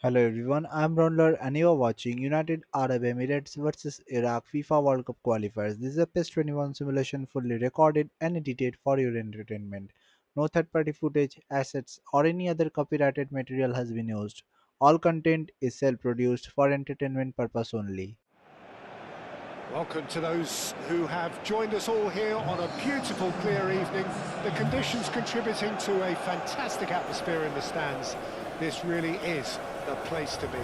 Hello everyone, I'm RAUNDLER and you are watching United Arab Emirates vs Iraq FIFA World Cup Qualifiers. This is a PES 21 simulation fully recorded and edited for your entertainment. No third-party footage, assets or any other copyrighted material has been used. All content is self-produced for entertainment purpose only. Welcome to those who have joined us all here on a beautiful clear evening. The conditions contributing to a fantastic atmosphere in the stands. This really is the place to be.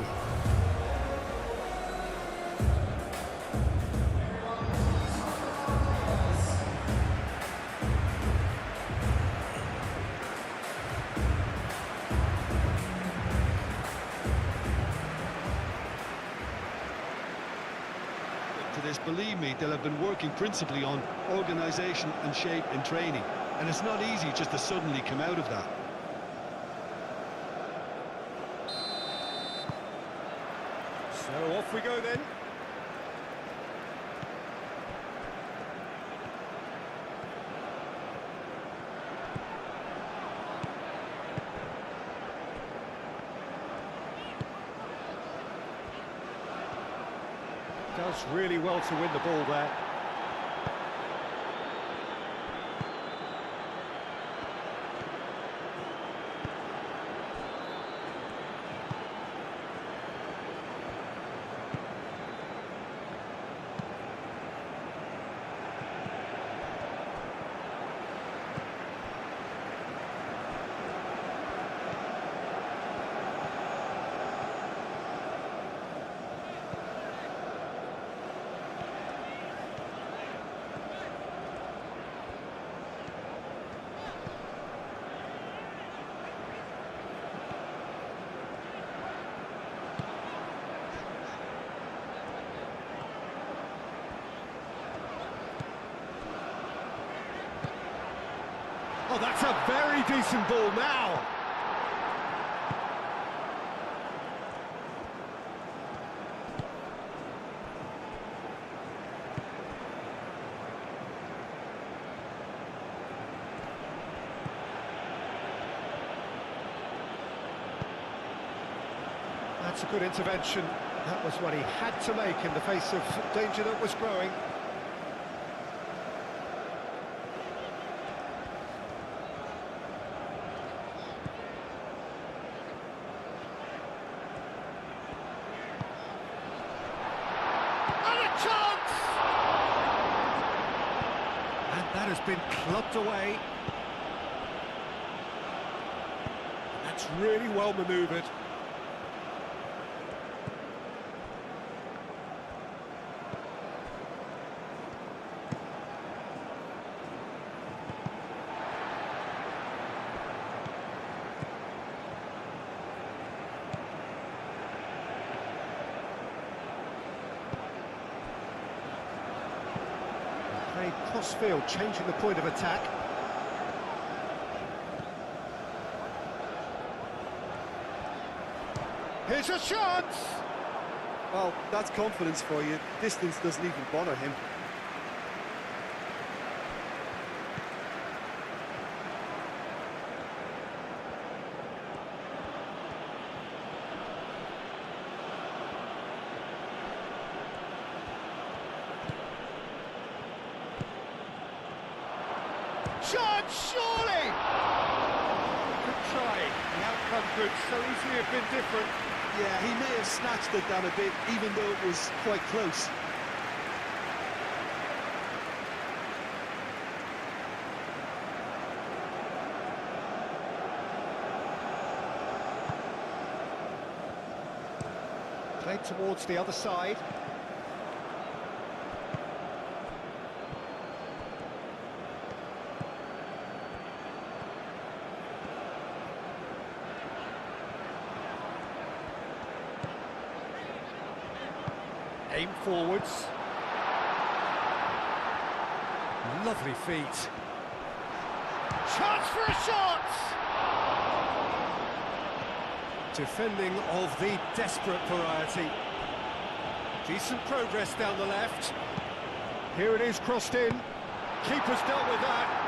To this, believe me, they'll have been working principally on organisation and shape in training, and it's not easy just to suddenly come out of that. So off we go then. Does really well to win the ball there. Oh, that's a very decent ball now. That's a good intervention. That was what he had to make in the face of danger that was growing. And a chance! And that has been clubbed away. That's really well manoeuvred. Played cross-field, changing the point of attack. Here's a chance! Well, that's confidence for you. Distance doesn't even bother him. Chance, surely! Good try. The outcome could so easily have been different. Yeah, he may have snatched it down a bit, even though it was quite close. Played towards the other side. Aim forwards. Lovely feet. Chance for a shot! Defending of the desperate variety. Decent progress down the left. Here it is, crossed in. Keeper's dealt with that.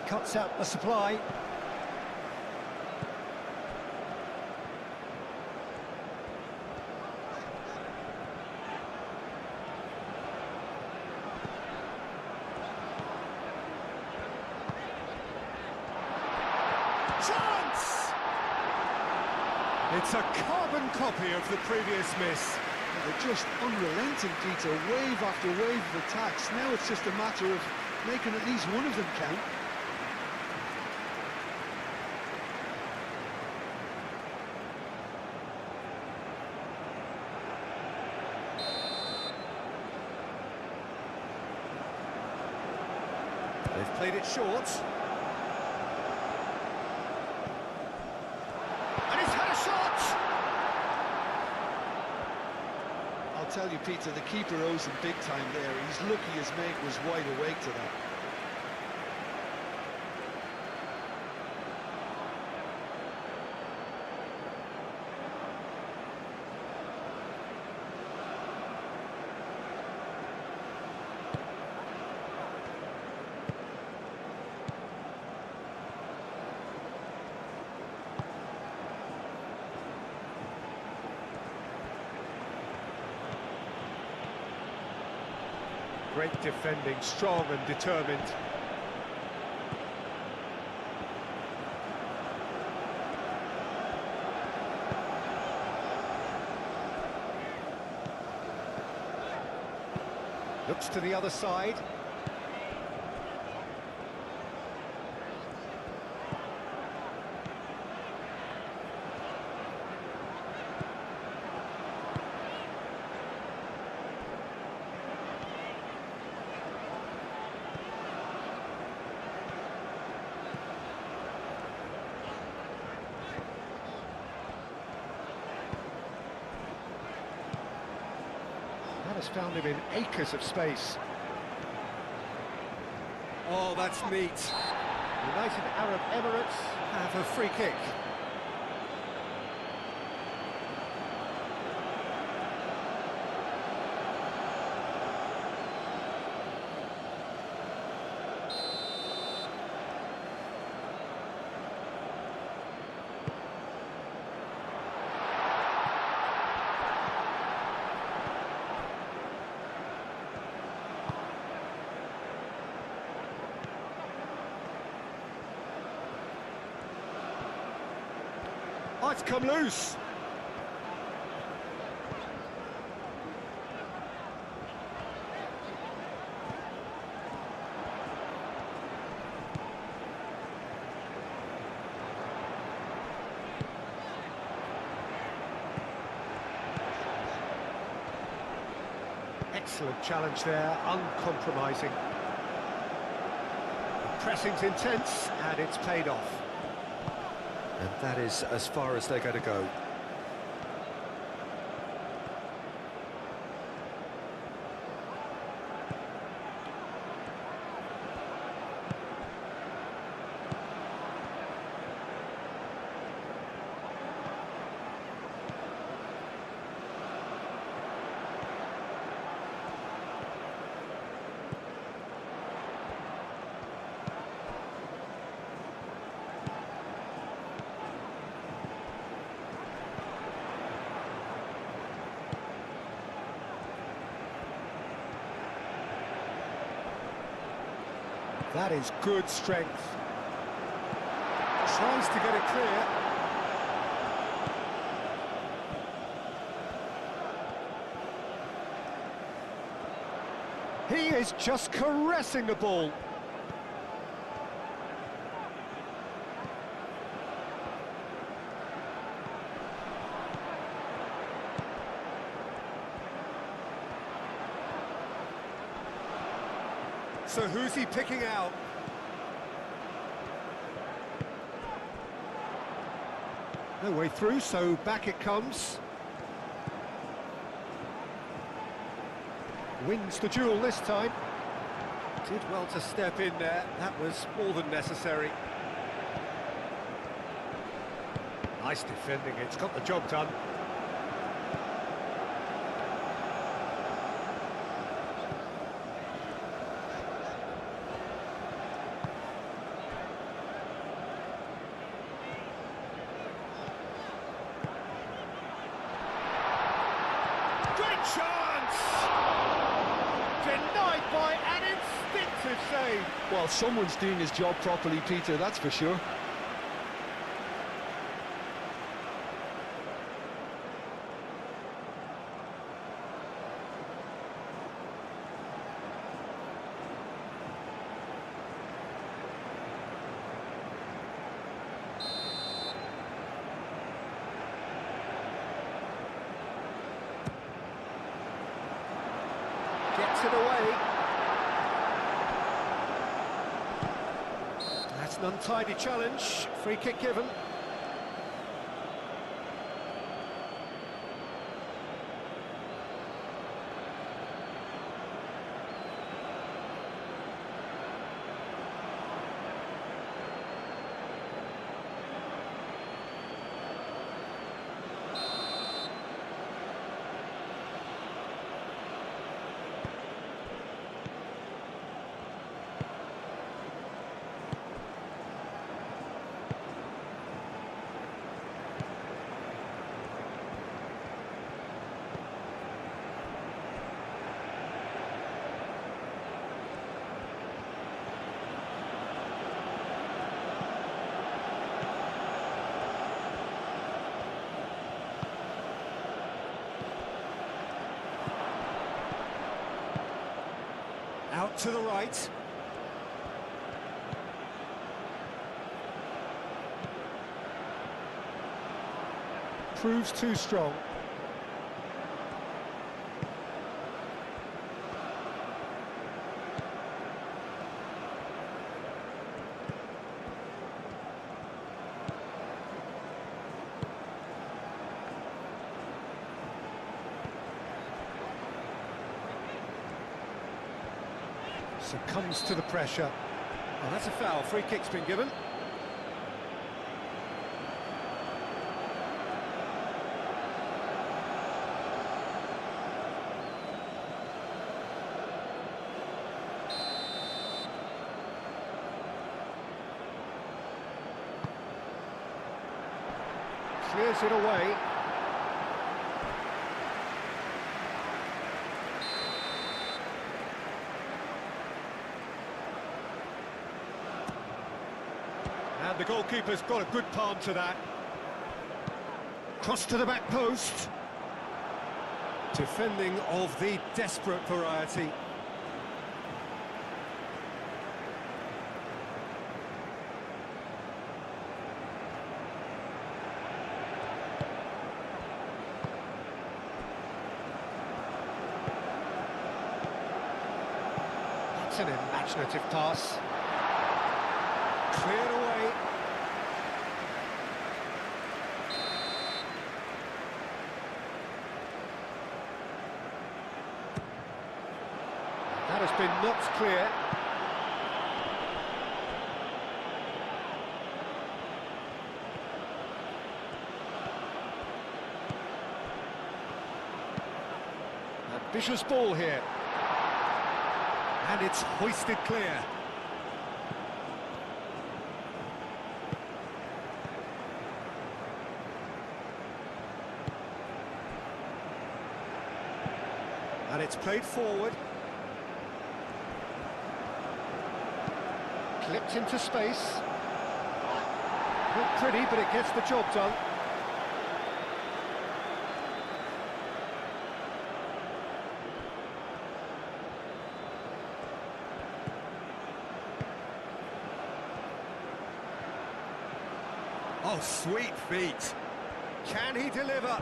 Cuts out the supply. Chance! It's a carbon copy of the previous miss. They're just unrelenting, Peter, wave after wave of attacks. Now it's just a matter of making at least one of them count. They've played it short. And he's had a shot! I'll tell you, Peter, the keeper owes him big time there. He's lucky his mate was wide awake to that. Great defending, strong and determined. Looks to the other side. That has found him in acres of space. Oh, that's neat. United Arab Emirates have a free kick. Oh, it's come loose. Excellent challenge there, uncompromising. The pressing's intense, and it's paid off. And that is as far as they're going to go. That is good strength. Tries to get it clear. He is just caressing the ball. So who's he picking out? No way through, so back it comes. Wins the duel this time. Did well to step in there. That was more than necessary. Nice defending. It's got the job done. Chance! Denied by an instinctive save. Well, someone's doing his job properly, Peter, that's for sure. Gets it away. That's an untidy challenge. Free kick given. Out to the right. Proves too strong. Succumbs to the pressure. Oh, that's a foul. Free kick's been given. Clears it away. And the goalkeeper's got a good palm to that. Cross to the back post. Defending of the desperate variety. That's an imaginative pass. Cleared away. That has been knocked clear. Ambitious ball here. And it's hoisted clear. And it's played forward. Clipped into space. Not pretty, but it gets the job done. Oh, sweet feet. Can he deliver?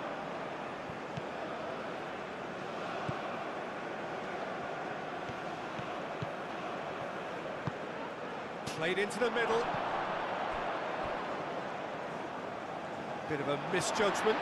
Played into the middle. Bit of a misjudgment.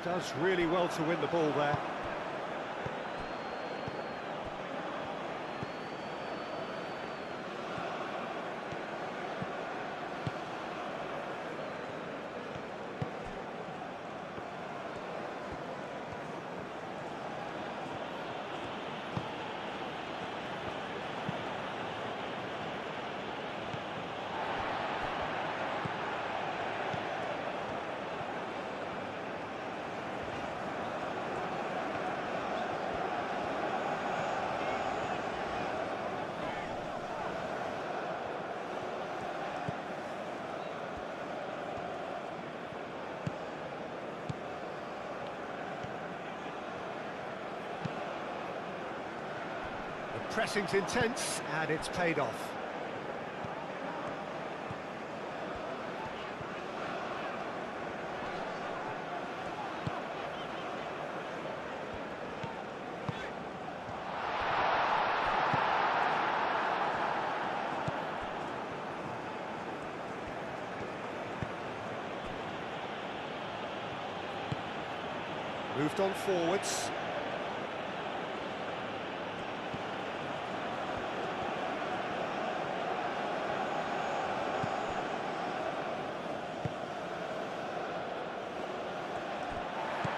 Does really well to win the ball there. Pressing's intense, and it's paid off. Moved on forwards.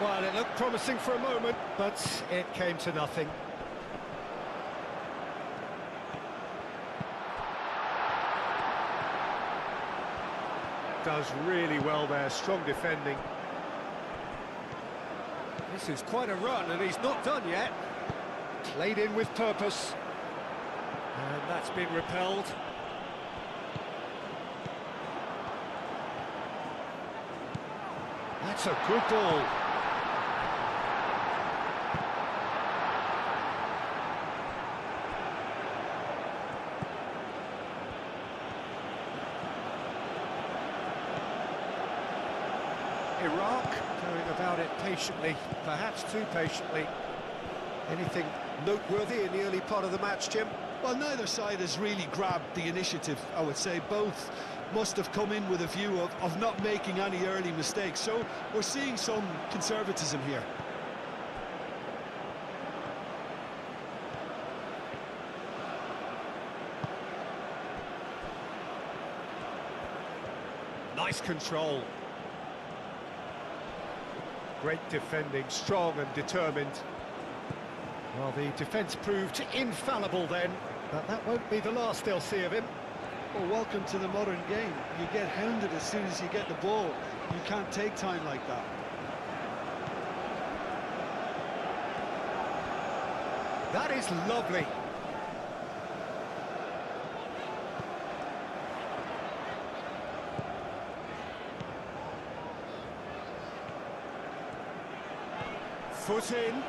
Well, it looked promising for a moment, but it came to nothing. Does really well there, strong defending. This is quite a run, and he's not done yet. Played in with purpose. And that's been repelled. That's a good ball. Iraq going about it patiently, perhaps too patiently. Anything noteworthy in the early part of the match, Jim? Well, neither side has really grabbed the initiative, I would say. Both must have come in with a view of not making any early mistakes. So we're seeing some conservatism here. Nice control. Great defending, strong and determined. Well, the defence proved infallible then, but that won't be the last they'll see of him. Well, welcome to the modern game. You get hounded as soon as you get the ball. You can't take time like that. That is lovely. Foot in.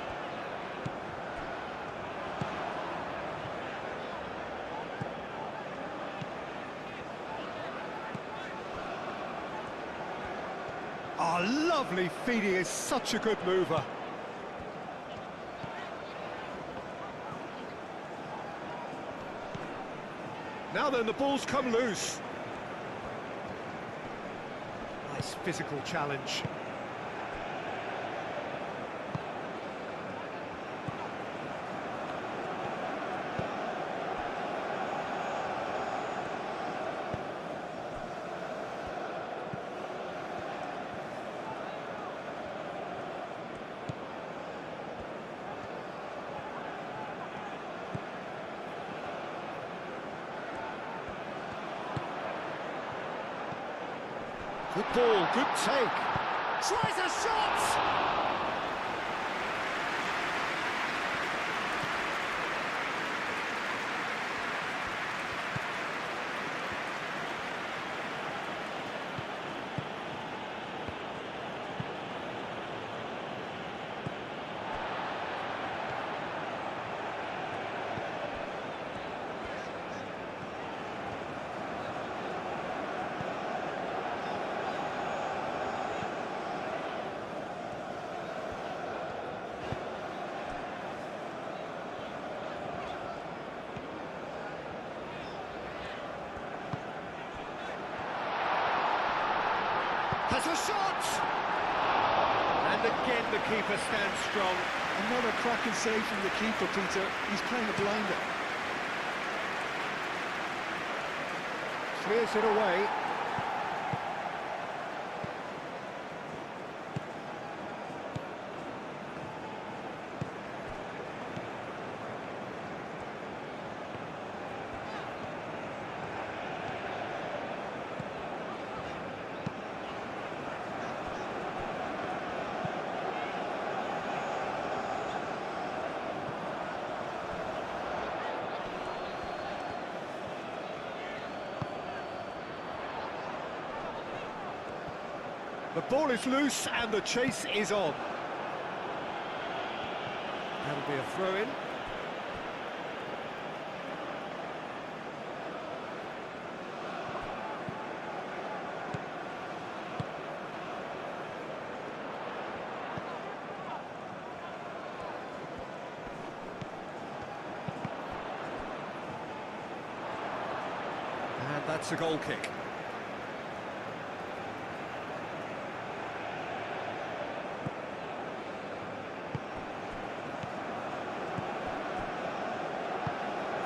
Oh, lovely feed. He is such a good mover. Now then, the ball's come loose. Nice physical challenge. Good ball, good take. Tries a shot! Has a shot! And again the keeper stands strong. Another cracking save from the keeper, Peter. He's playing a blinder. Clears it away. The ball is loose and the chase is on. That'll be a throw-in. that's a goal kick.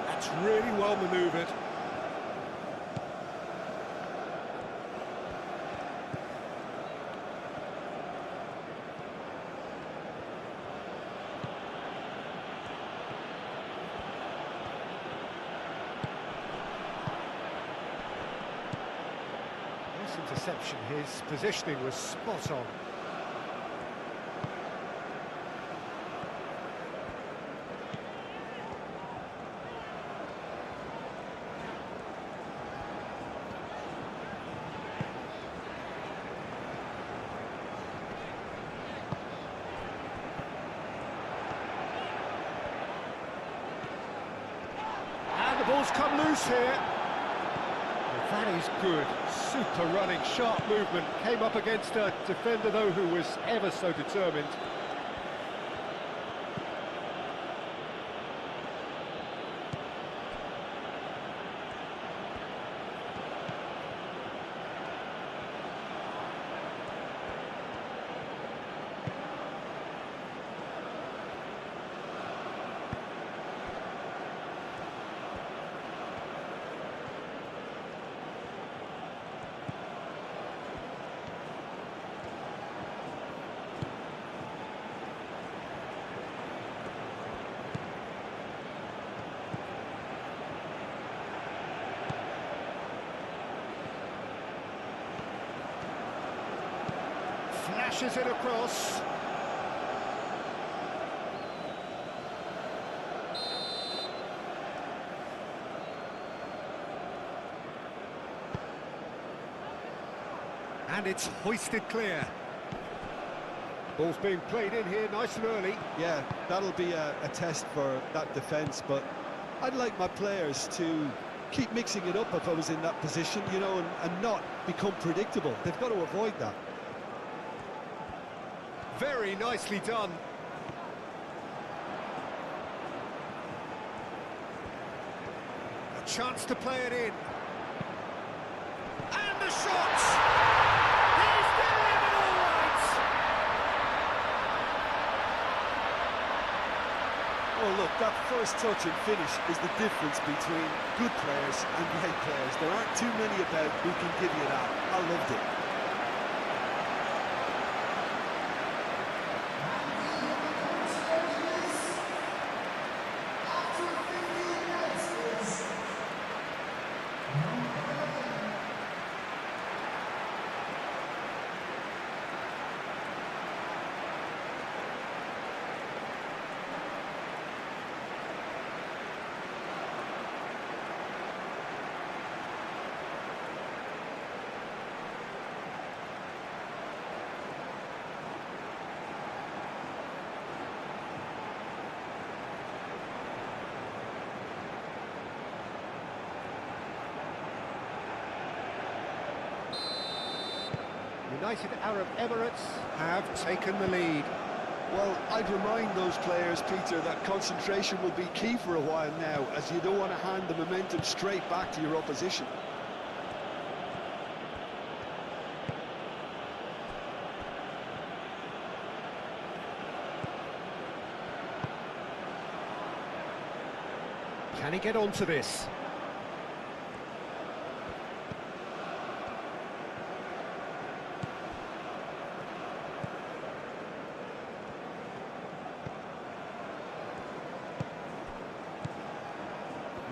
That's really well manoeuvred. Nice interception. His positioning was spot on. And the ball's come loose here. Well, that is good. Super running, sharp movement. Came up against a defender, though, who was ever so determined. Flashes it across. And it's hoisted clear. Ball's being played in here nice and early. Yeah, that'll be a test for that defence, but I'd like my players to keep mixing it up if I was in that position, you know, and not become predictable. They've got to avoid that. Very nicely done. A chance to play it in. And the shot! He's doing it all right! Oh, look, that first touch and finish is the difference between good players and great players. There aren't too many about who can give you that. I loved it. United Arab Emirates have taken the lead. Well, I'd remind those players, Peter, that concentration will be key for a while now, as you don't want to hand the momentum straight back to your opposition. Can he get onto this?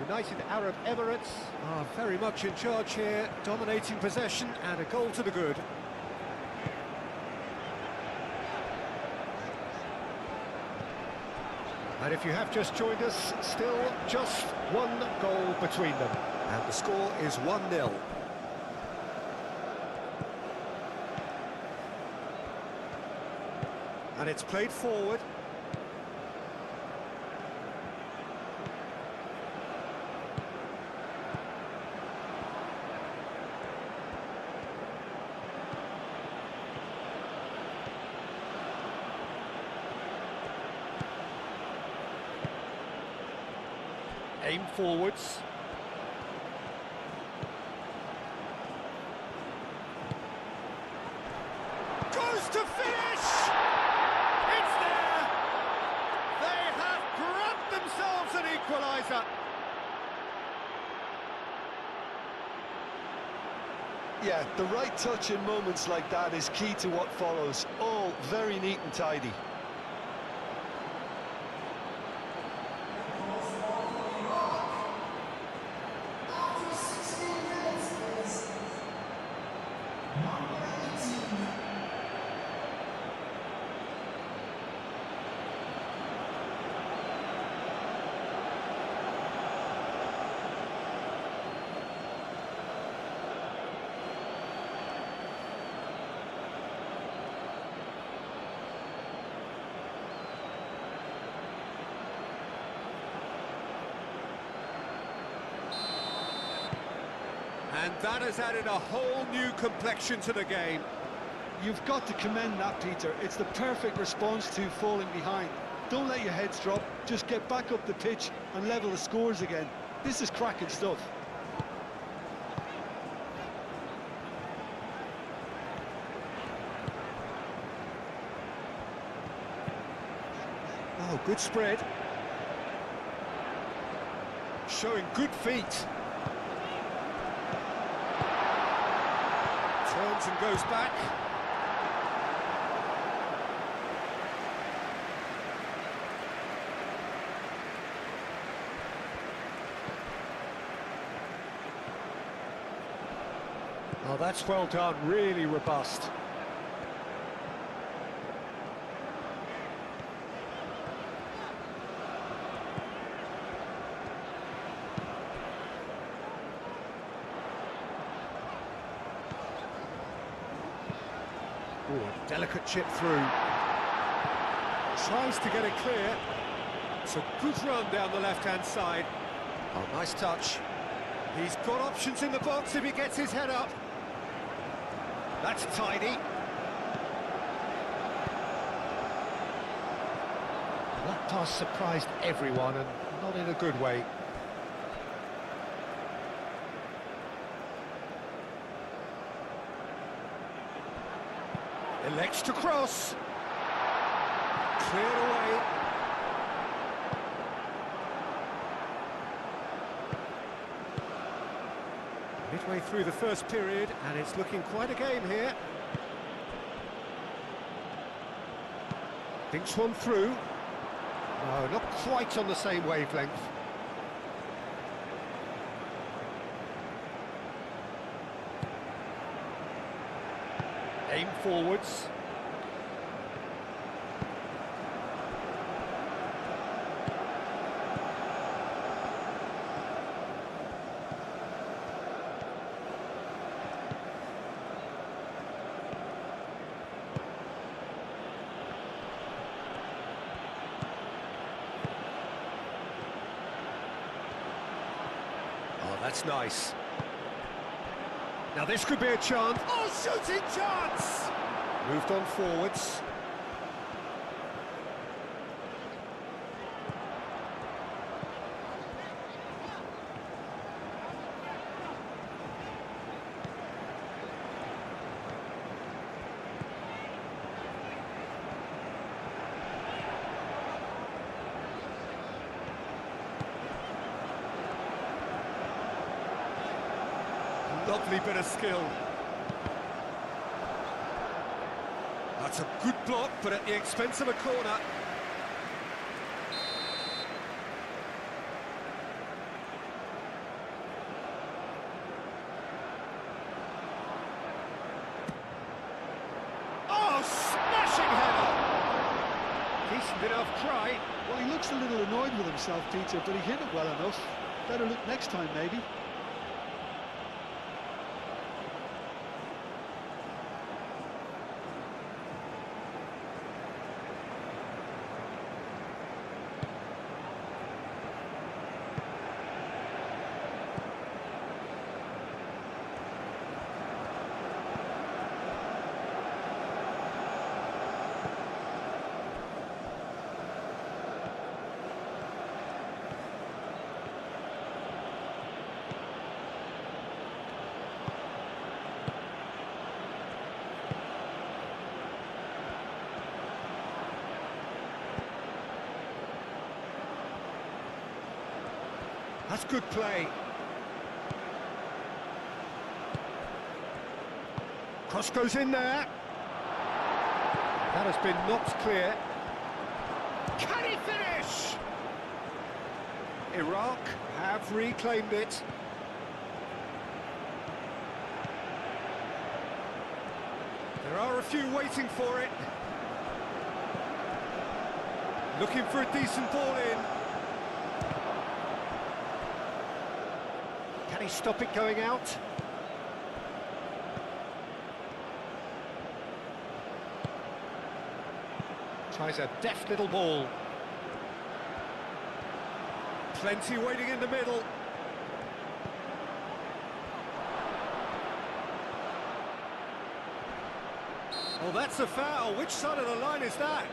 United Arab Emirates are very much in charge here, dominating possession and a goal to the good. And if you have just joined us, still just one goal between them. And the score is 1-0. And it's played forward. Aim forwards. Yeah, the right touch in moments like that is key to what follows. All very neat and tidy. And that has added a whole new complexion to the game. You've got to commend that, Peter. It's the perfect response to falling behind. Don't let your heads drop, just get back up the pitch and level the scores again. This is cracking stuff. Oh, good spread. Showing good feet. Turns and goes back. Oh, that's well done, really robust. Ooh, a delicate chip through. Tries to get it clear. It's a good run down the left-hand side. Oh, nice touch. He's got options in the box if he gets his head up. That's tidy. That pass surprised everyone, and not in a good way. Elects to cross. Cleared away. Midway through the first period, and it's looking quite a game here. Thinks one through. No, not quite on the same wavelength. Aim forwards. Oh, that's nice. Now this could be a chance. Oh, shooting chance! Moved on forwards. Lovely bit of skill. That's a good block, but at the expense of a corner. Oh, smashing header! Decent enough try. Well, he looks a little annoyed with himself, Peter, but he hit it well enough. Better look next time, maybe. That's good play. Cross goes in there. That has been knocked clear. Can he finish? Iraq have reclaimed it. There are a few waiting for it. Looking for a decent ball in. Can he stop it going out? Tries a deft little ball. Plenty waiting in the middle. Oh, that's a foul. Which side of the line is that?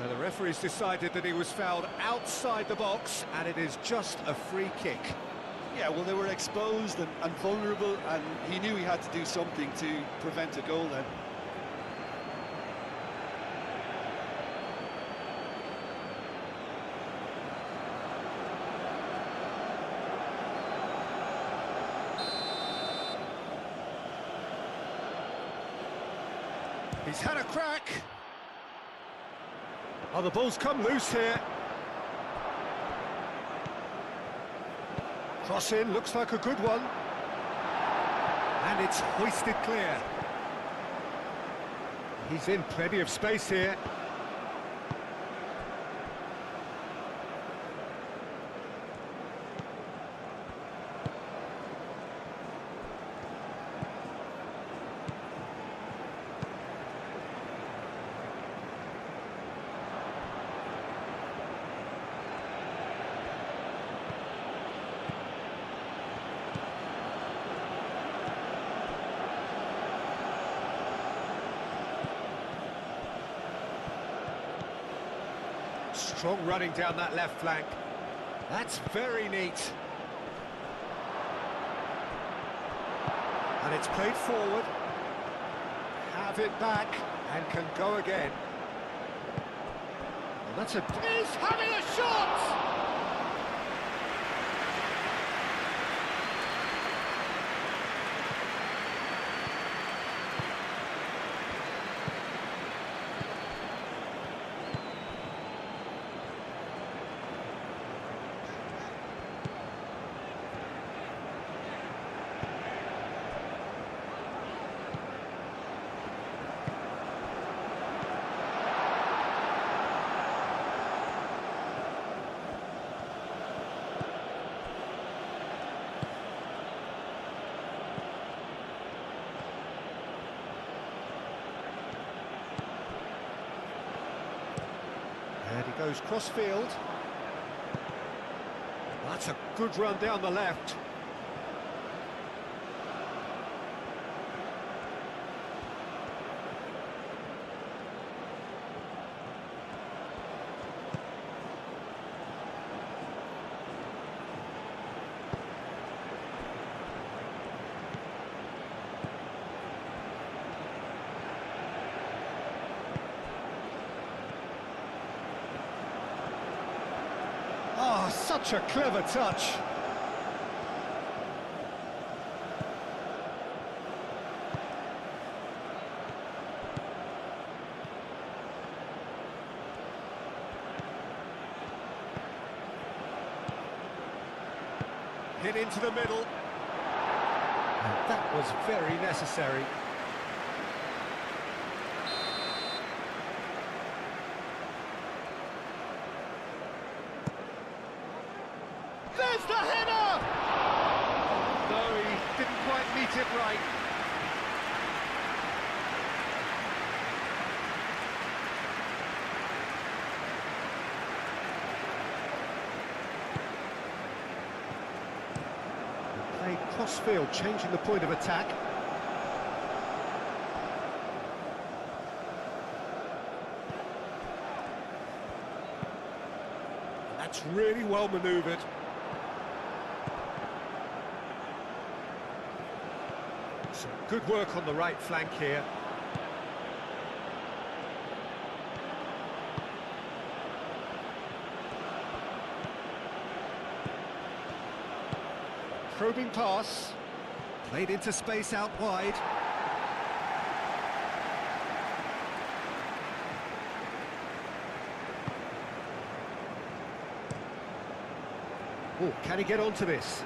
The referee's decided that he was fouled outside the box, and it is just a free kick. Yeah, well, they were exposed and vulnerable, and he knew he had to do something to prevent a goal then. He's had a crack. Oh, the ball's come loose here. Cross in, looks like a good one. And it's hoisted clear. He's in plenty of space here. Strong running down that left flank. That's very neat. And it's played forward. Have it back and can go again. Well, that's a... He's having a shot! And he goes cross-field. That's a good run down the left. Oh, such a clever touch. Hit into the middle. And that was very necessary. There's the header! No, he didn't quite meet it right. Played cross-field, changing the point of attack. That's really well manoeuvred. Some good work on the right flank here. Probing pass. Played into space out wide. Oh, can he get onto this?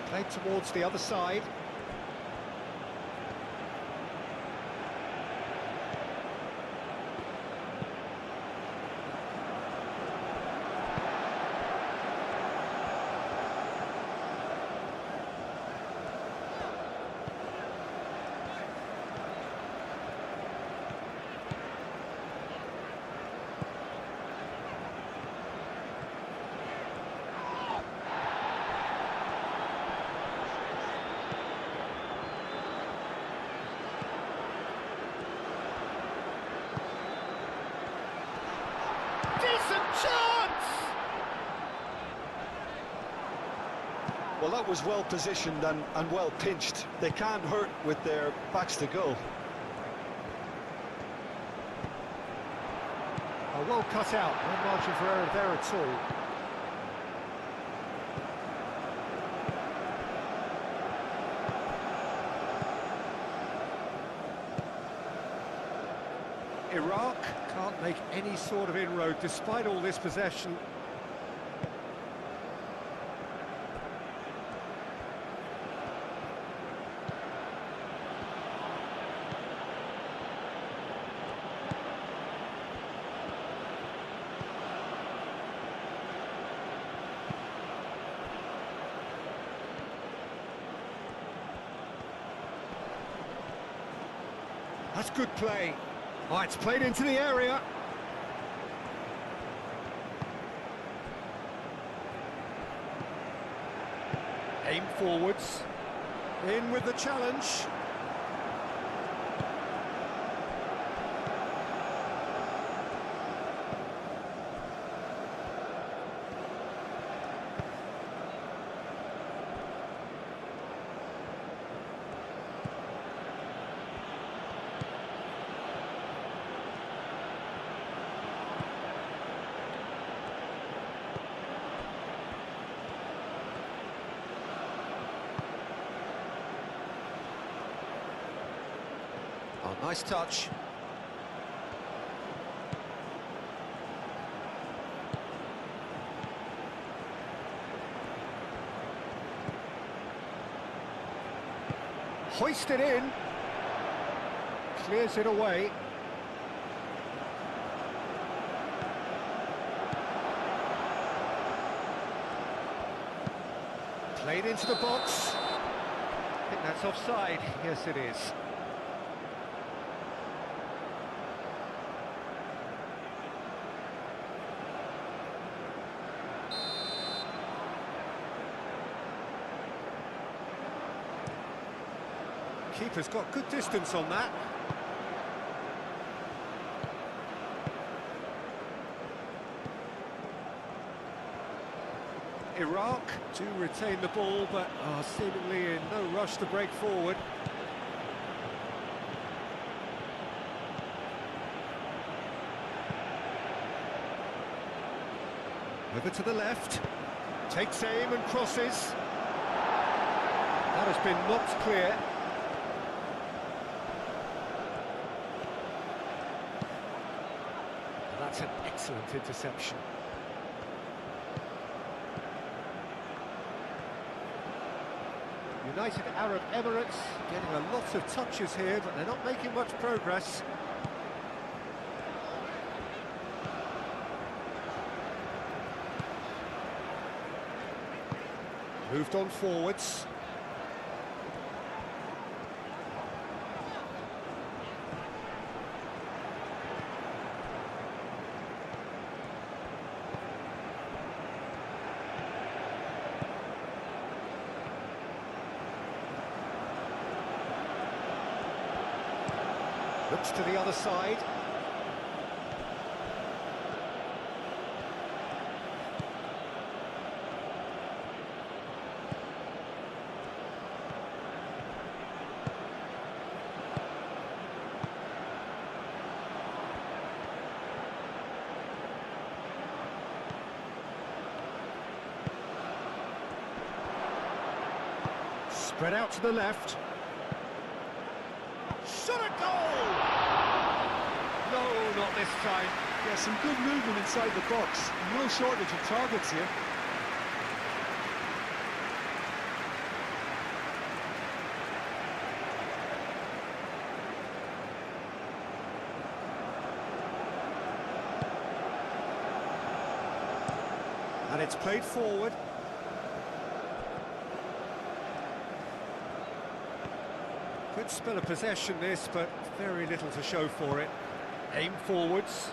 Played towards the other side. Decent chance! Well, that was well positioned and well pinched. They can't hurt with their backs to goal. Oh, well cut out, no margin for error there at all. Iraq can't make any sort of inroad despite all this possession. That's good play. Oh, it's played into the area. Aim forwards. In with the challenge. Oh, nice touch. Hoisted in. Clears it away. Played into the box. I think that's offside. Yes, it is. Keeper's got good distance on that. Iraq do retain the ball, but are seemingly in no rush to break forward. Over to the left. Takes aim and crosses. That has been knocked clear. That's an excellent interception. United Arab Emirates getting a lot of touches here, but they're not making much progress. Moved on forwards. cuts to the other side. Spread out to the left. Shot a goal! No, not this time. Yeah, some good movement inside the box. No shortage of targets here. And it's played forward. Good spell of possession this, but very little to show for it. Aim forwards.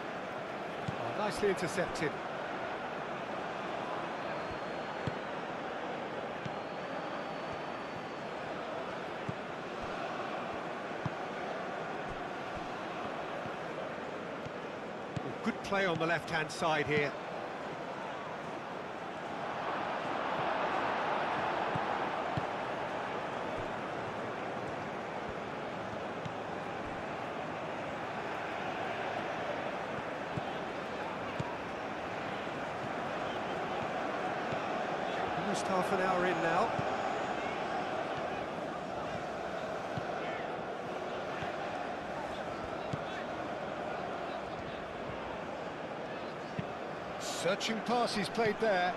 Oh, nicely intercepted. Oh, good play on the left-hand side here. Almost half an hour in now. Searching pass he's played there.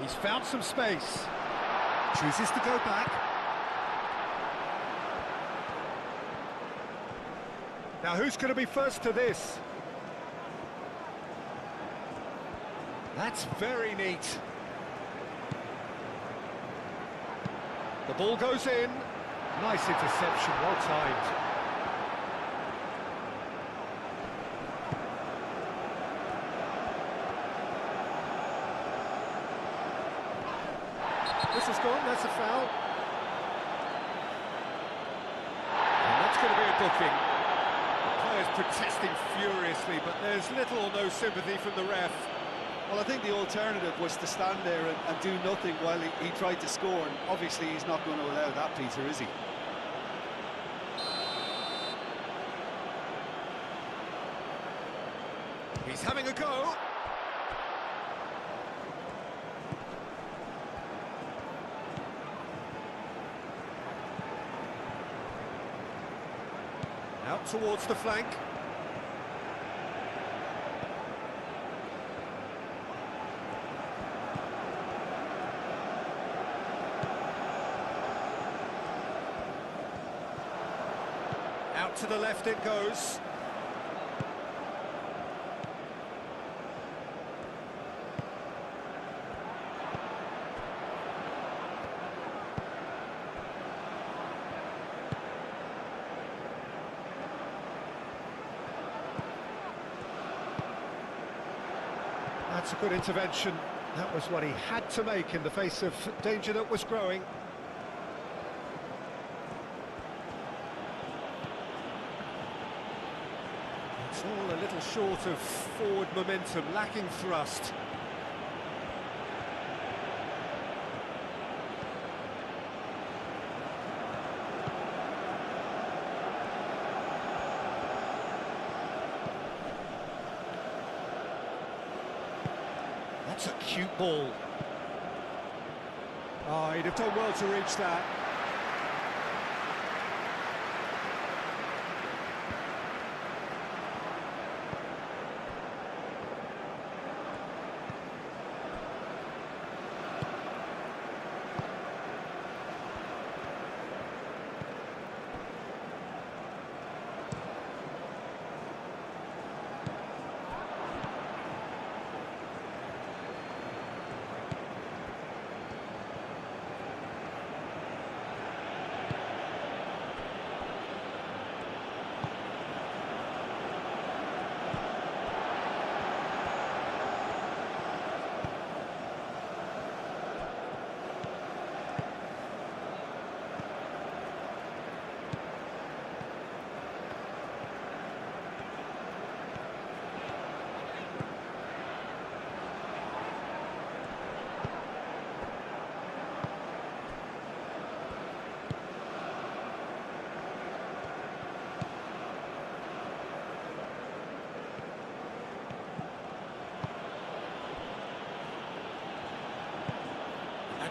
He's found some space. Chooses to go back. Now who's going to be first to this? That's very neat. The ball goes in. Nice interception, well timed. This is gone, that's a foul. And that's going to be a booking. Players protesting furiously, but there's little or no sympathy from the ref. Well, I think the alternative was to stand there and do nothing while he tried to score, and obviously he's not going to allow that, Peter, is he? He's having a go. Out towards the flank. Out to the left it goes. That's a good intervention. That was what he had to make in the face of danger that was growing. It's all a little short of forward momentum, lacking thrust. That's a cute ball. Oh, he'd have done well to reach that.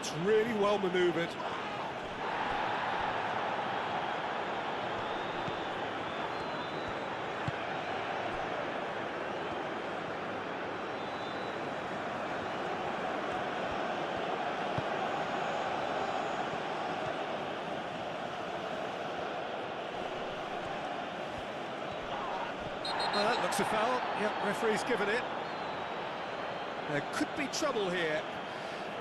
That's really well manoeuvred. Well, that looks a foul. Yep, referee's given it. There could be trouble here,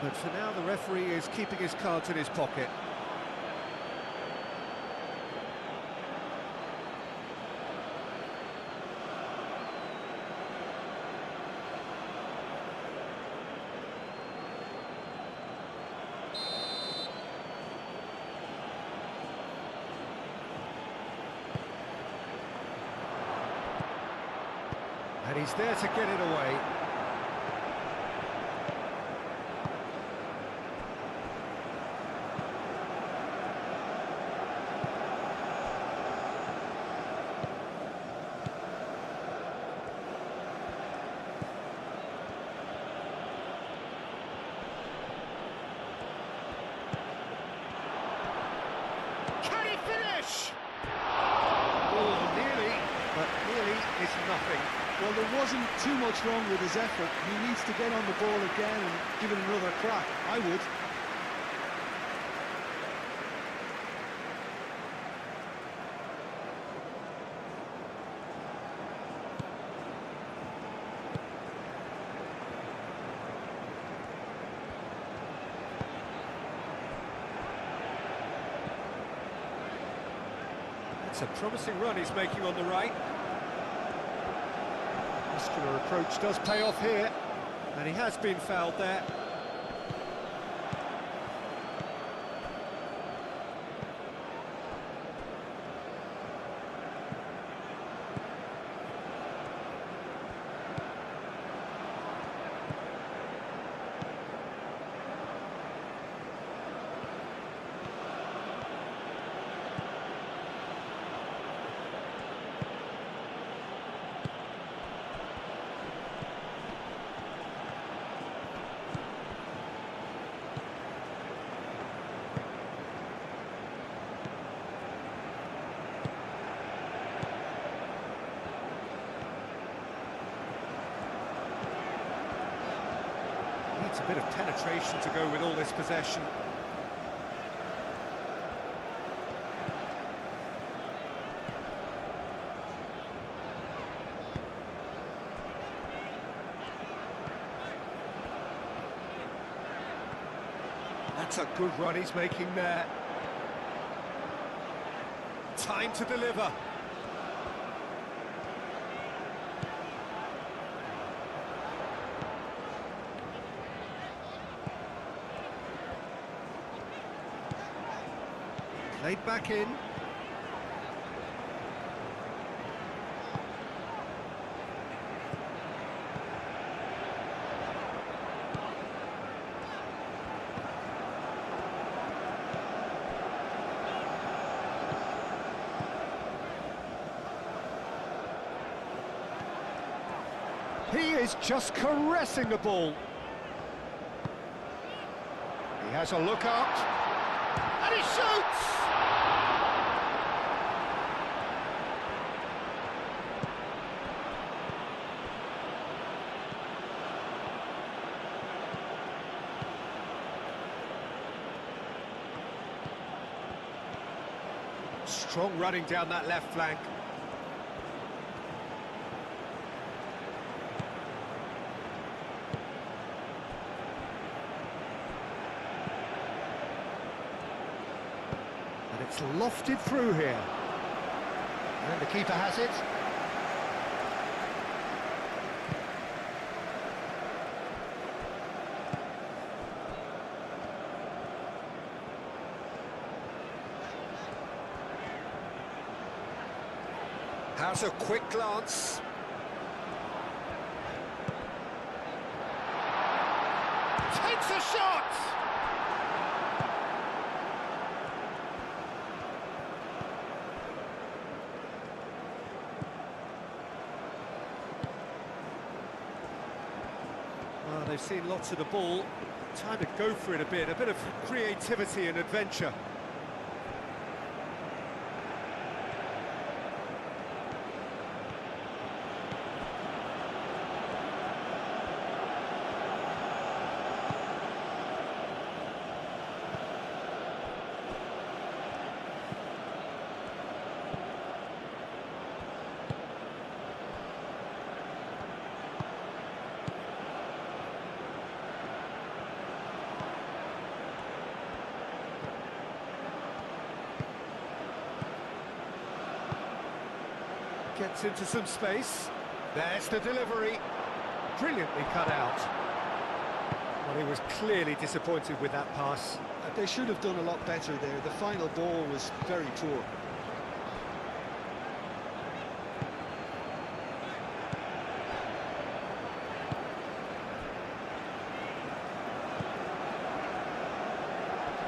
but for now the referee is keeping his cards in his pocket. And he's there to get it away. Can he finish? Oh, nearly, but nearly is nothing. Well, there wasn't too much wrong with his effort. He needs to get on the ball again and give it another crack. I would. It's a promising run he's making on the right. Muscular approach does pay off here, and he has been fouled there. Needs a bit of penetration to go with all this possession. That's a good run he's making there. Time to deliver. Played back in. He is just caressing the ball. He has a look up, and he shoots! Strong running down that left flank. And it's lofted through here. And the keeper has it. Has a quick glance. Takes a shot! Well, they've seen lots of the ball. Time to go for it a bit of creativity and adventure. Gets into some space. There's the delivery. Brilliantly cut out. Well, he was clearly disappointed with that pass. They should have done a lot better there. The final ball was very poor.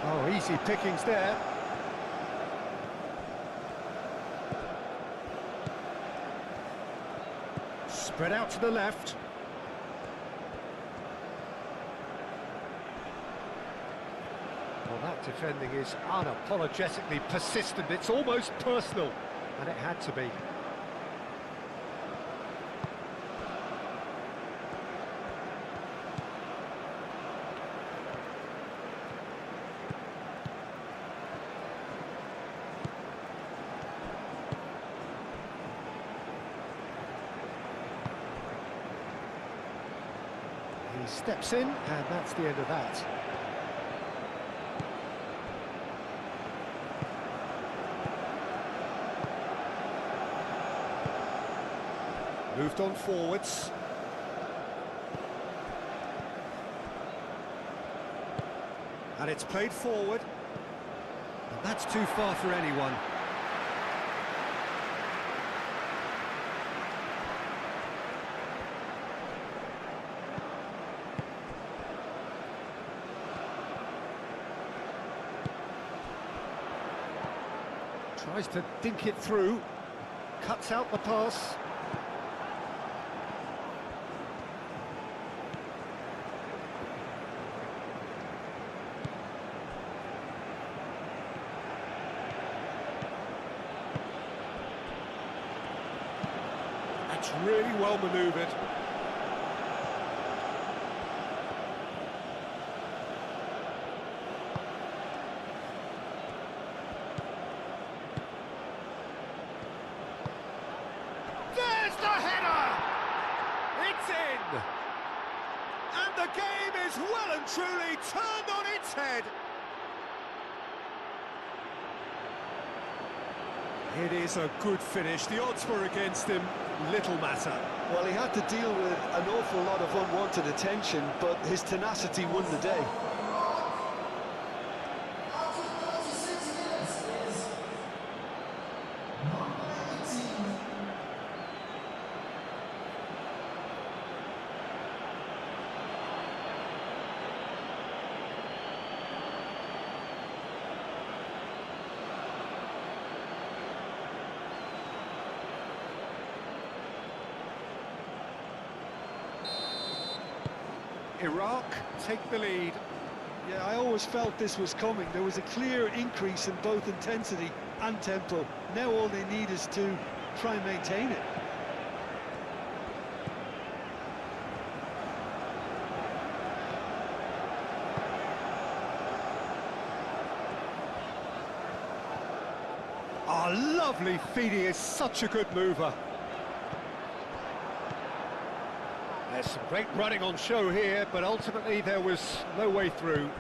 Oh, easy pickings there. Spread out to the left. Well, that defending is unapologetically persistent. It's almost personal, and it had to be. He steps in, and that's the end of that. Moved on forwards. And it's played forward. And that's too far for anyone. Tries to dink it through, cuts out the pass. That's really well manoeuvred. There's the header! It's in! And the game is well and truly turned on its head. It is a good finish. The odds were against him. Little matter. Well, he had to deal with an awful lot of unwanted attention, but his tenacity won the day. Iraq take the lead. Yeah, I always felt this was coming. There was a clear increase in both intensity and tempo. Now all they need is to try and maintain it. Oh, lovely feed. He is such a good mover. There's some great running on show here, but ultimately there was no way through.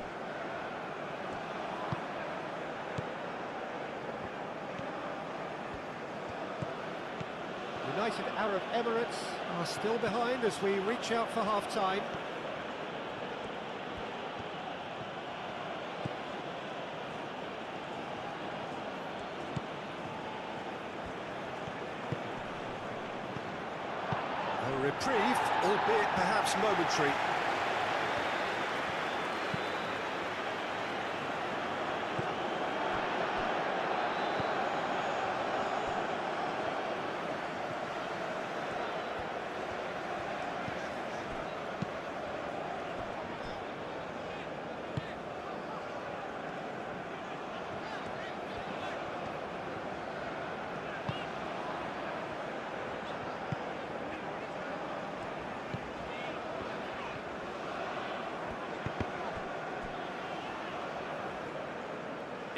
United Arab Emirates are still behind as we reach out for half-time. A reprieve, albeit perhaps momentary.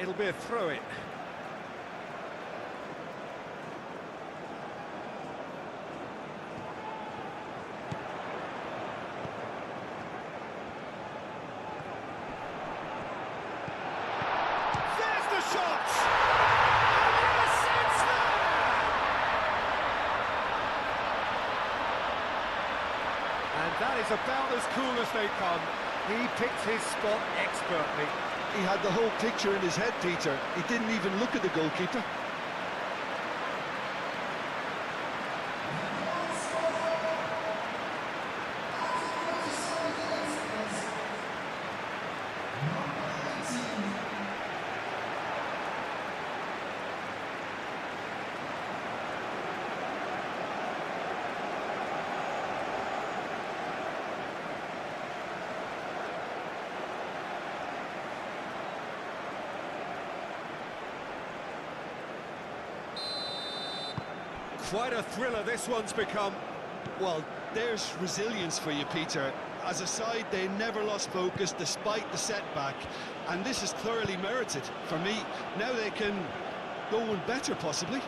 it'll be a throw-in. There's the shot! And yes, it's there! And that is about as cool as they come. He picked his spot expertly. He had the whole picture in his head, Peter. He didn't even look at the goalkeeper. Quite a thriller this one's become. Well, there's resilience for you, Peter. As a side, they never lost focus despite the setback, and this is thoroughly merited. For me, now they can go one better, possibly.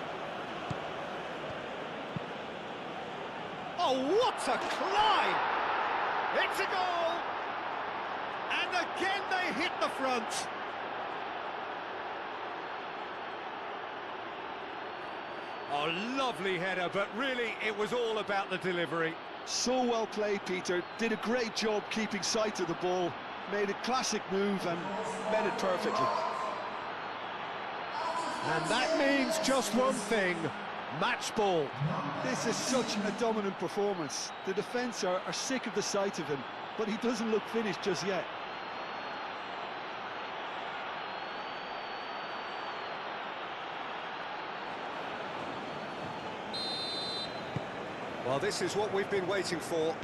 Oh, what a climb! It's a goal! And again they hit the front. Oh, lovely header, but really it was all about the delivery. So well played, Peter. Did a great job keeping sight of the ball. Made a classic move and met it perfectly. And that means just one thing, match ball. This is such a dominant performance. The defence are sick of the sight of him, but he doesn't look finished just yet. Well, this is what we've been waiting for.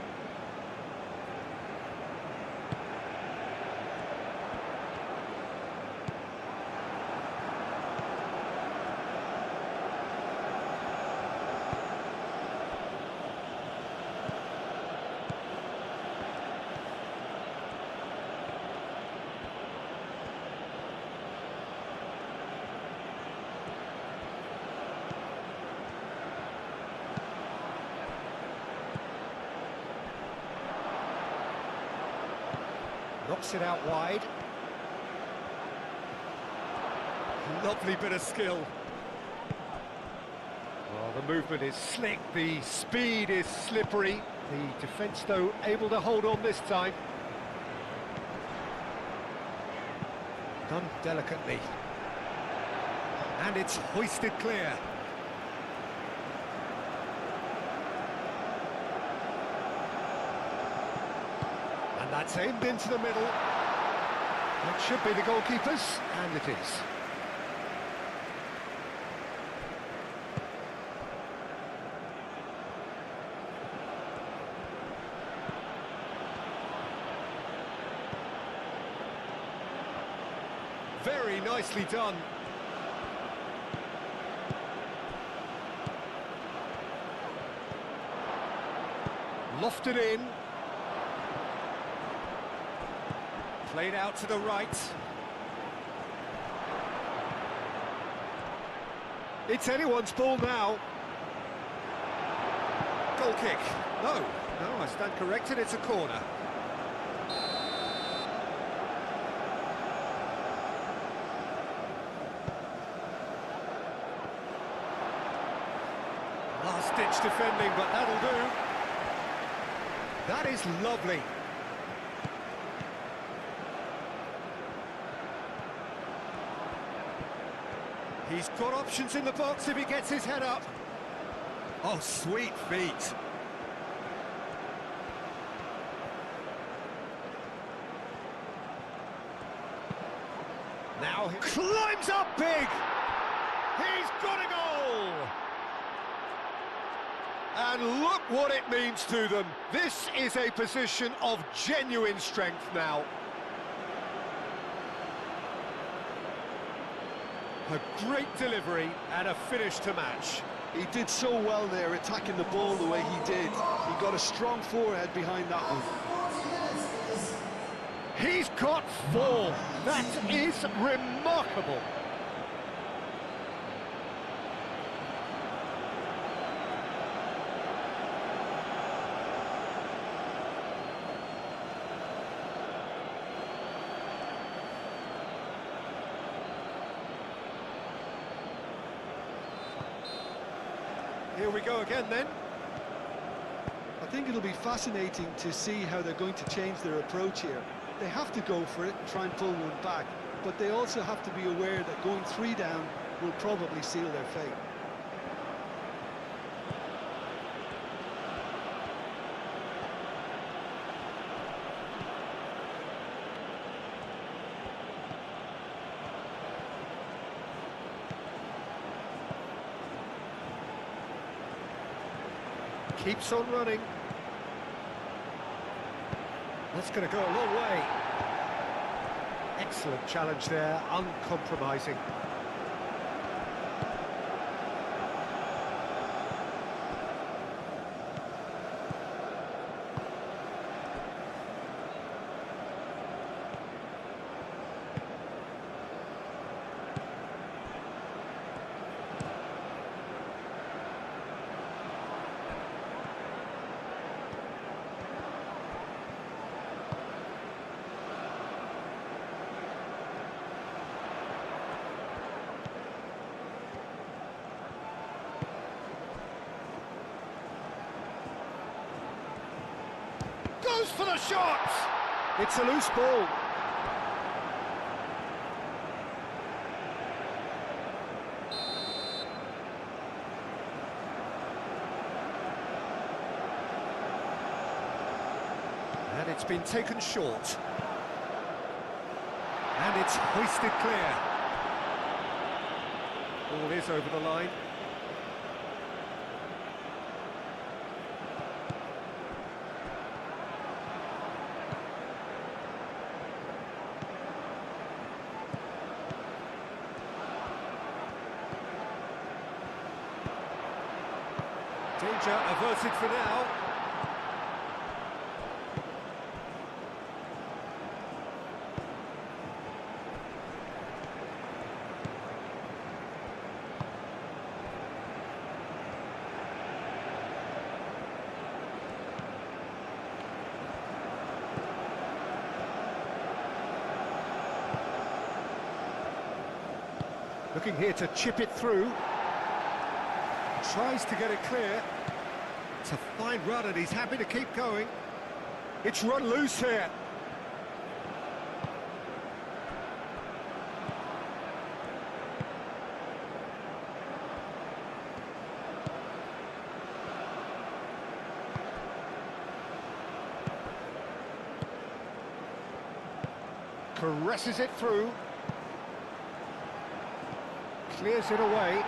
Knocks it out wide. Lovely bit of skill. Oh, the movement is slick, the speed is slippery. The defence, though, able to hold on this time. Done delicately. And it's hoisted clear. And that's aimed into the middle. That should be the goalkeeper's, and it is. Very nicely done. Lofted in. Played out to the right. It's anyone's ball now. Goal kick. No, I stand corrected, it's a corner. Last-ditch defending, but that'll do. That is lovely. He's got options in the box if he gets his head up. Oh, sweet feet. Now he climbs up big. He's got a goal. And look what it means to them. This is a position of genuine strength now. A great delivery and a finish to match. He did so well there, attacking the ball the way he did. He got a strong forehead behind that one. He's got 4. That is remarkable. unstoppable. Here we go again then. I think it'll be fascinating to see how they're going to change their approach here. They have to go for it and try and pull one back, but they also have to be aware that going 3 down will probably seal their fate. Keeps on running. That's going to go a long way. Excellent challenge there, uncompromising. Goes for the shot! It's a loose ball. And it's been taken short. And it's hoisted clear. Ball is over the line. Danger averted for now. Looking here to chip it through. Tries to get it clear. It's a fine run and he's happy to keep going. It's run loose here. Caresses it through. Clears it away.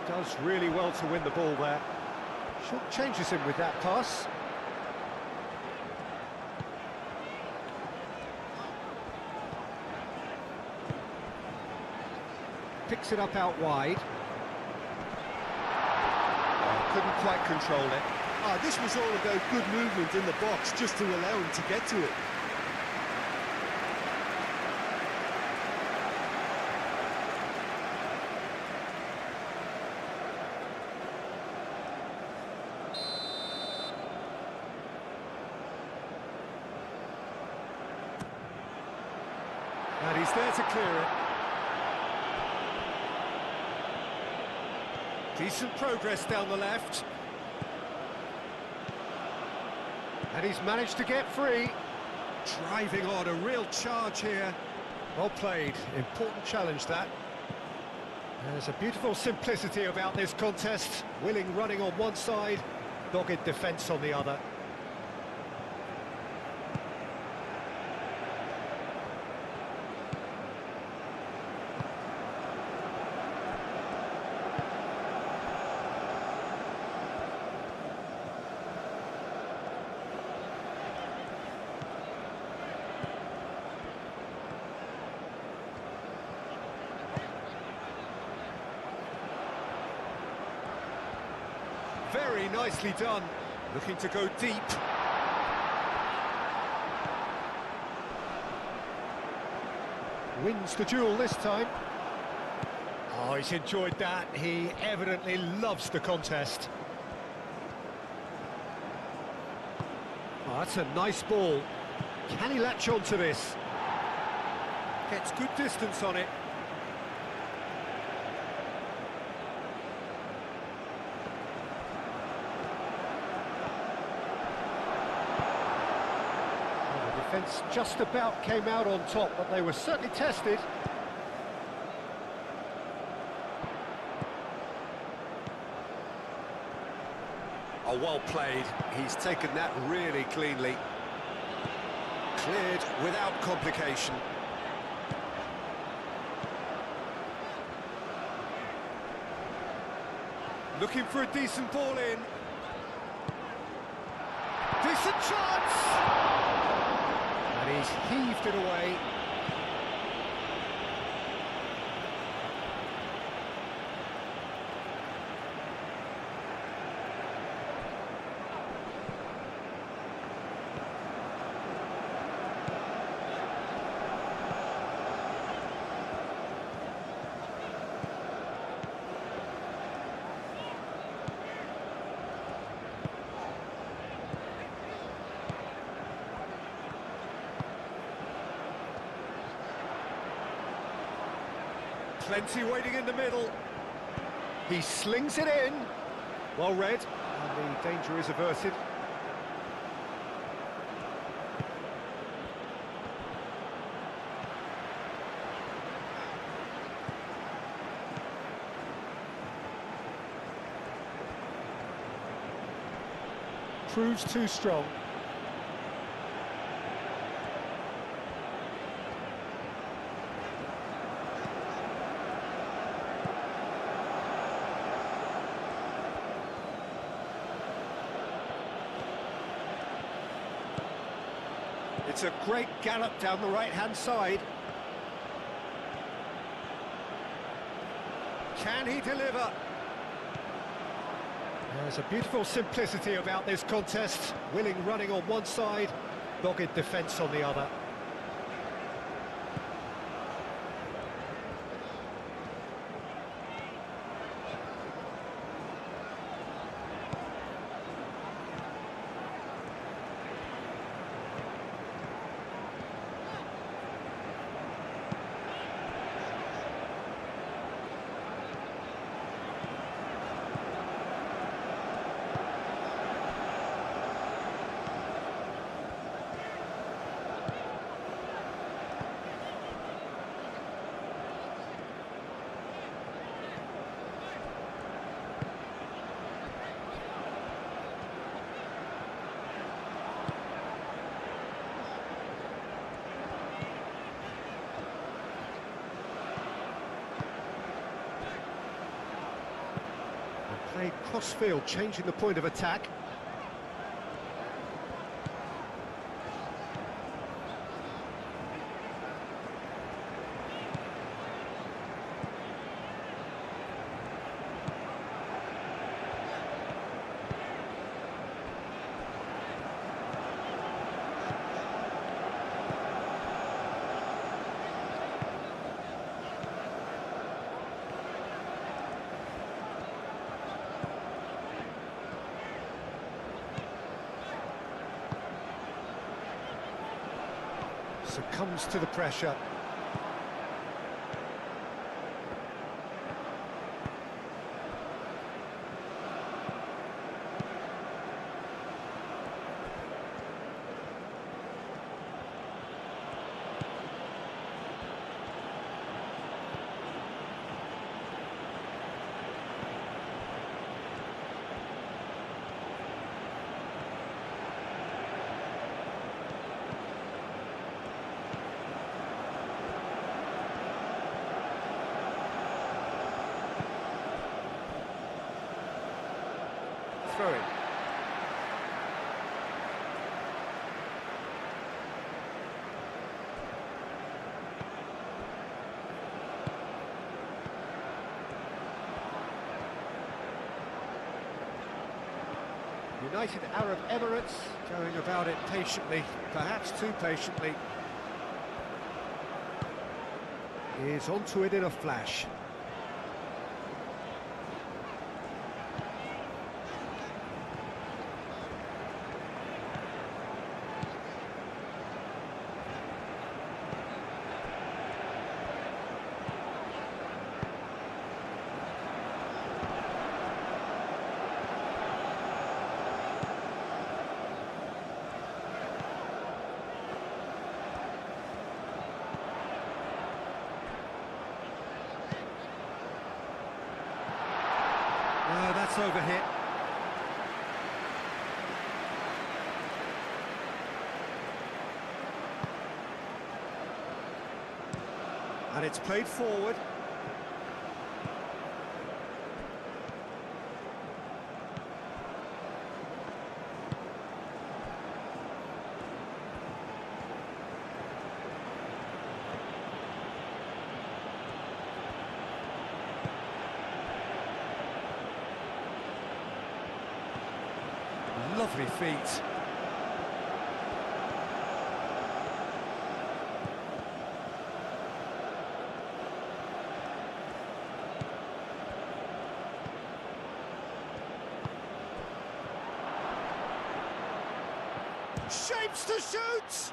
Does really well to win the ball there. Short changes him with that pass. Picks it up out wide. Oh, couldn't quite control it. This was all about good movement in the box just to allow him to get to it. And he's there to clear it. Decent progress down the left. And he's managed to get free. Driving on, a real charge here. Well played, important challenge that. There's a beautiful simplicity about this contest. Willing running on one side, dogged defence on the other. very nicely done. Looking to go deep. Wins the duel this time. Oh, he's enjoyed that. He evidently loves the contest. Oh, that's a nice ball. Can he latch on to this? Gets good distance on it. Well, the defence just about came out on top, but they were certainly tested. Oh, well played. He's taken that really cleanly. Cleared without complication. Looking for a decent ball in. Decent chance! And he's heaved it away. Plenty waiting in the middle. He slings it in. Well read. And the danger is averted. Proves too strong. It's a great gallop down the right-hand side. Can he deliver? There's a beautiful simplicity about this contest. Willing running on one side, dogged defence on the other. Played cross-field, changing the point of attack. Succumbs to the pressure. United Arab Emirates going about it patiently, perhaps too patiently. Is onto it in a flash. No, that's overhit. And it's played forward. Lovely feet. Shapes to shoot!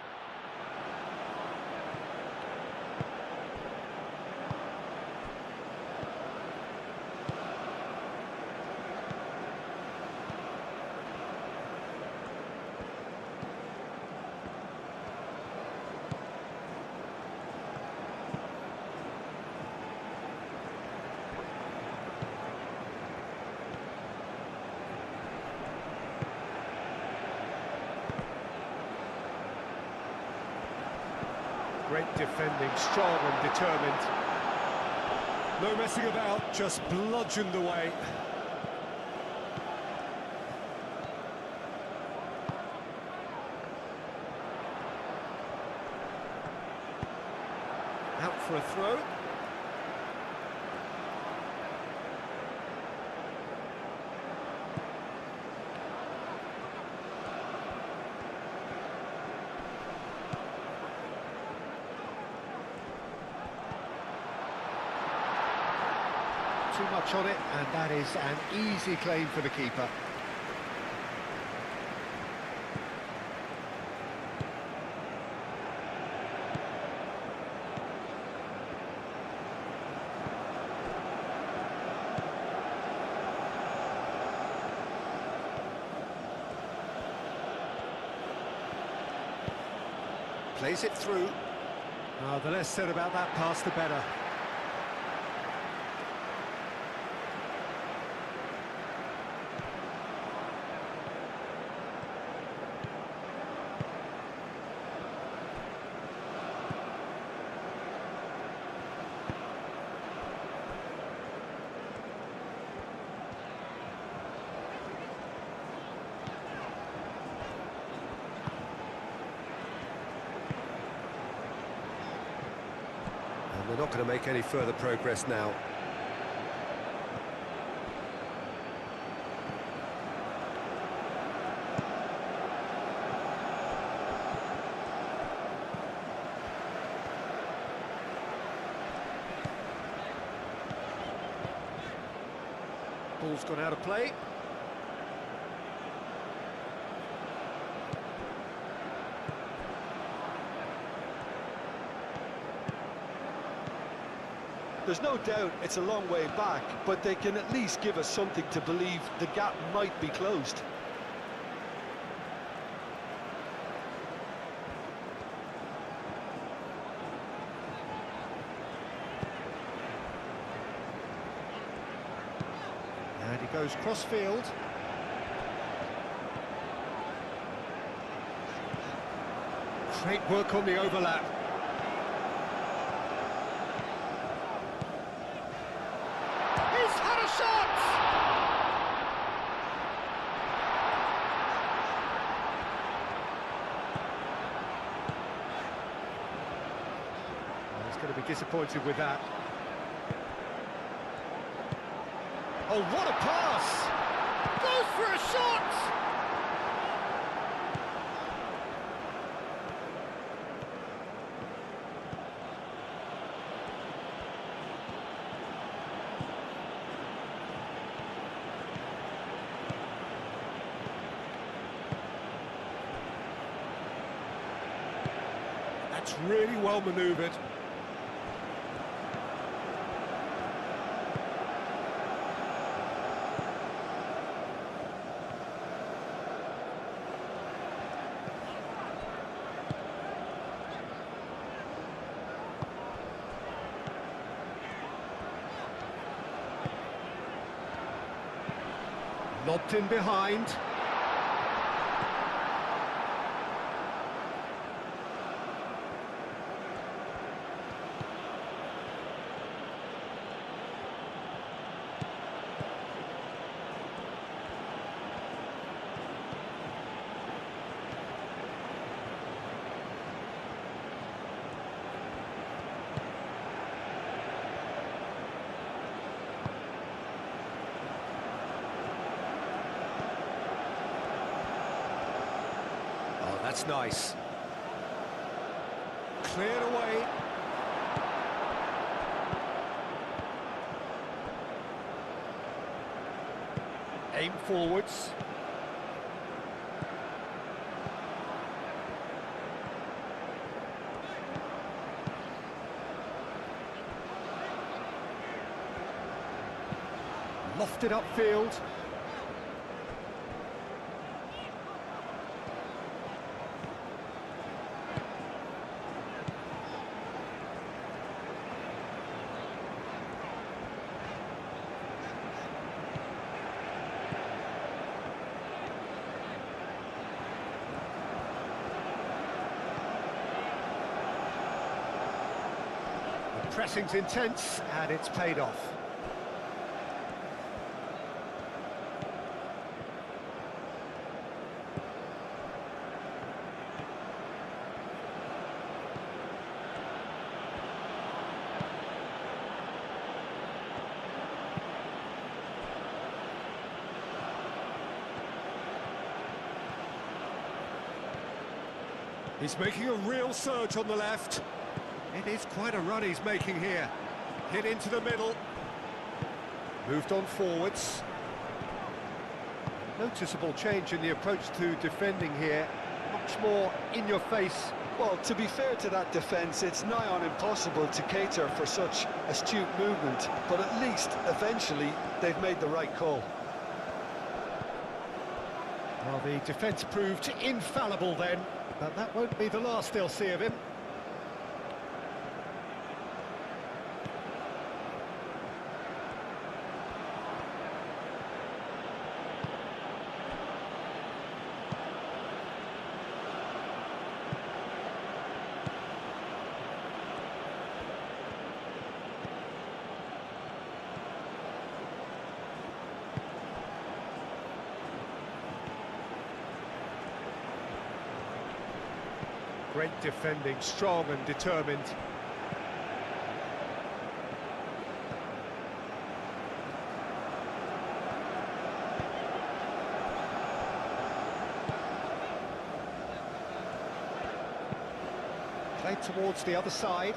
Great defending, strong and determined. No messing about, just bludgeoned away. Out for a throw. Too much on it, and that is an easy claim for the keeper. Plays it through. The less said about that pass, the better. They're not going to make any further progress now. Ball's gone out of play. There's no doubt it's a long way back, but they can at least give us something to believe the gap might be closed. And he goes cross-field. Great work on the overlap. He's had a shot! He's going to be disappointed with that. Oh, what a pass! Goes for a shot! That's really well manoeuvred. Lobbed in behind. Oh, that's nice. Cleared away. Aim forwards. Lofted upfield. The pressing's intense and it's paid off. He's making a real surge on the left. It is quite a run he's making here. Hit into the middle. Moved on forwards. Noticeable change in the approach to defending here. Much more in your face. Well, to be fair to that defence, it's nigh on impossible to cater for such astute movement, but at least, eventually, they've made the right call. Well, the defence proved infallible then, but that won't be the last they'll see of him. Great defending, strong and determined. Played towards the other side.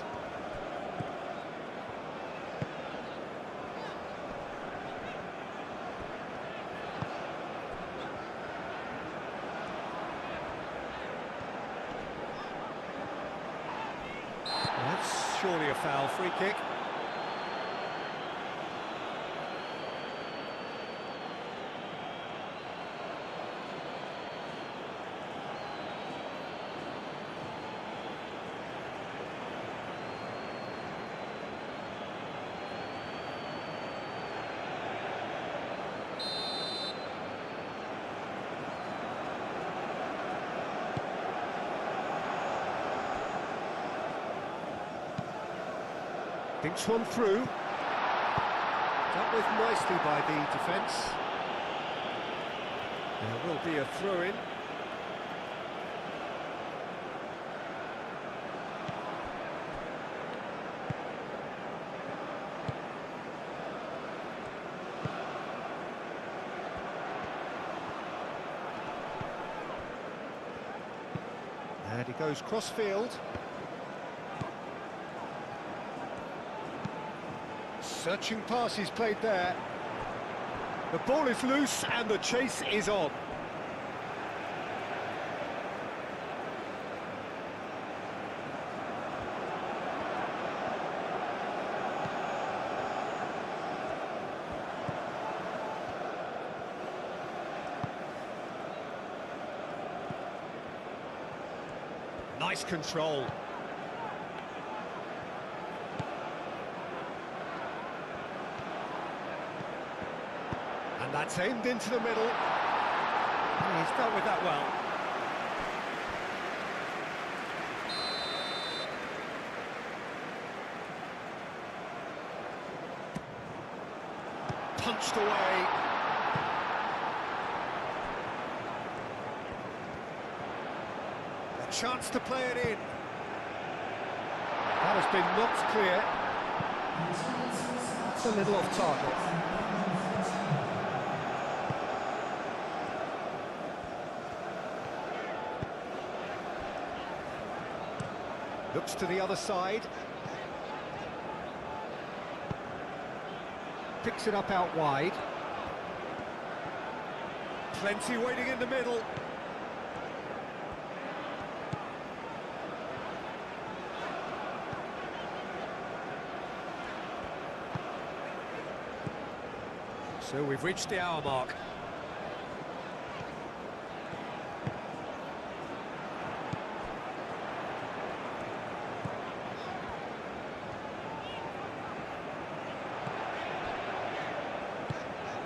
That's surely a foul. Free kick. Thinks one through. Dealt with nicely by the defence. There will be a throw-in. And he goes cross-field. Searching pass he's played there. The ball is loose and the chase is on. Nice control. And that's aimed into the middle. He's dealt with that well. Punched away. A chance to play it in. That has been knocked clear. It's a little off target. Looks to the other side. Picks it up out wide. Plenty waiting in the middle. So we've reached the hour mark.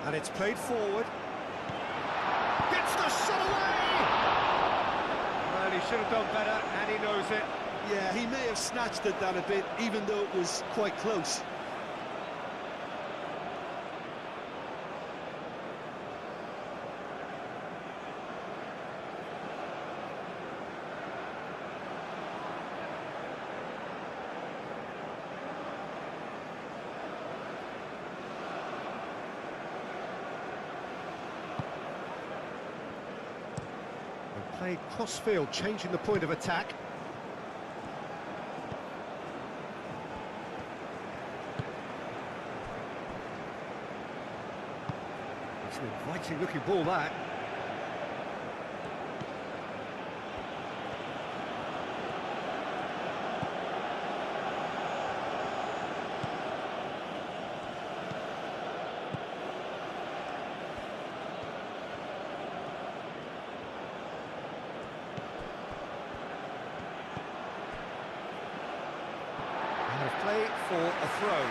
And it's played forward. Gets the shot away! Well, he should have done better, and he knows it. Yeah, he may have snatched at that a bit, even though it was quite close. Played cross-field, changing the point of attack. It's an inviting looking ball, that. Play for a throw.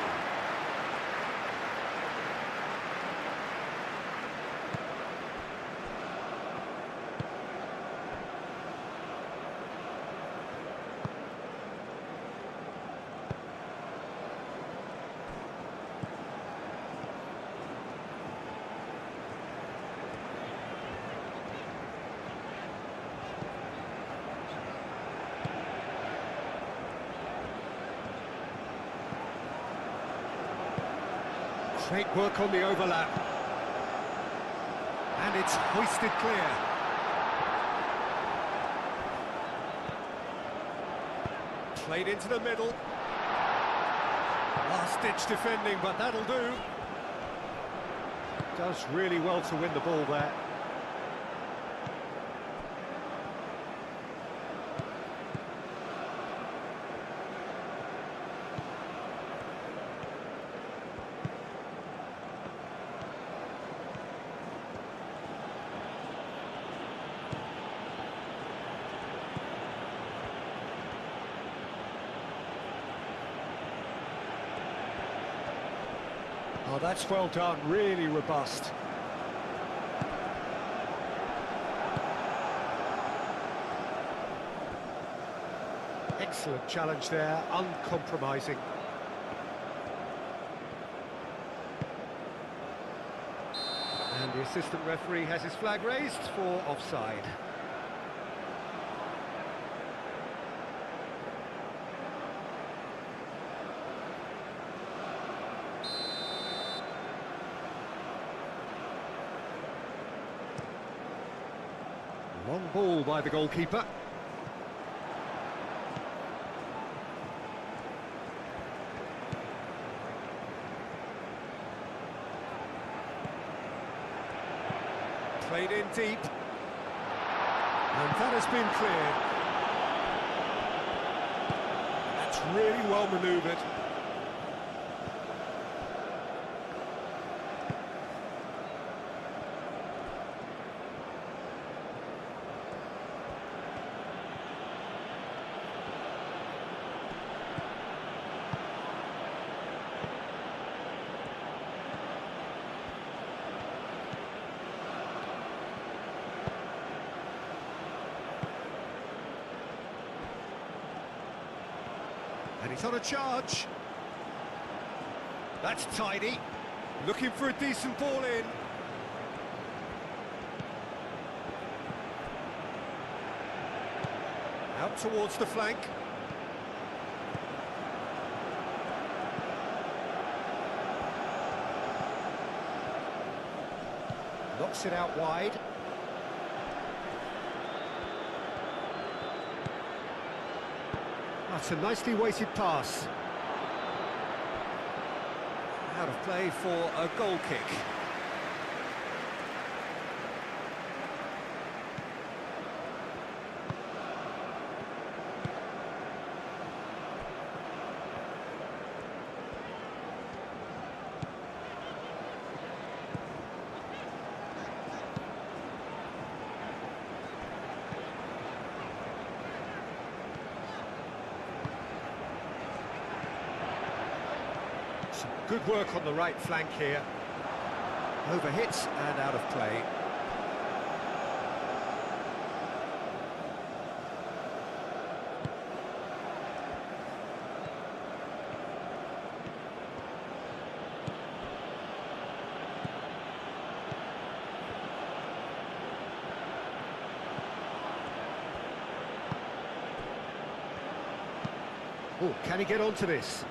Great work on the overlap. And it's hoisted clear. Played into the middle. Last-ditch defending, but that'll do. Does really well to win the ball there. Oh, that's well done, really robust. Excellent challenge there, uncompromising. And the assistant referee has his flag raised for offside. Long ball by the goalkeeper. Played in deep. And that has been cleared. That's really well manoeuvred. And he's on a charge. That's tidy. Looking for a decent ball in. Out towards the flank. Knocks it out wide. That's a nicely weighted pass. Out of play for a goal kick. Good work on the right flank here. Overhits and out of play. Oh, can he get onto this?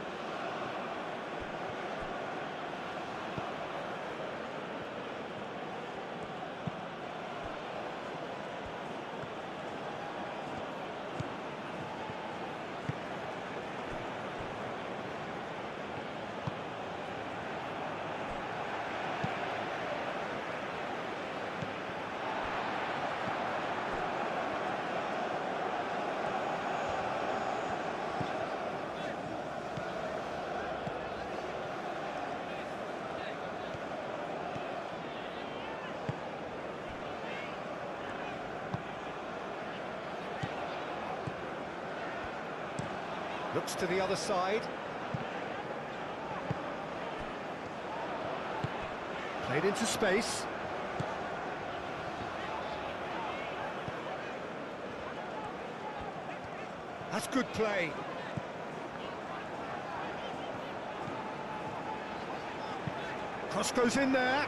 Looks to the other side. Played into space. That's good play. Cross goes in there.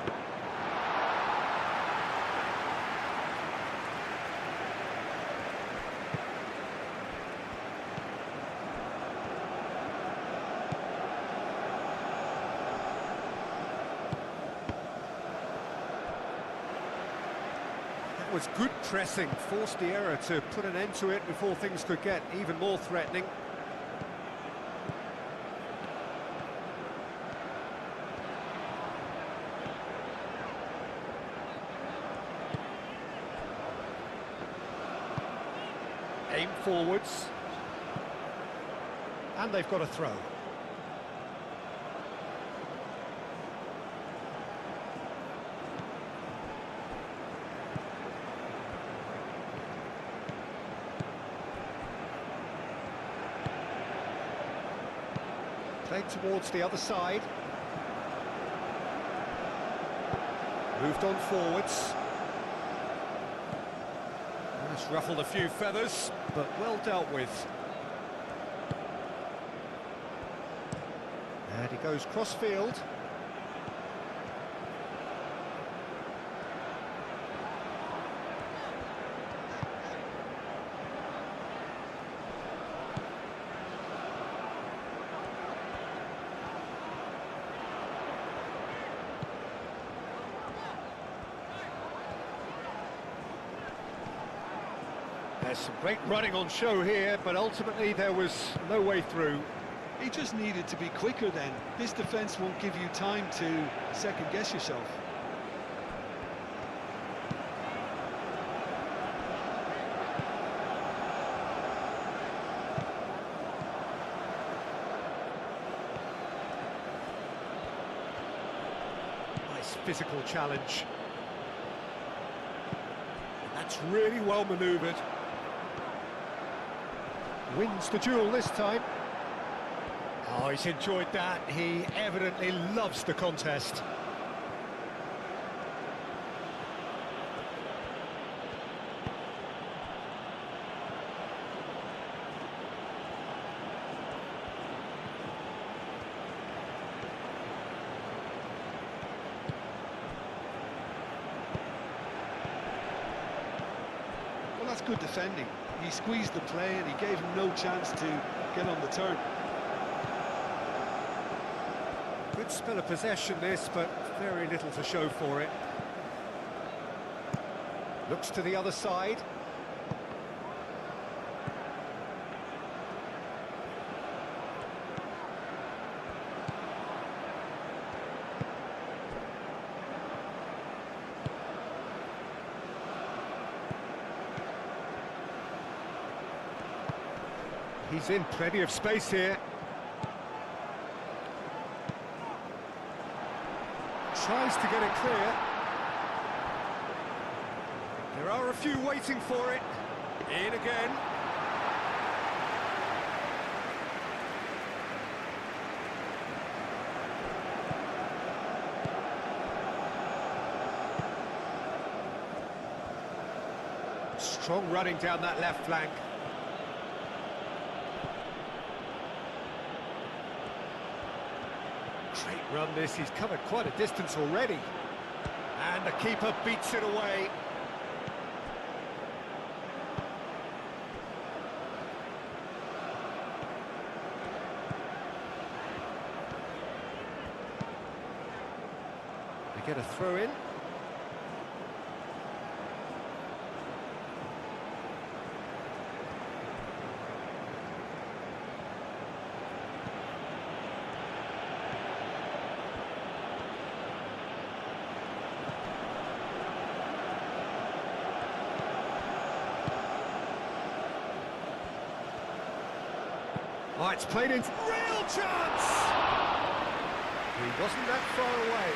Was good pressing, forced the error to put an end to it before things could get even more threatening. Aim forwards. And they've got a throw. Played towards the other side. Moved on forwards. That's ruffled a few feathers, but well dealt with. And he goes cross-field. There's some great running on show here, but ultimately there was no way through. He just needed to be quicker then. This defence won't give you time to second-guess yourself. Nice physical challenge. That's really well manoeuvred. Wins the duel this time. Oh, he's enjoyed that. He evidently loves the contest. good defending. He squeezed the play and he gave him no chance to get on the turn. Good spell of possession this, but very little to show for it. Looks to the other side. He's in plenty of space here. Tries to get it clear. There are a few waiting for it. In again. Strong running down that left flank. Great run this, he's covered quite a distance already. And the keeper beats it away. They get a throw in. Oh, it's played in. Real chance! He wasn't that far away.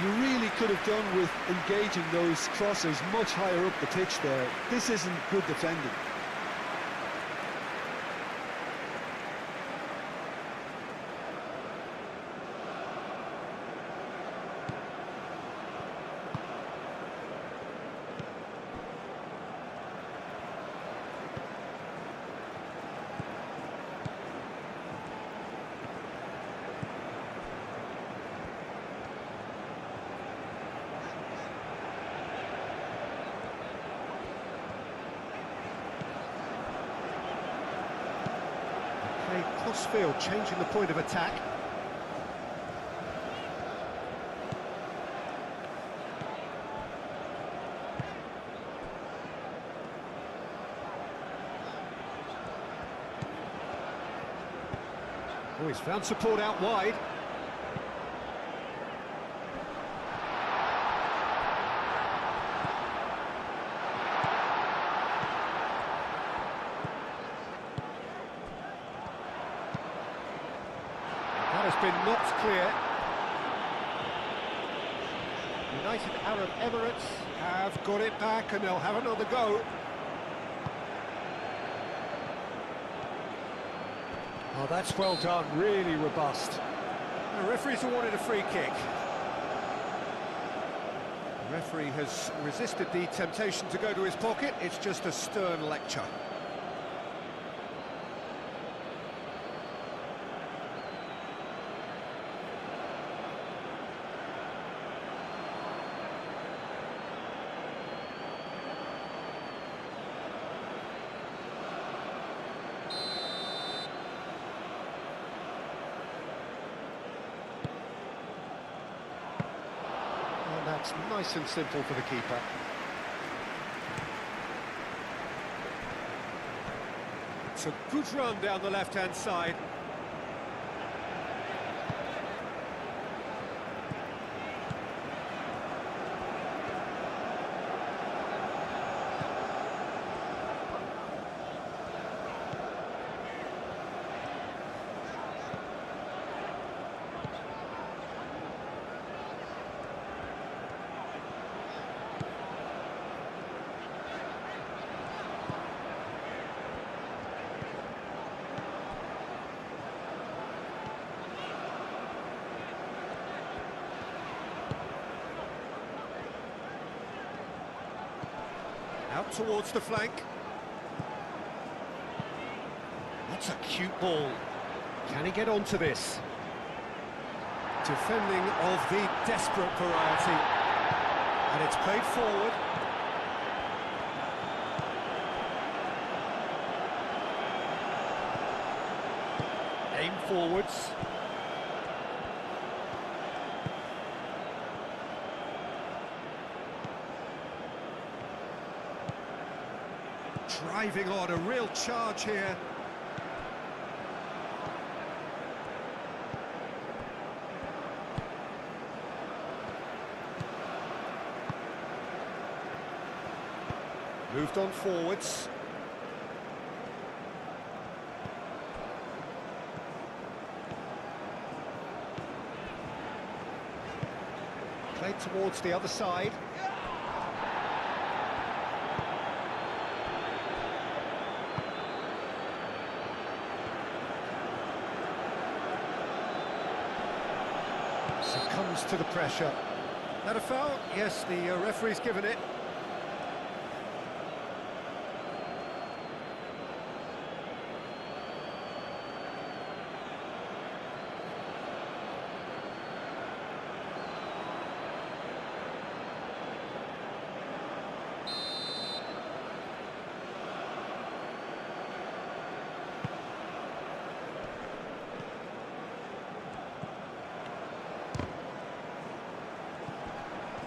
You really could have done with engaging those crossers much higher up the pitch there. This isn't good defending. Crossfield changing the point of attack. Oh, he's found support out wide. Has been knocked clear. United Arab Emirates have got it back and they'll have another go. Oh, that's well done, really robust. The referee's awarded a free kick. The referee has resisted the temptation to go to his pocket. It's just a stern lecture. That's nice and simple for the keeper. It's a good run down the left-hand side. Out towards the flank. That's a cute ball. Can he get onto this? Defending of the desperate variety. And it's played forward. Aim forwards. Driving on, a real charge here. Moved on forwards. Played towards the other side. Succumbs to the pressure. That a foul? Yes, the referee's given it.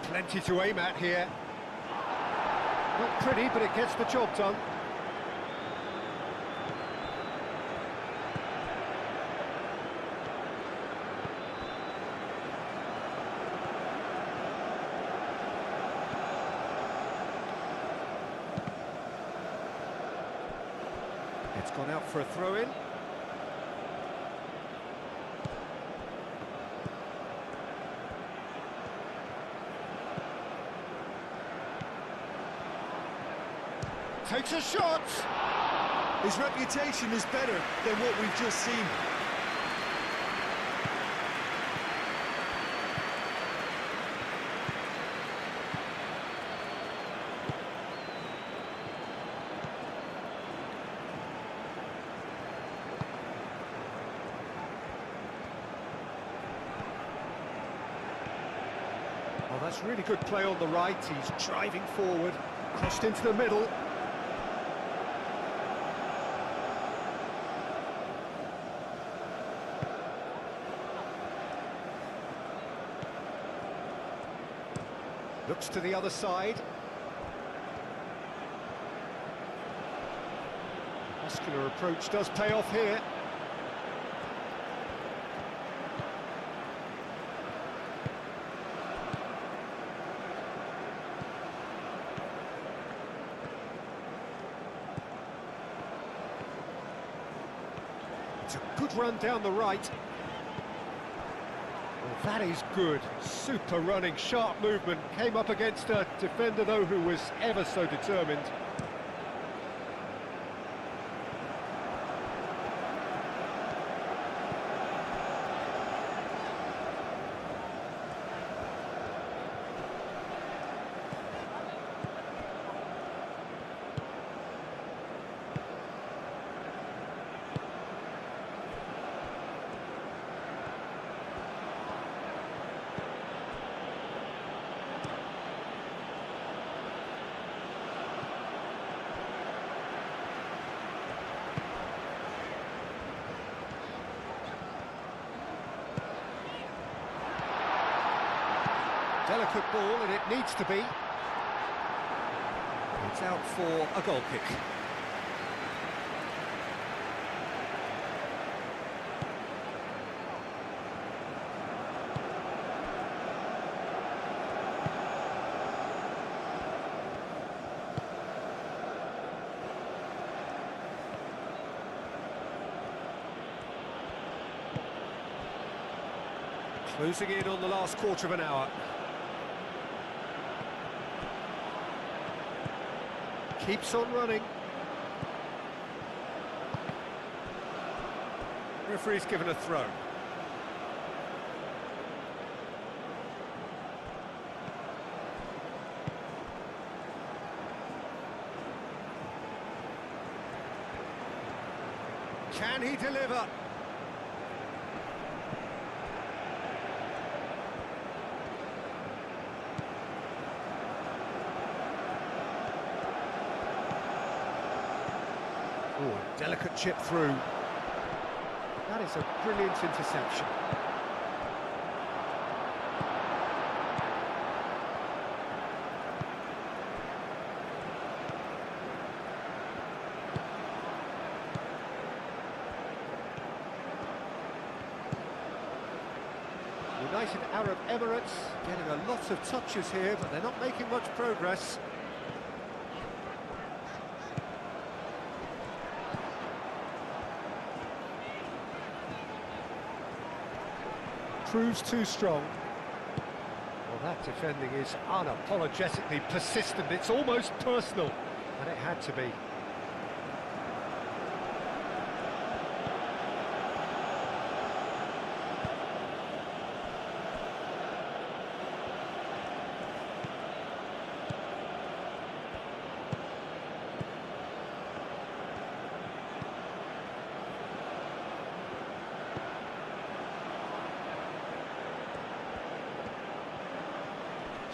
Plenty to aim at here. Not pretty, but it gets the job done. It's gone out for a throw-in. Takes a shot! His reputation is better than what we've just seen. Oh, that's really good play on the right. He's driving forward, crossed into the middle. Looks to the other side. Muscular approach does pay off here. It's a good run down the right. Well, that is good. Super running, sharp movement. Came up against a defender, though, who was ever so determined. Delicate ball, and it needs to be. It's out for a goal kick. Closing in on the last quarter of an hour. Keeps on running. Referee's given a throw. Can he deliver? Oh, delicate chip through. That is a brilliant interception. United Arab Emirates getting a lot of touches here, but they're not making much progress. Proves too strong. Well, that defending is unapologetically persistent. It's almost personal, and it had to be.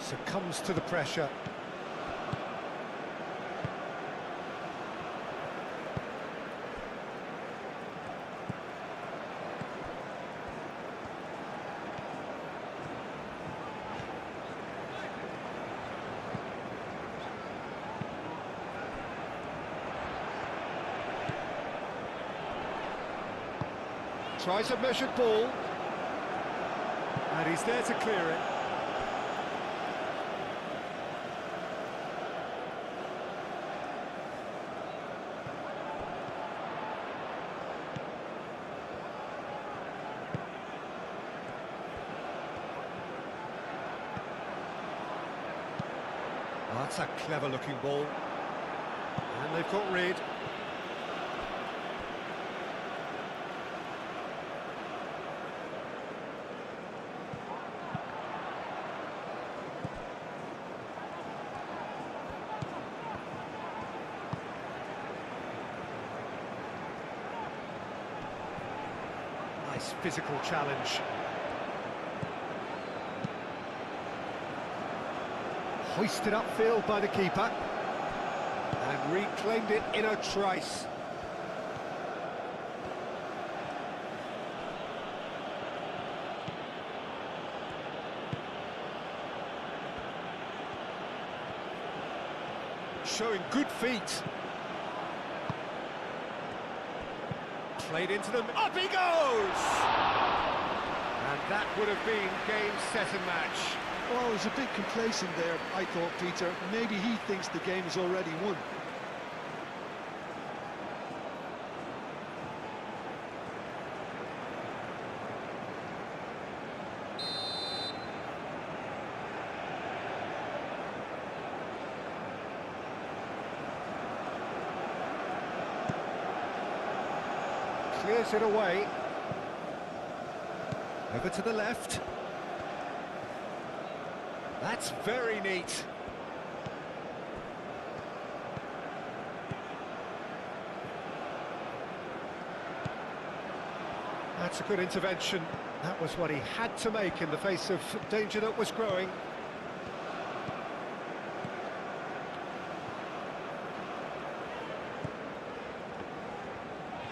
Succumbs to the pressure. Tries a measured ball. And he's there to clear it. Oh, that's a clever-looking ball. And they've got rid. Nice physical challenge. Hoisted upfield by the keeper. And reclaimed it in a trice. Showing good feet. Played into them, up he goes! And that would have been game, set and match. Oh, he's a bit complacent there, I thought, Peter. Maybe he thinks the game is already won. Clears it away. Over to the left. That's very neat. That's a good intervention. That was what he had to make in the face of danger that was growing.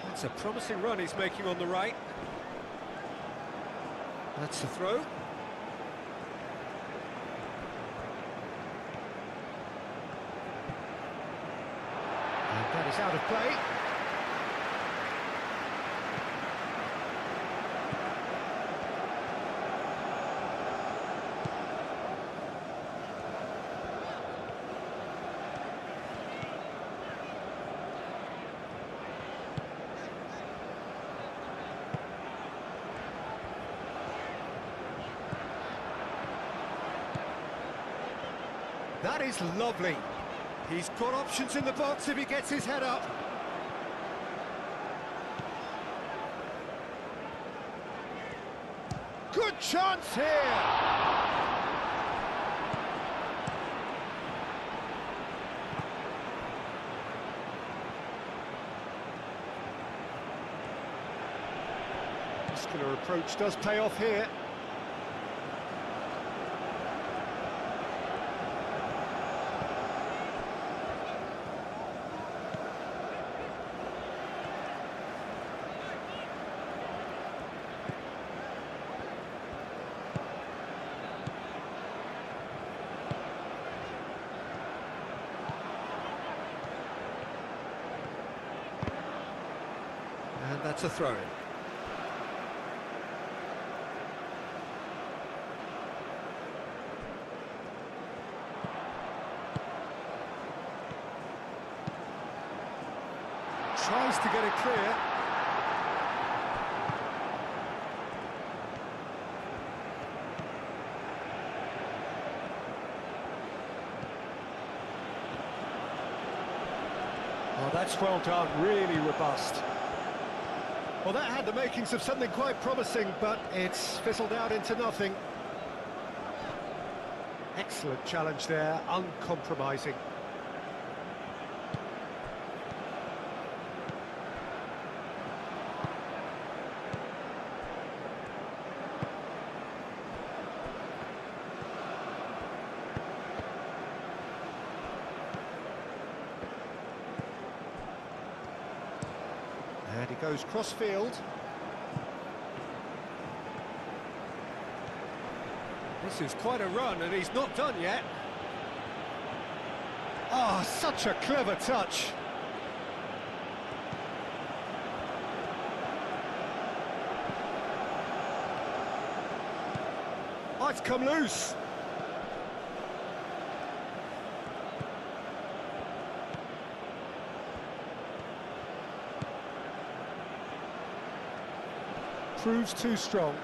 That's a promising run he's making on the right. That's the throw. And that is out of play. That is lovely. He's got options in the box if he gets his head up. Good chance here. Muscular approach does pay off here. And that's a throw-in. Tries to get it clear. Oh, that's well done, really robust. Well, that had the makings of something quite promising, but it's fizzled out into nothing. Excellent challenge there, uncompromising. And he goes cross-field. This is quite a run, and he's not done yet. Oh, such a clever touch. Oh, it's come loose. Proves too strong.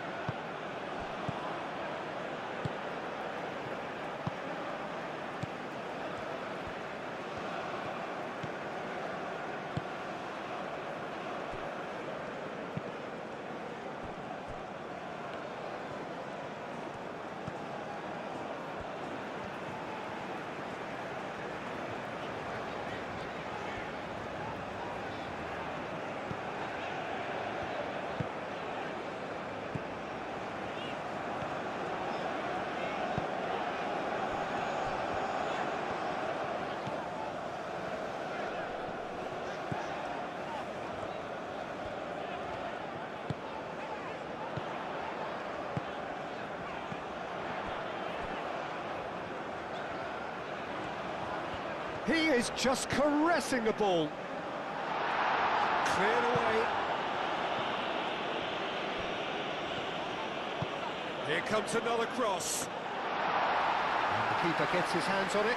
He is just caressing the ball. Cleared away. Here comes another cross. And the keeper gets his hands on it.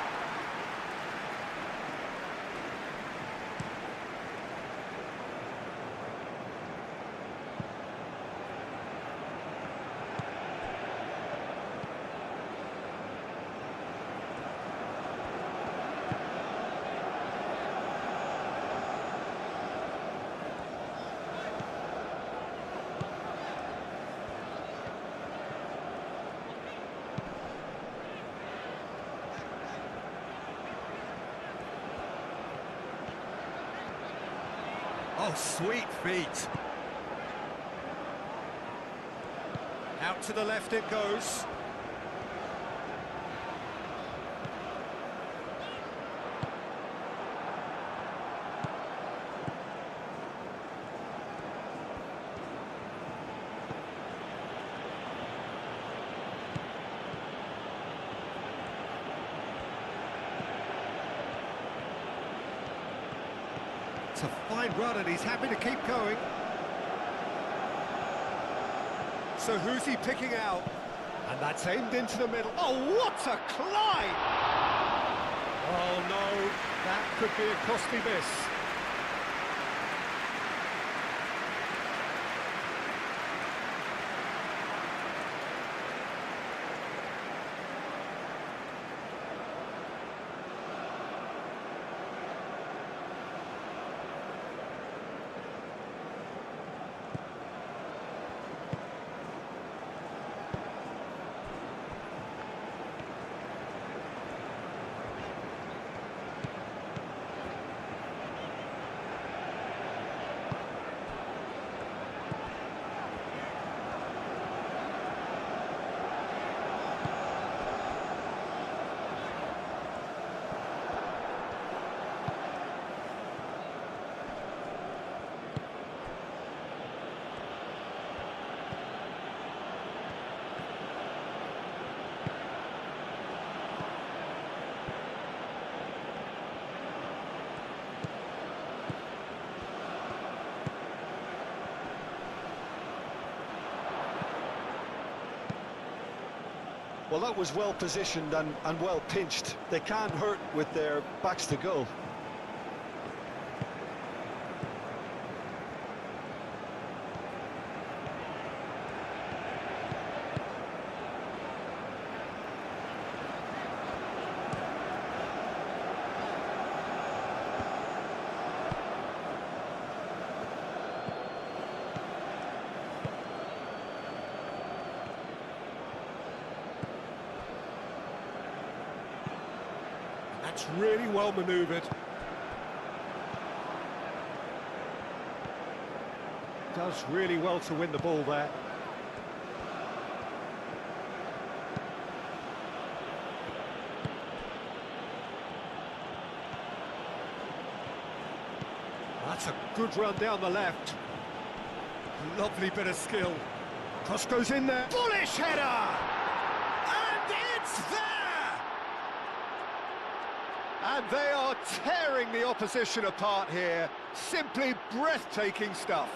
Oh, sweet feet. Out to the left it goes. It's a fine run and he's happy to keep going. So who's he picking out? And that's aimed into the middle. Oh, what a climb! Oh no, that could be a costly miss. Well, that was well positioned and well pinched. They can't hurt with their backs to goal. That's really well manoeuvred. Does really well to win the ball there. That's a good run down the left. Lovely bit of skill. Cross goes in there. Bullish header! And it's there! And they are tearing the opposition apart here. Simply breathtaking stuff.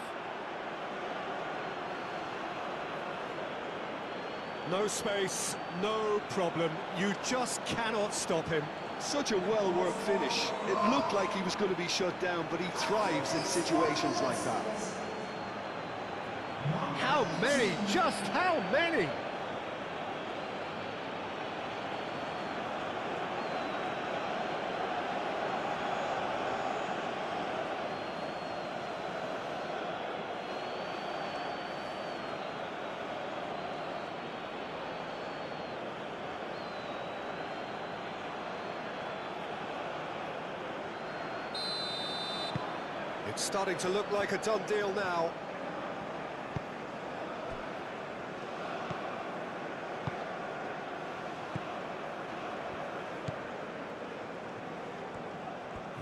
No space, no problem. You just cannot stop him. Such a well-worked finish. It looked like he was going to be shut down, but he thrives in situations like that. How many? Just how many? It's starting to look like a done deal now.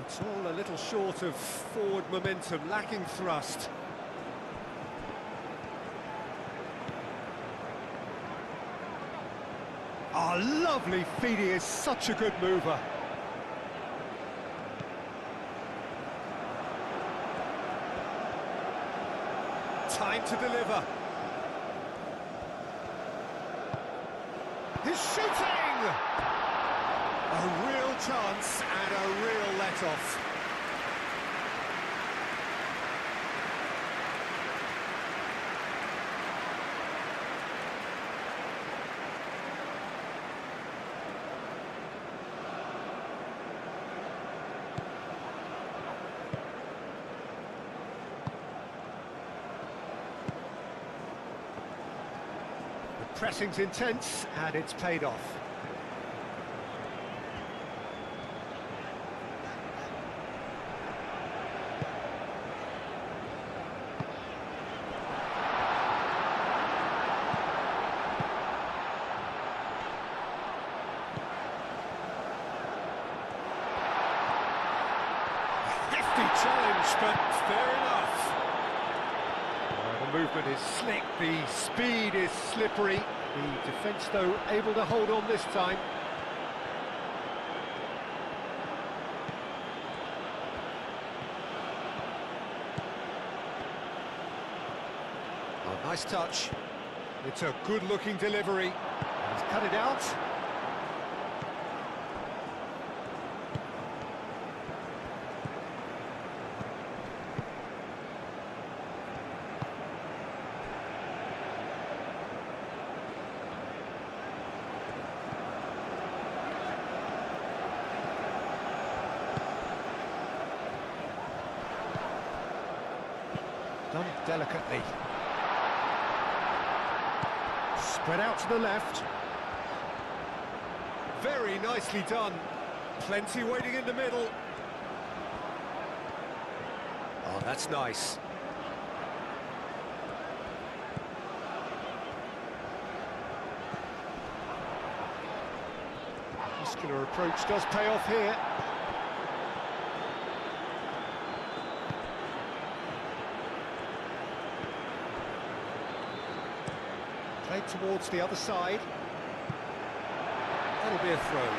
It's all a little short of forward momentum, lacking thrust. Oh, lovely feed, he is such a good mover. Time to deliver. He's shooting! A real chance and a real let-off. Pressing's intense, and it's paid off. Hefty challenge, but fair enough. The movement is slick, the speed is slippery. The defence, though, able to hold on this time. Oh, nice touch. It's a good-looking delivery. He's cut it out. Done delicately. Spread out to the left. Very nicely done. Plenty waiting in the middle. Oh, that's nice. Muscular approach does pay off here. Played towards the other side. That'll be a throw.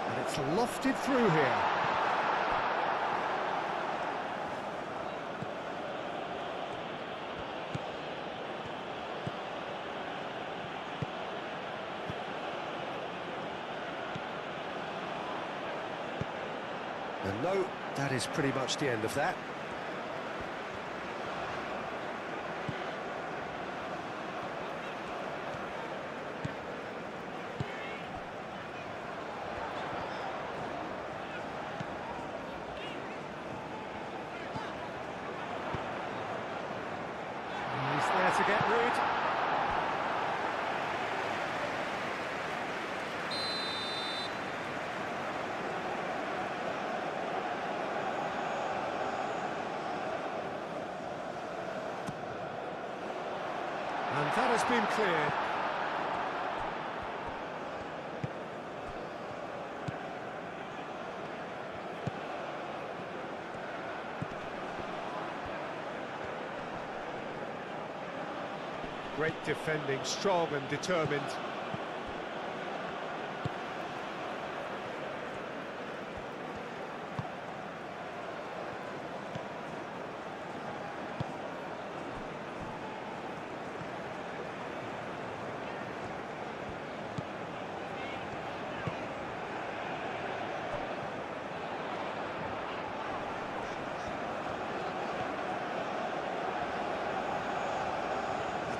And it's lofted through here. And no, that is pretty much the end of that. He's there to get rid. And that has been cleared. Great defending, strong and determined.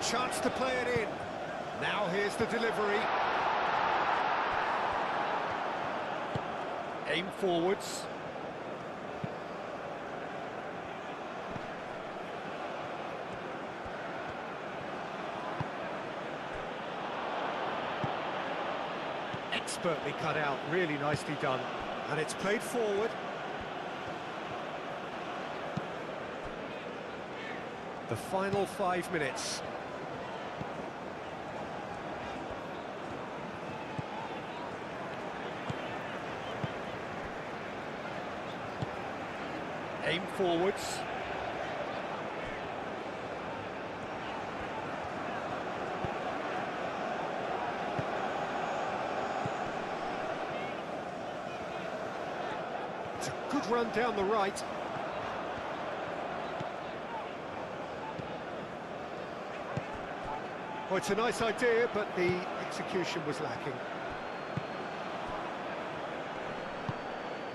Chance to play it in. Now here's the delivery. Aim forwards. Expertly cut out, really nicely done. And it's played forward. The final 5 minutes. Aim forwards. It's a good run down the right. Well, it's a nice idea, but the execution was lacking.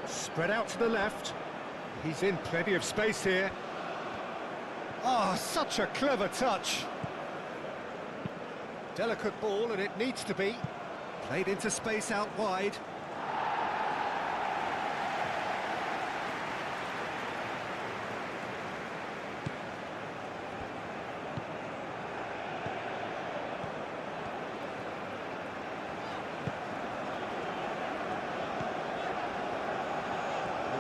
Spread out to the left. He's in plenty of space here. Oh, such a clever touch. Delicate ball, and it needs to be. Played into space out wide.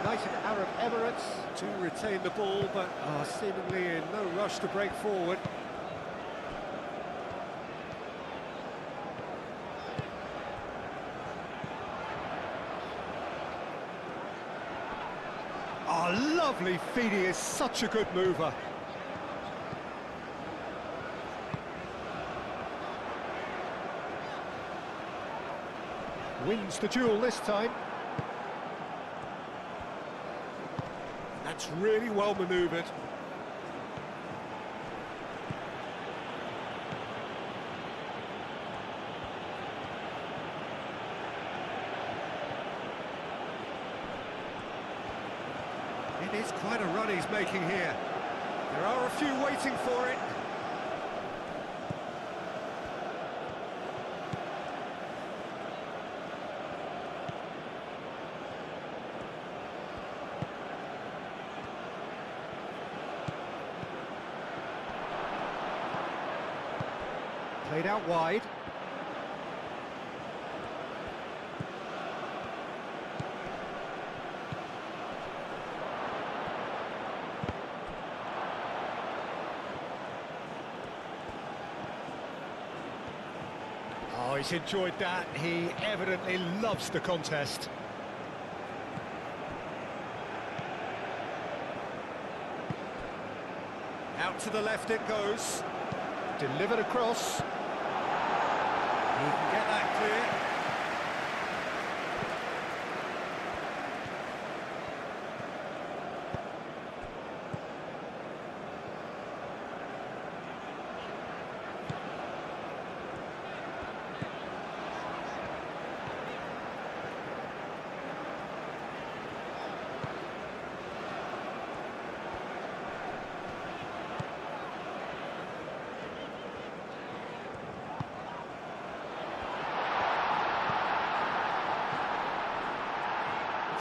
United Arab Emirates to retain the ball, but are seemingly in no rush to break forward. Oh, lovely feed, he is such a good mover. Wins the duel this time. That's really well manoeuvred. It is quite a run he's making here. There are a few waiting for it. Played out wide. Oh, he's enjoyed that. He evidently loves the contest. Out to the left it goes. Delivered across. He can get that clear.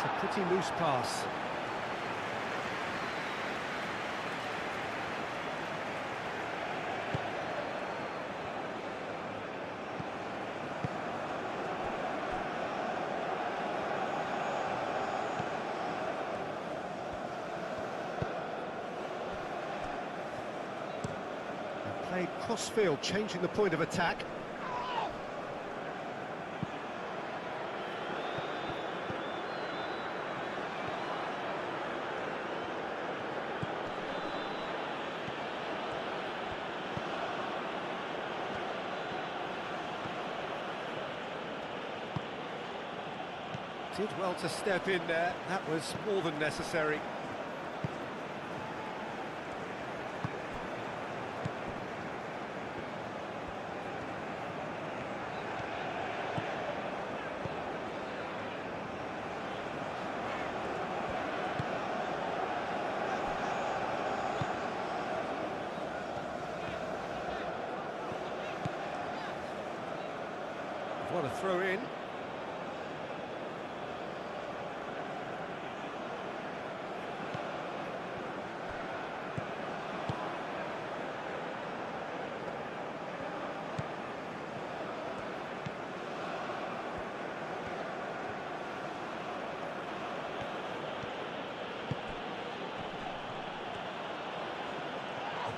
It's a pretty loose pass. Played cross-field, changing the point of attack. Did well to step in there, that was more than necessary. What a throw in.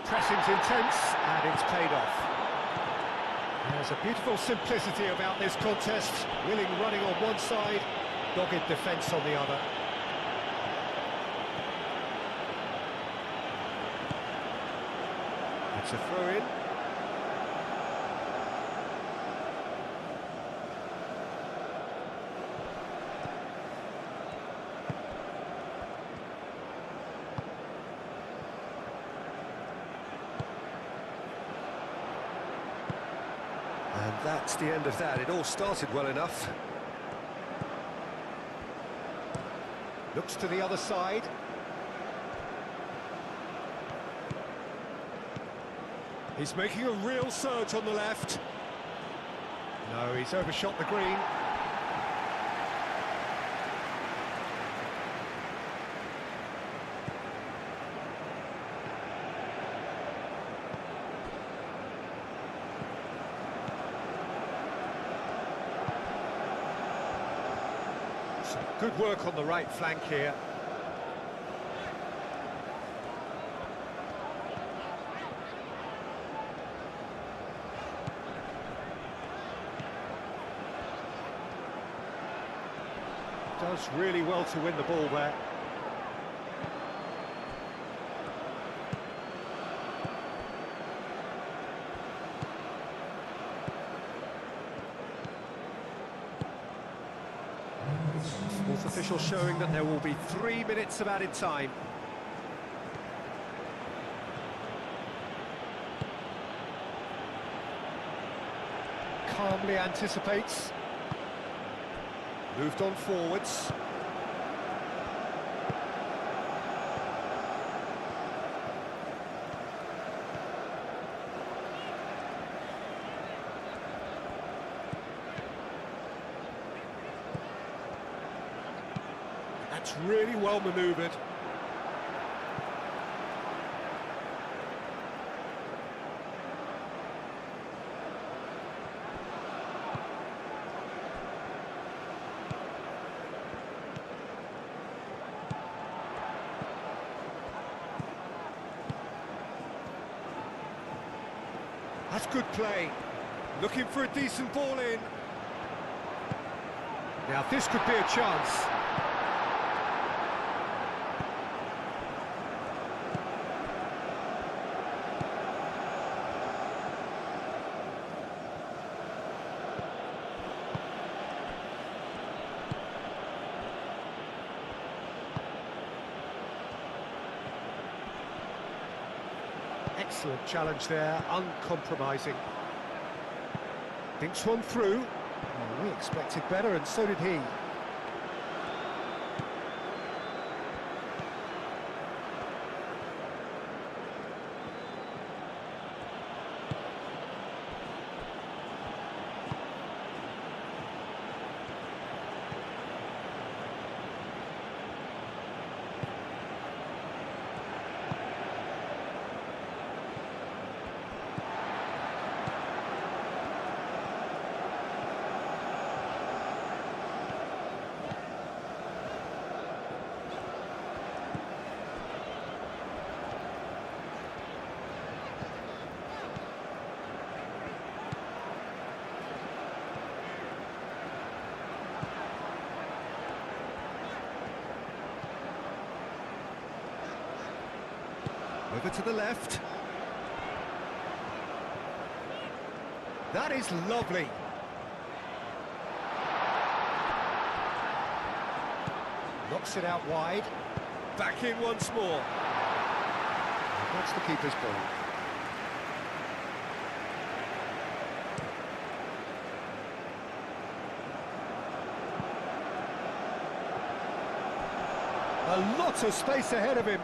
Pressing's intense, and it's paid off. There's a beautiful simplicity about this contest. Willing running on one side, dogged defence on the other. It's a throw-in. And that's the end of that. It all started well enough. Looks to the other side. He's making a real surge on the left. No, he's overshot the green. Good work on the right flank here. Does really well to win the ball there. Fourth official showing that there will be 3 minutes of added time. Calmly anticipates. Moved on forwards. That's really well manoeuvred. That's good play. Looking for a decent ball in. Now this could be a chance. Excellent challenge there, uncompromising. Thinks one through. Well, we expected better, and so did he. Over to the left. That is lovely. Knocks it out wide. Back in once more. That's the keeper's ball. A lot of space ahead of him.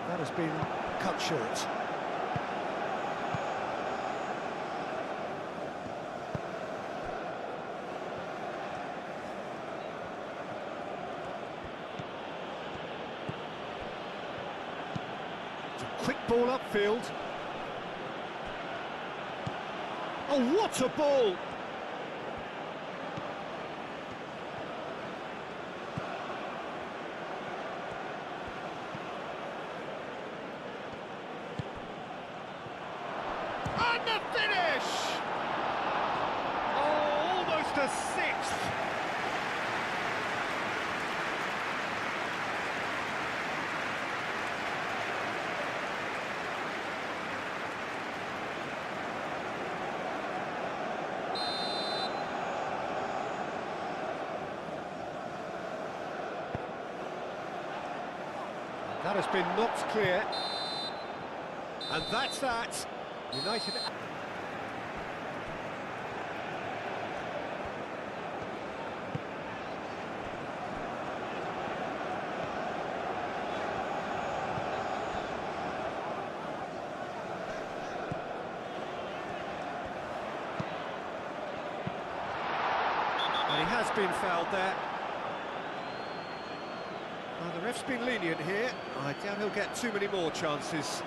That has been cut short. It's a quick ball upfield. Oh, what a ball! And the finish! Oh, almost a sixth! That has been knocked clear. And that's that. United. And he has been fouled there. Well, the ref's been lenient here. I doubt he'll get too many more chances.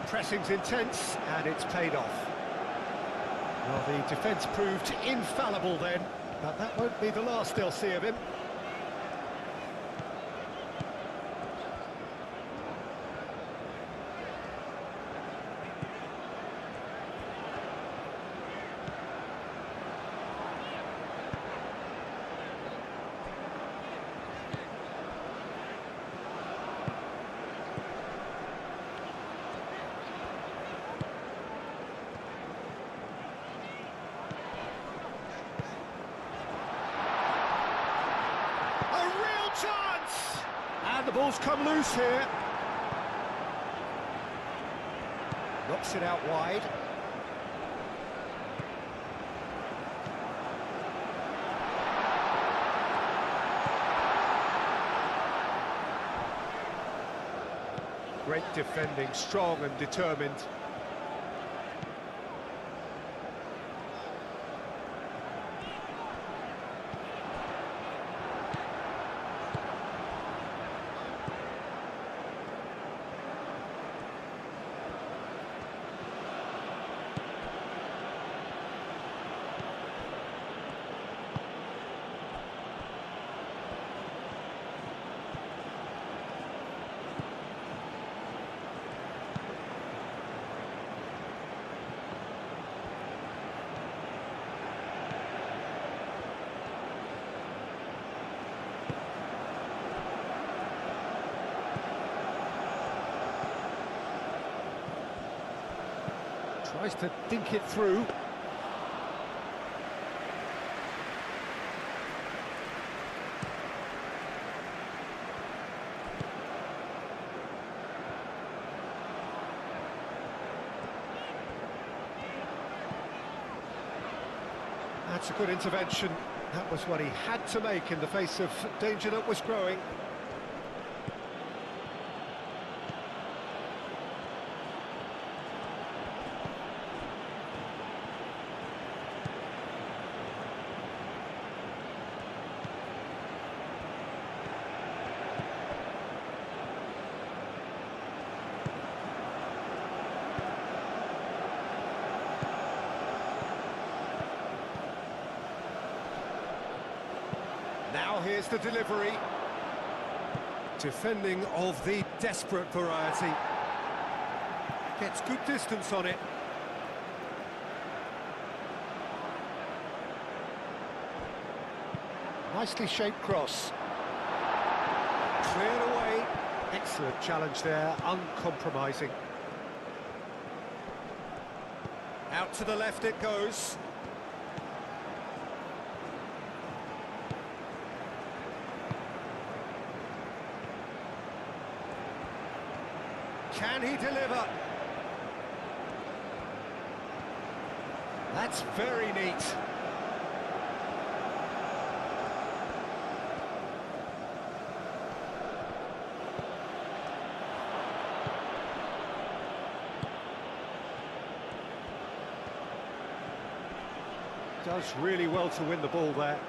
Pressing's intense, and it's paid off. Well, the defence proved infallible then, but that won't be the last they'll see of him. Chance! And the ball's come loose here. Knocks it out wide. Great defending, strong and determined. Tries to dink it through. That's a good intervention. That was what he had to make in the face of danger that was growing. Now here's the delivery. Defending of the desperate variety. Gets good distance on it. Nicely shaped cross. Cleared away. Excellent challenge there, uncompromising. Out to the left it goes. Can he deliver? That's very neat. Does really well to win the ball there.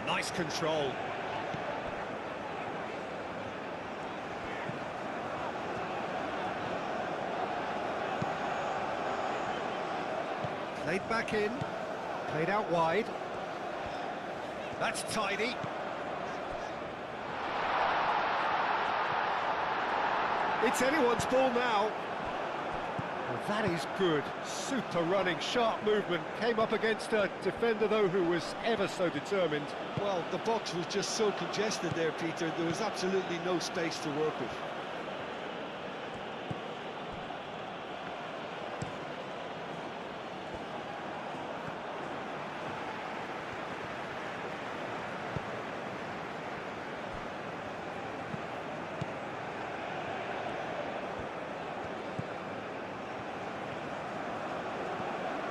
Nice control. Played back in, played out wide. That's tidy. It's anyone's ball now. Well, that is good. Super running, sharp movement. Came up against a defender, though, who was ever so determined. Well, the box was just so congested there, Peter. There was absolutely no space to work with.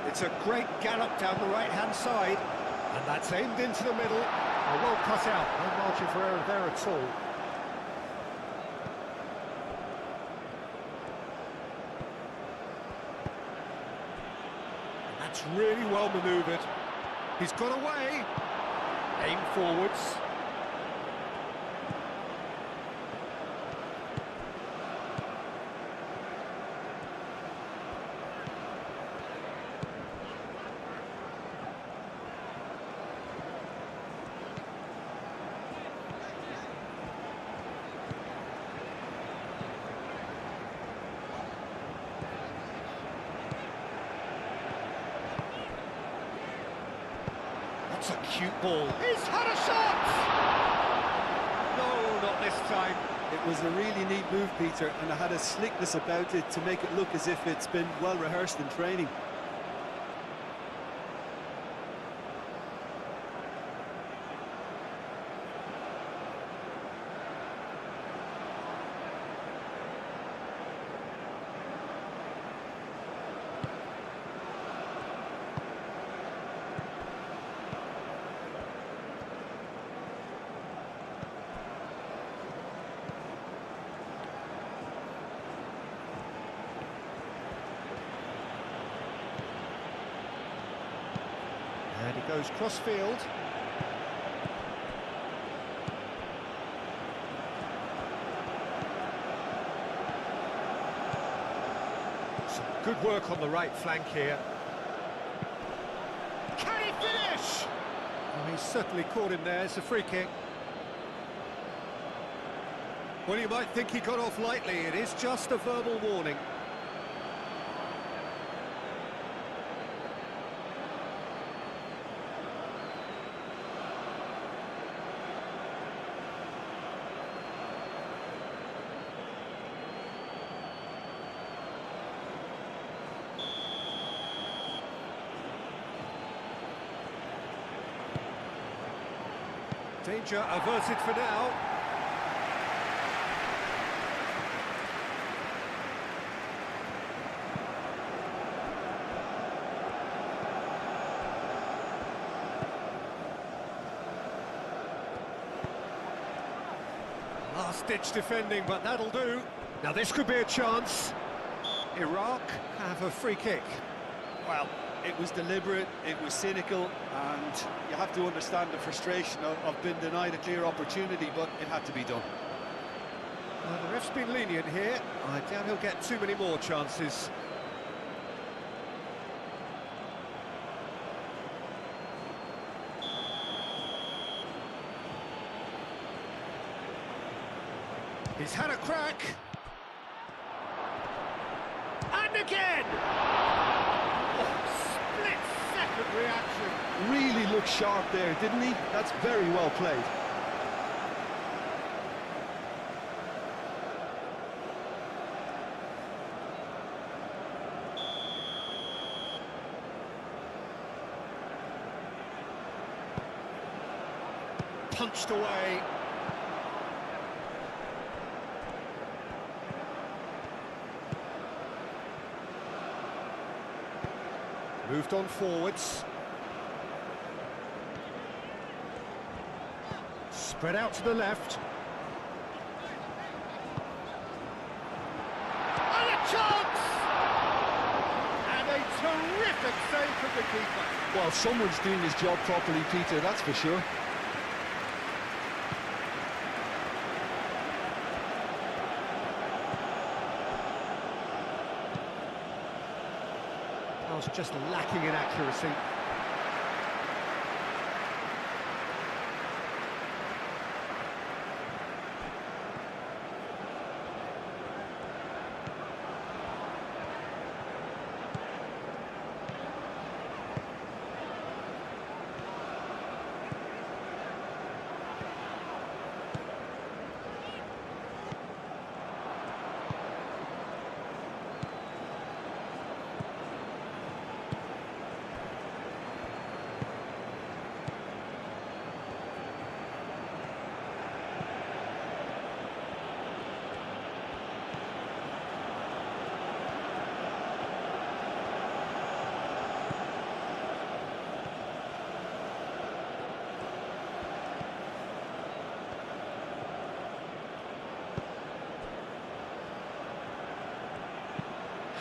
It's a great gallop down the right-hand side, and that's aimed into the middle. Well cut out, no margin for error there at all. And that's really well manoeuvred. He's got away. Aim forwards. That's a cute ball. He's had a shot! No, not this time. It was a really neat move, Peter, and it had a slickness about it to make it look as if it's been well rehearsed in training. And he goes cross-field. Some good work on the right flank here. Can he finish? Oh, he's certainly caught him there. It's a free kick. Well, you might think he got off lightly. It is just a verbal warning. Danger averted for now. Last-ditch defending, but that'll do. Now this could be a chance. Iraq have a free kick. Well, it was deliberate, it was cynical, and you have to understand the frustration of being denied a clear opportunity, but it had to be done. The ref's been lenient here. I doubt he'll get too many more chances. He's had a crack. And again! Split-second reaction. Really looked sharp there, didn't he? That's very well played. Punched away. Moved on forwards. Spread out to the left. And a chance! And a terrific save from the keeper. Well, someone's doing his job properly, Peter, that's for sure. Was just lacking in accuracy.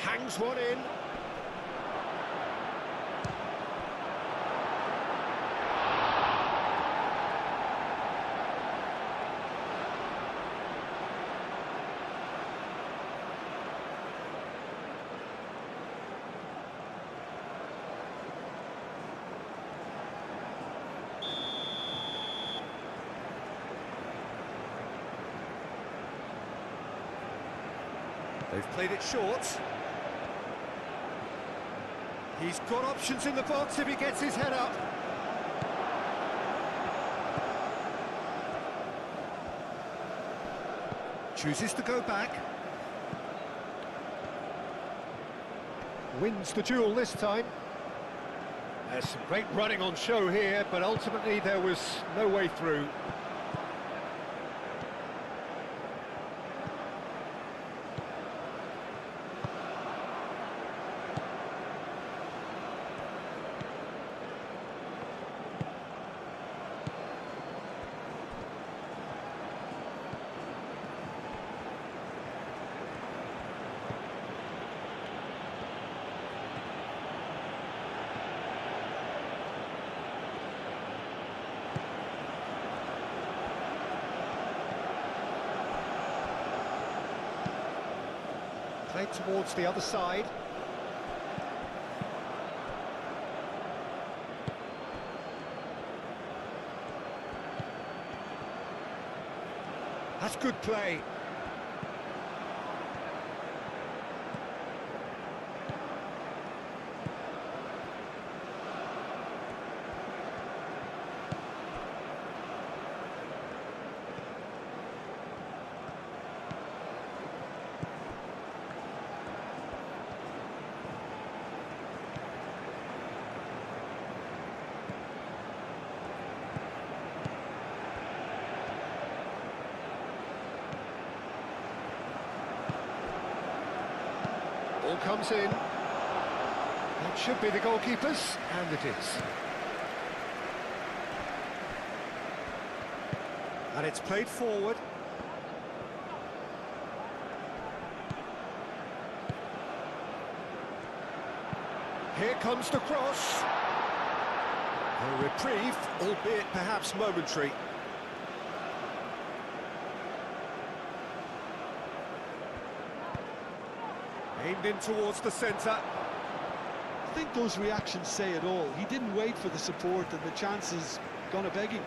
Hangs one in. They've played it short. He's got options in the box if he gets his head up. Chooses to go back. Wins the duel this time. There's some great running on show here, but ultimately there was no way through. Played towards the other side. That's good play. Ball comes in. That should be the goalkeeper's, and it is. And it's played forward. Here comes the cross. A reprieve, albeit perhaps momentary. Aimed in towards the centre. I think those reactions say it all. He didn't wait for the support and the chances gone a begging.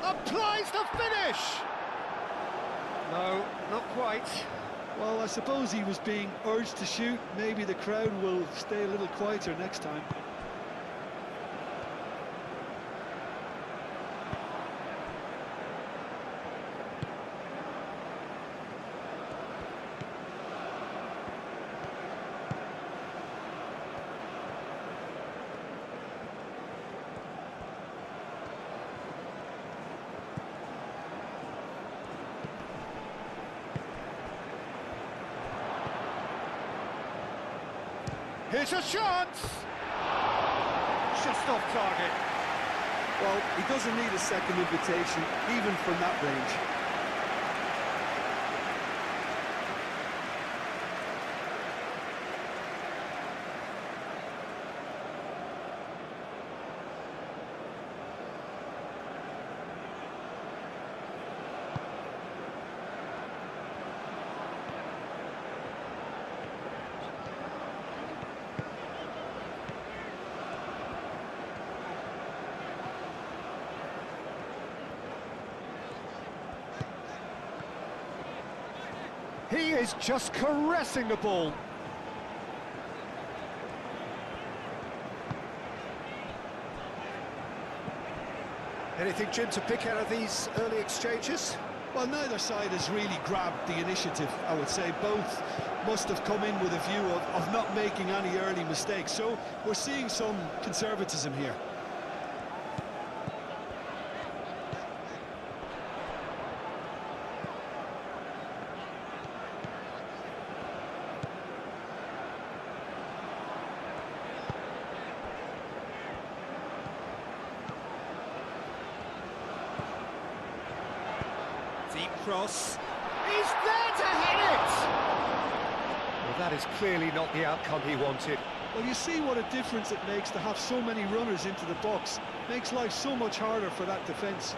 Applies the finish! No, not quite. Well, I suppose he was being urged to shoot. Maybe the crowd will stay a little quieter next time. Here's a chance! Just off target. Well, he doesn't need a second invitation, even from that range. He is just caressing the ball. Anything, Jim, to pick out of these early exchanges? Well, neither side has really grabbed the initiative, I would say. Both must have come in with a view of not making any early mistakes. So we're seeing some conservatism here. Deep cross. He's there to hit it! Well, that is clearly not the outcome he wanted. Well, you see what a difference it makes to have so many runners into the box. Makes life so much harder for that defence.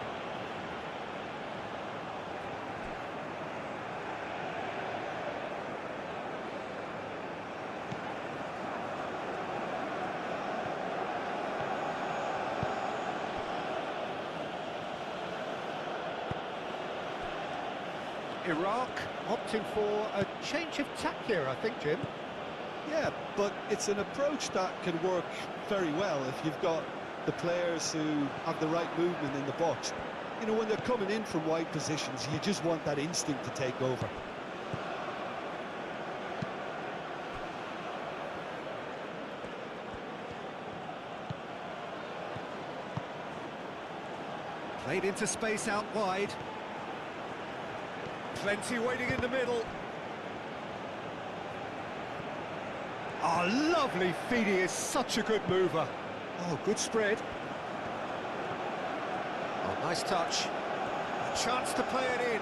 Iraq opting for a change of tack here, I think, Jim. Yeah, but it's an approach that can work very well if you've got the players who have the right movement in the box. You know, when they're coming in from wide positions, you just want that instinct to take over. Played into space out wide. Plenty waiting in the middle. Oh, lovely feed. He is such a good mover. Oh, good spread. Oh, nice touch. A chance to play it in.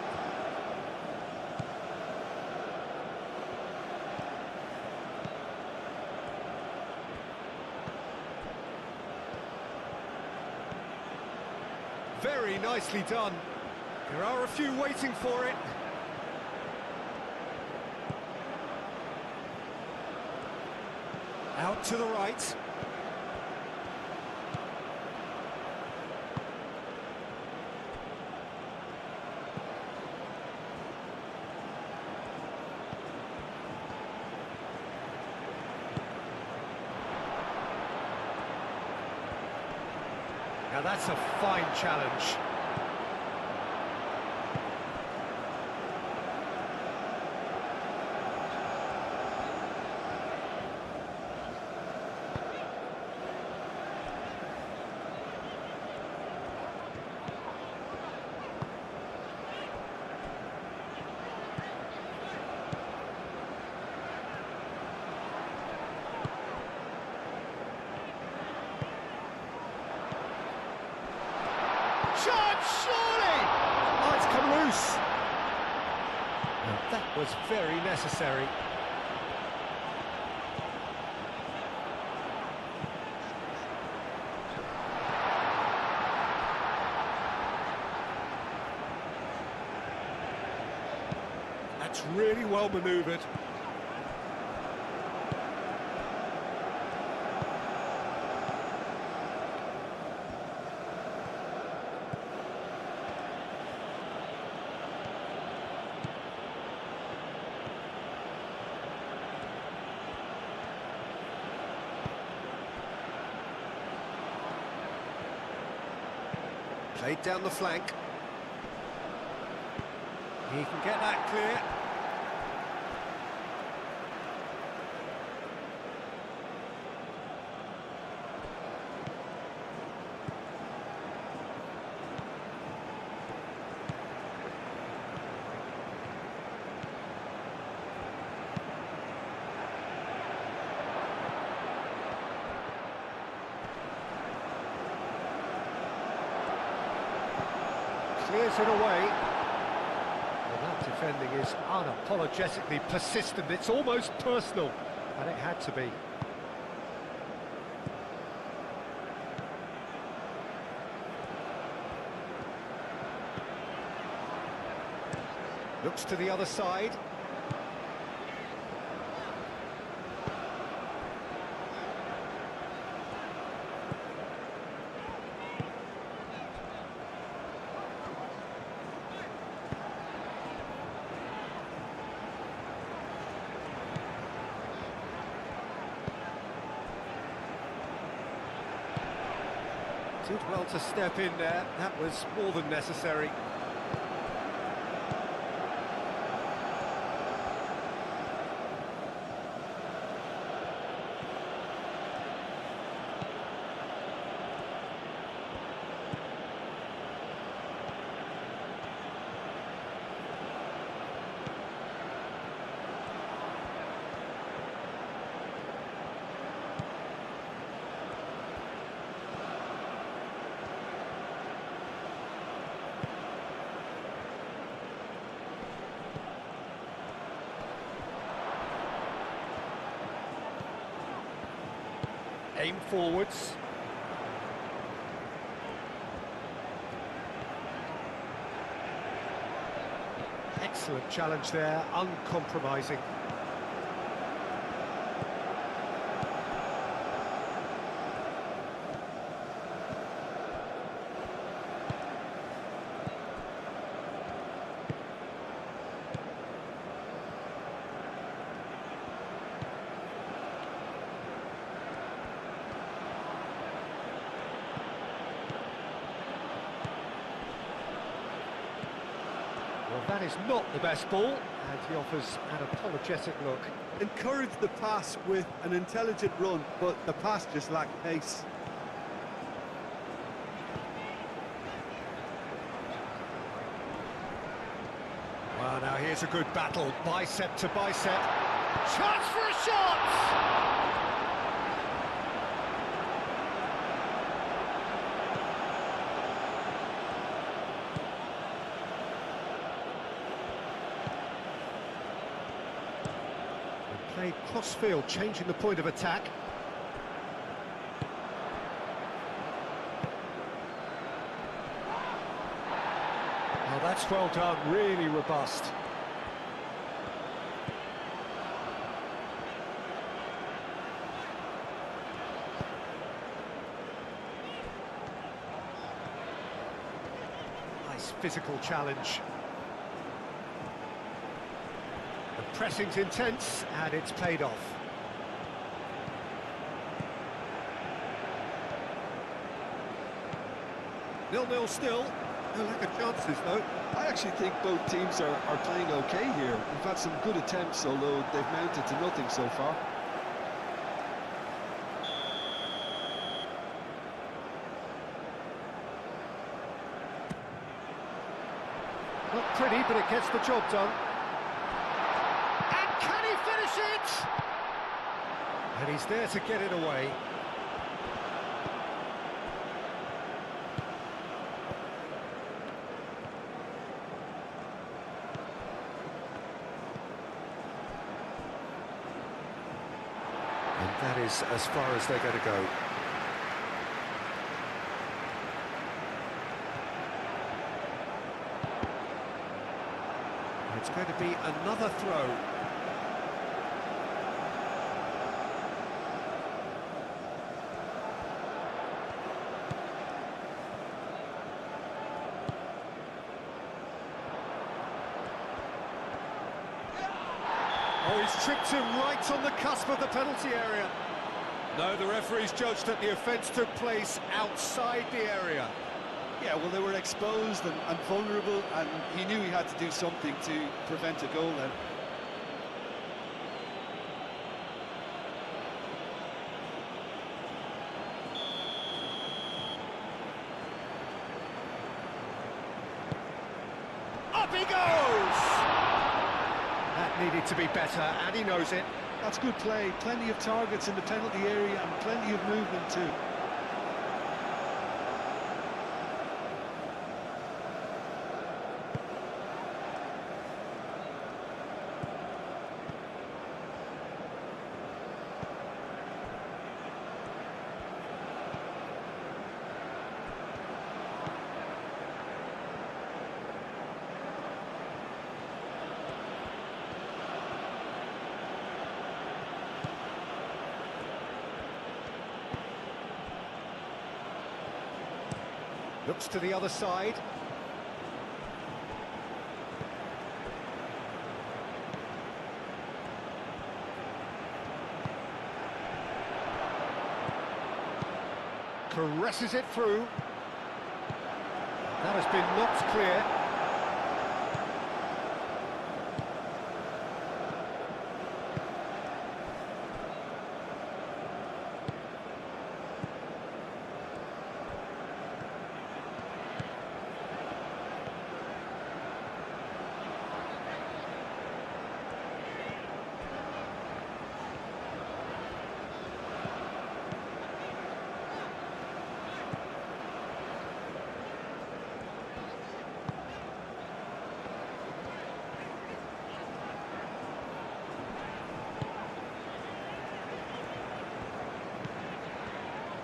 Very nicely done. There are a few waiting for it. Out to the right. Now that's a fine challenge. Shot, surely! Oh, it's come loose. Now, that was very necessary. That's really well manoeuvred. Played down the flank. He can get that clear. Clears it away. Well, that defending is unapologetically persistent. It's almost personal, and it had to be. Looks to the other side. Did well to step in there. That was more than necessary. Aim forwards. Excellent challenge there, uncompromising. Well, that is not the best ball, and he offers an apologetic look. Encouraged the pass with an intelligent run, but the pass just lacked pace. Well, now here's a good battle, bicep to bicep. Chance for a shot! Played cross-field, changing the point of attack. Oh, that's well done, really robust. this physical challenge. The pressing's intense, and it's paid off. Nil-nil still. No lack of chances, though. I actually think both teams are playing okay here. We've had some good attempts, although they've mounted to nothing so far. Not pretty, but it gets the job done. And can he finish it? And he's there to get it away. And that is as far as they're going to go. It's going to be another throw. Oh, he's tripped him right on the cusp of the penalty area. No, the referee's judged that the offence took place outside the area. Yeah, well, they were exposed and vulnerable, and he knew he had to do something to prevent a goal then. Up he goes! That needed to be better, and he knows it. That's good play. Plenty of targets in the penalty area and plenty of movement too. Looks to the other side. Caresses it through. That has been knocked clear.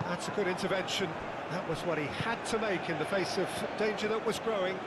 That's a good intervention. That was what he had to make in the face of danger that was growing.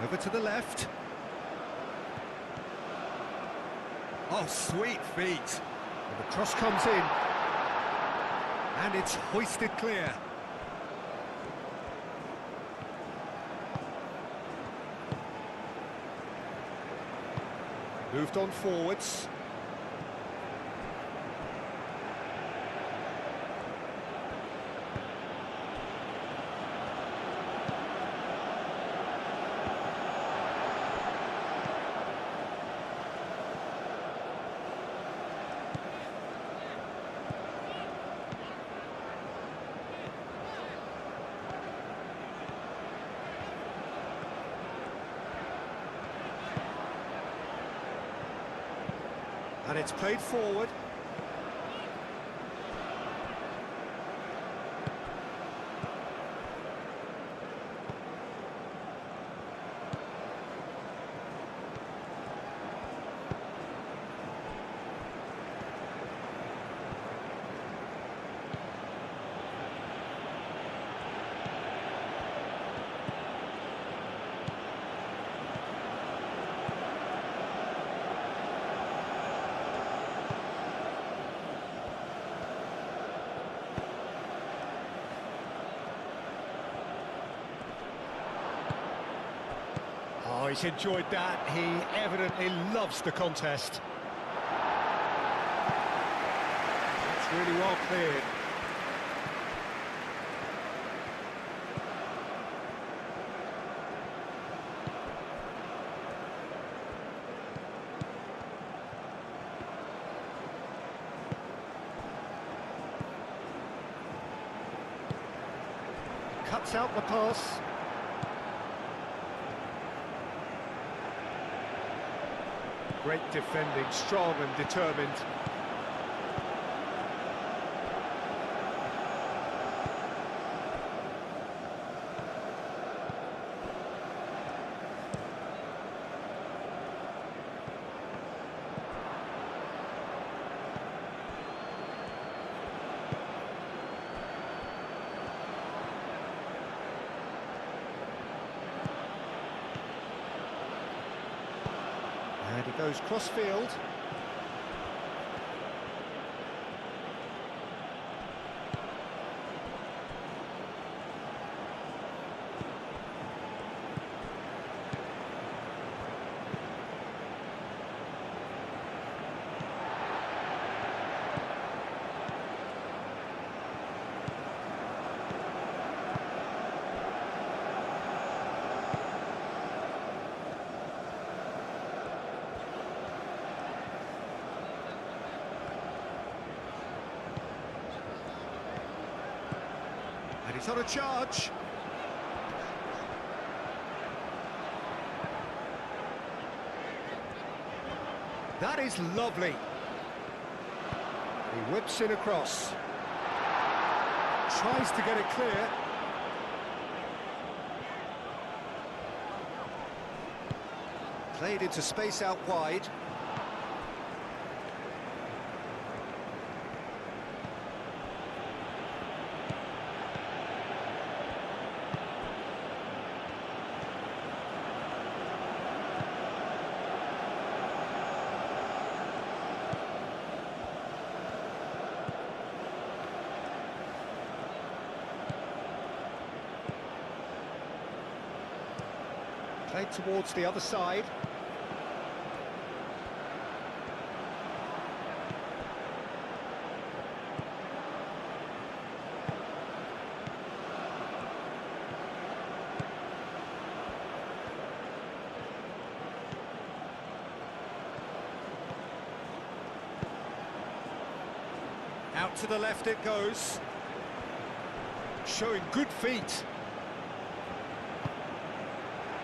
Over to the left. Oh, sweet feet. And the cross comes in. And it's hoisted clear. Moved on forwards. And it's played forward. Oh, he's enjoyed that. He evidently loves the contest. That's really well cleared. Cuts out the pass. Great defending, strong and determined. And he goes cross-field. And he's on a charge. That is lovely. He whips in across. Tries to get it clear. Played into space out wide. Played towards the other side. Out to the left it goes. Showing good feet.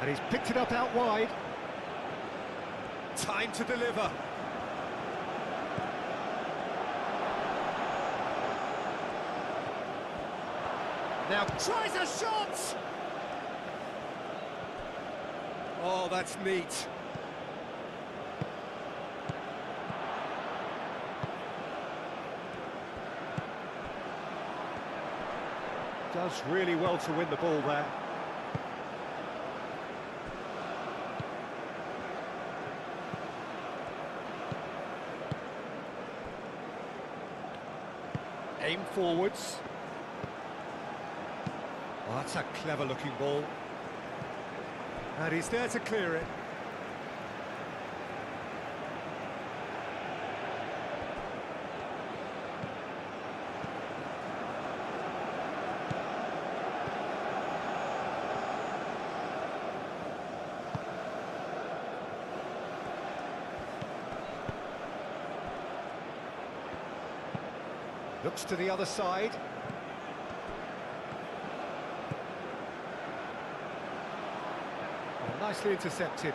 And he's picked it up out wide. Time to deliver. Now tries a shot! Oh, that's neat. Does really well to win the ball there. Aim forwards. Oh, that's a clever looking ball. And he's there to clear it. Looks to the other side. Oh, nicely intercepted.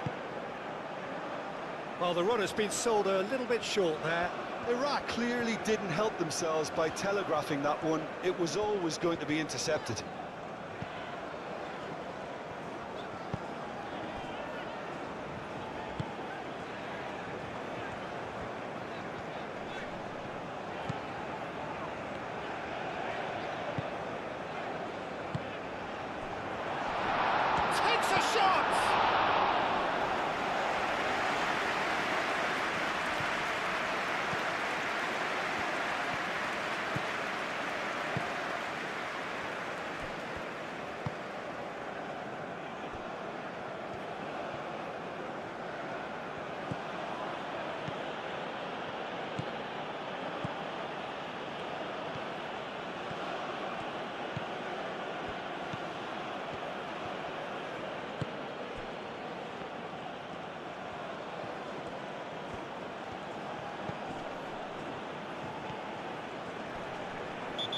Well, the runner's been sold a little bit short there. Iraq clearly didn't help themselves by telegraphing that one. It was always going to be intercepted. Takes a shot!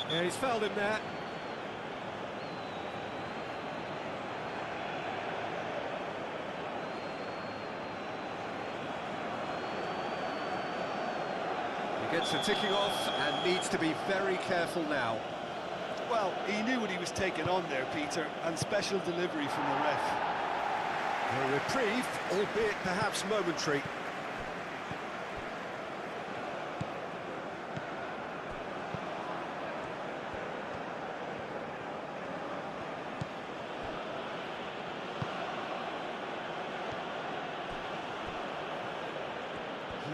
Yeah, he's fouled him there. He gets the ticking off and needs to be very careful now. Well, he knew what he was taking on there, Peter, and special delivery from the ref. A reprieve, albeit perhaps momentary.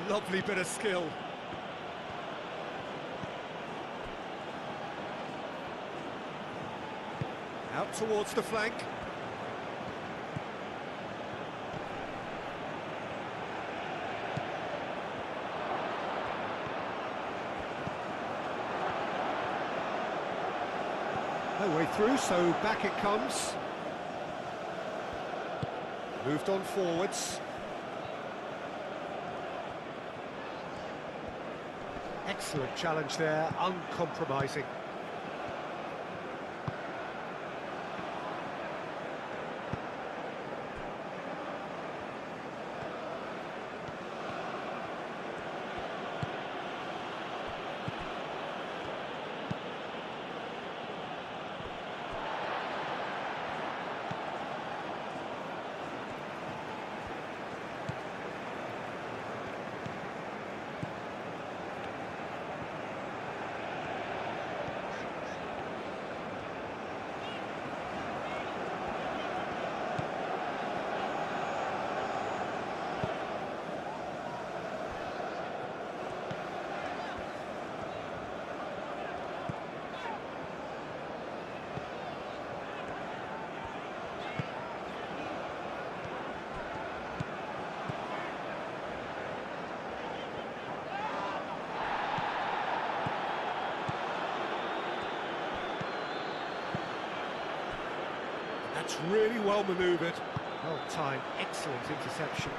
Lovely bit of skill. Out towards the flank. No way through, so back it comes. Moved on forwards. Excellent challenge there, uncompromising. That's really well manoeuvred. Well timed, excellent interception.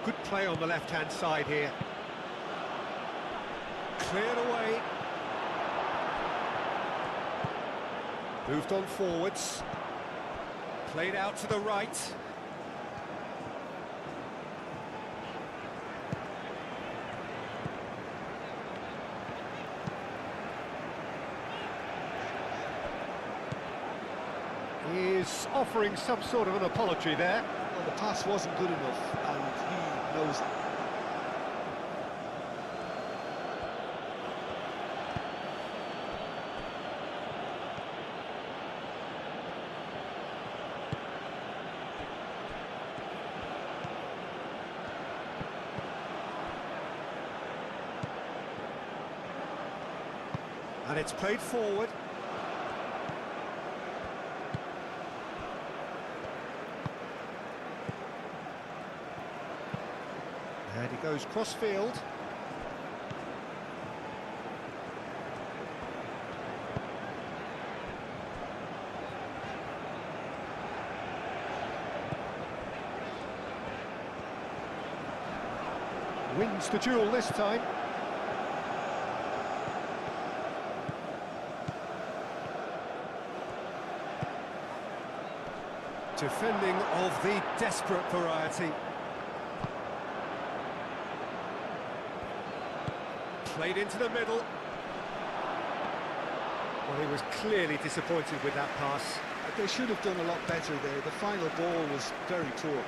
Good play on the left-hand side here. Cleared away. Moved on forwards. Played out to the right. He is offering some sort of an apology there. Well, the pass wasn't good enough, and he knows it. And it's played forward. And he goes cross-field. Wins the duel this time. Defending of the desperate variety. Played into the middle. Well, he was clearly disappointed with that pass. They should have done a lot better there. The final ball was very poor.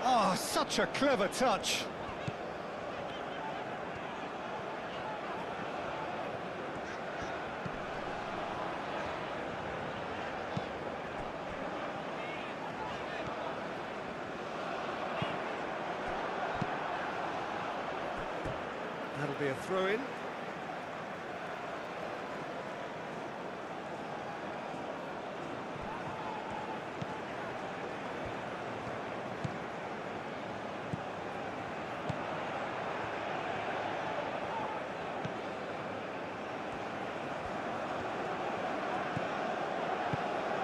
Oh, such a clever touch. That'll be a throw-in.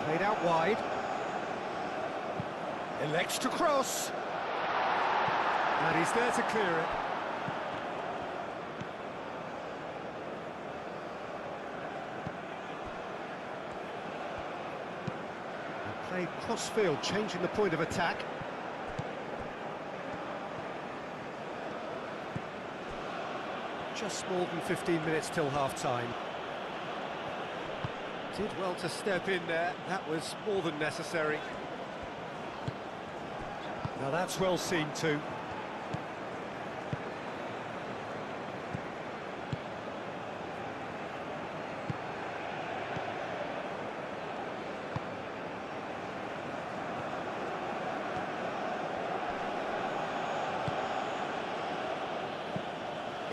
Played out wide. Elects to cross. And he's there to clear it. Played cross-field, changing the point of attack. Just more than 15 minutes till half-time. Did well to step in there. That was more than necessary. Now that's well seen too.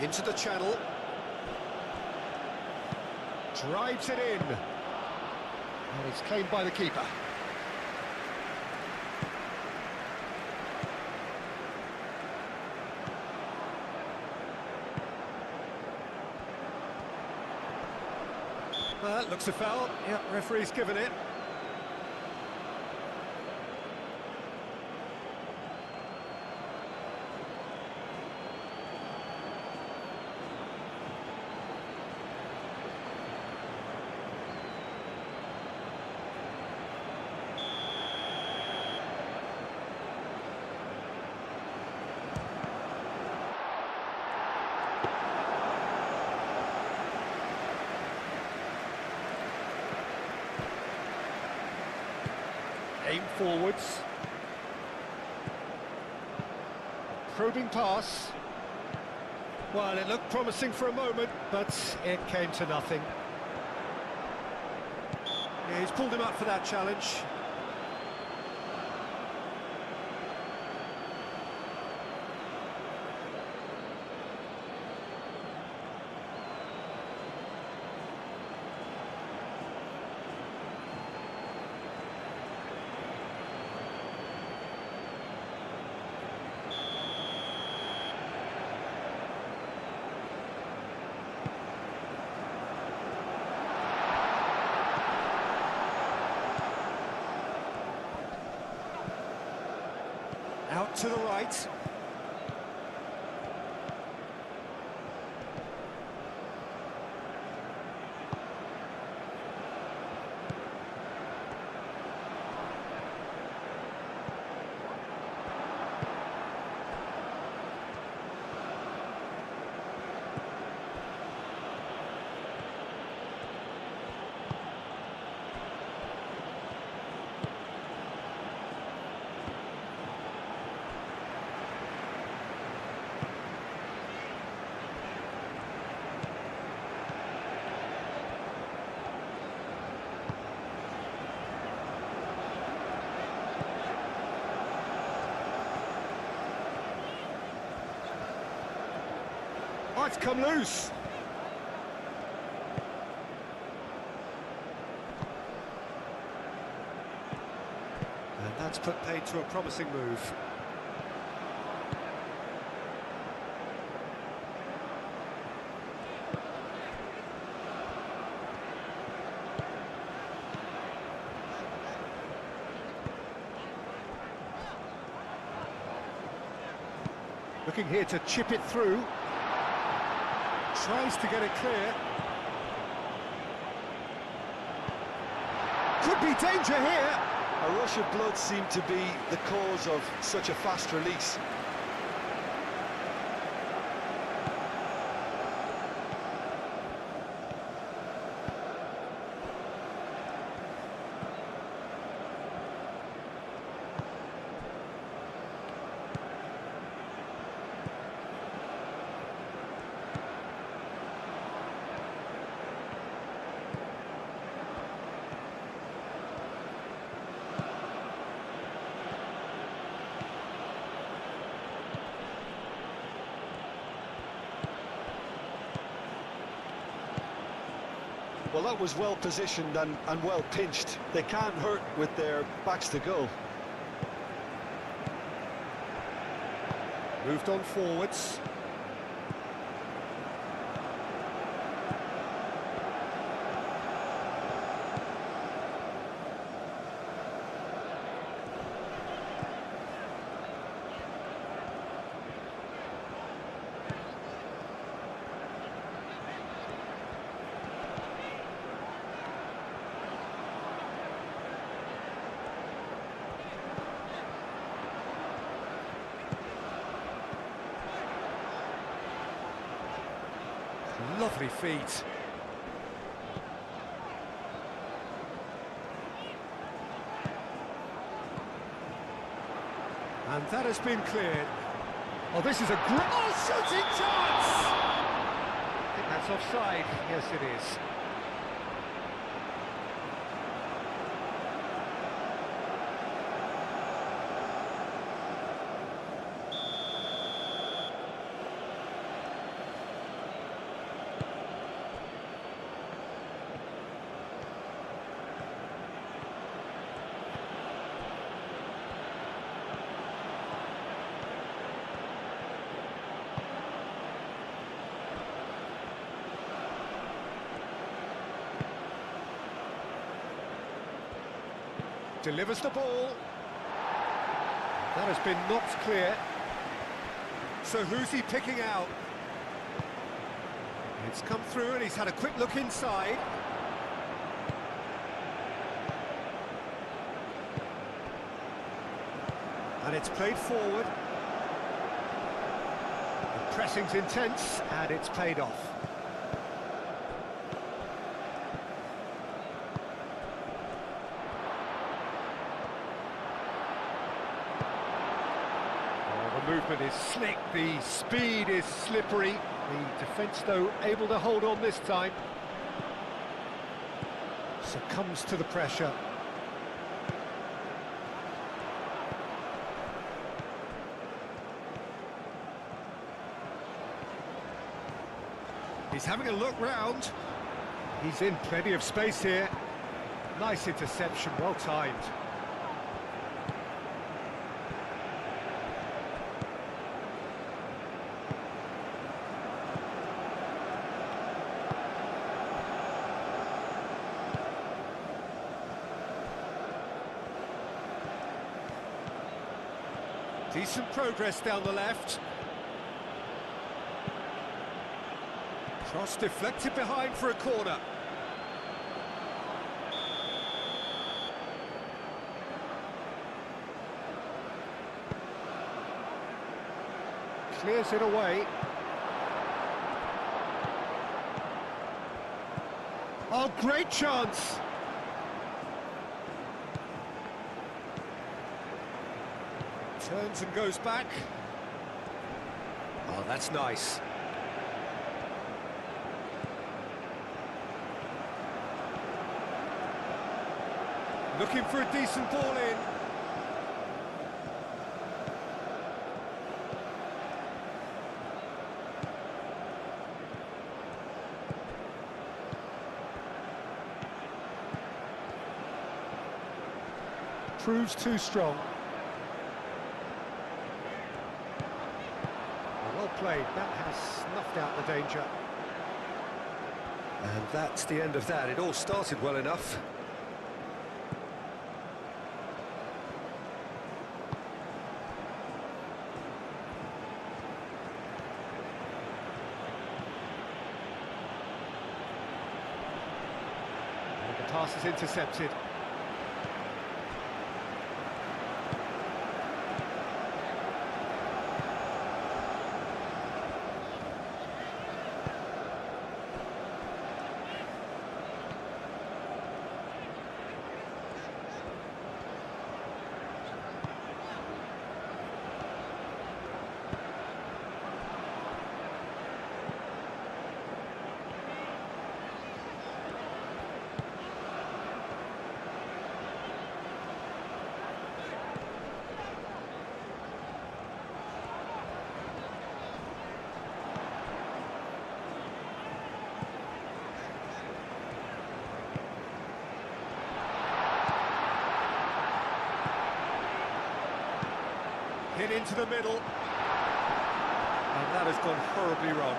Into the channel. Drives it in. And it's claimed by the keeper. Looks a foul. Yep, referee's given it. Aim forwards. Probing pass. Well, it looked promising for a moment, but it came to nothing. Yeah, he's pulled him up for that challenge. Out to the right. Oh, it's come loose. And that's put paid to a promising move. Looking here to chip it through. Tries to get it clear. Could be danger here. A rush of blood seemed to be the cause of such a fast release. Well, that was well positioned and well pinched. They can't hurt with their backs to goal. Moved on forwards. Lovely feet. And that has been cleared. Oh, this is a great... Oh, shooting chance! I think that's offside. Yes, it is. Delivers the ball. That has been knocked clear. So who's he picking out? It's come through and he's had a quick look inside. And it's played forward. The pressing's intense and it's paid off. Movement is slick, the speed is slippery. The defence, though, able to hold on this time. Succumbs to the pressure. He's having a look round. He's in plenty of space here. Nice interception, well timed. Decent progress down the left. Cross deflected behind for a corner. Clears it away. Oh, great chance! Turns and goes back. Oh, that's nice. Looking for a decent ball in. proves too strong. Well played, that has snuffed out the danger. And that's the end of that. It all started well enough. And the pass is intercepted. Hit into the middle. And that has gone horribly wrong.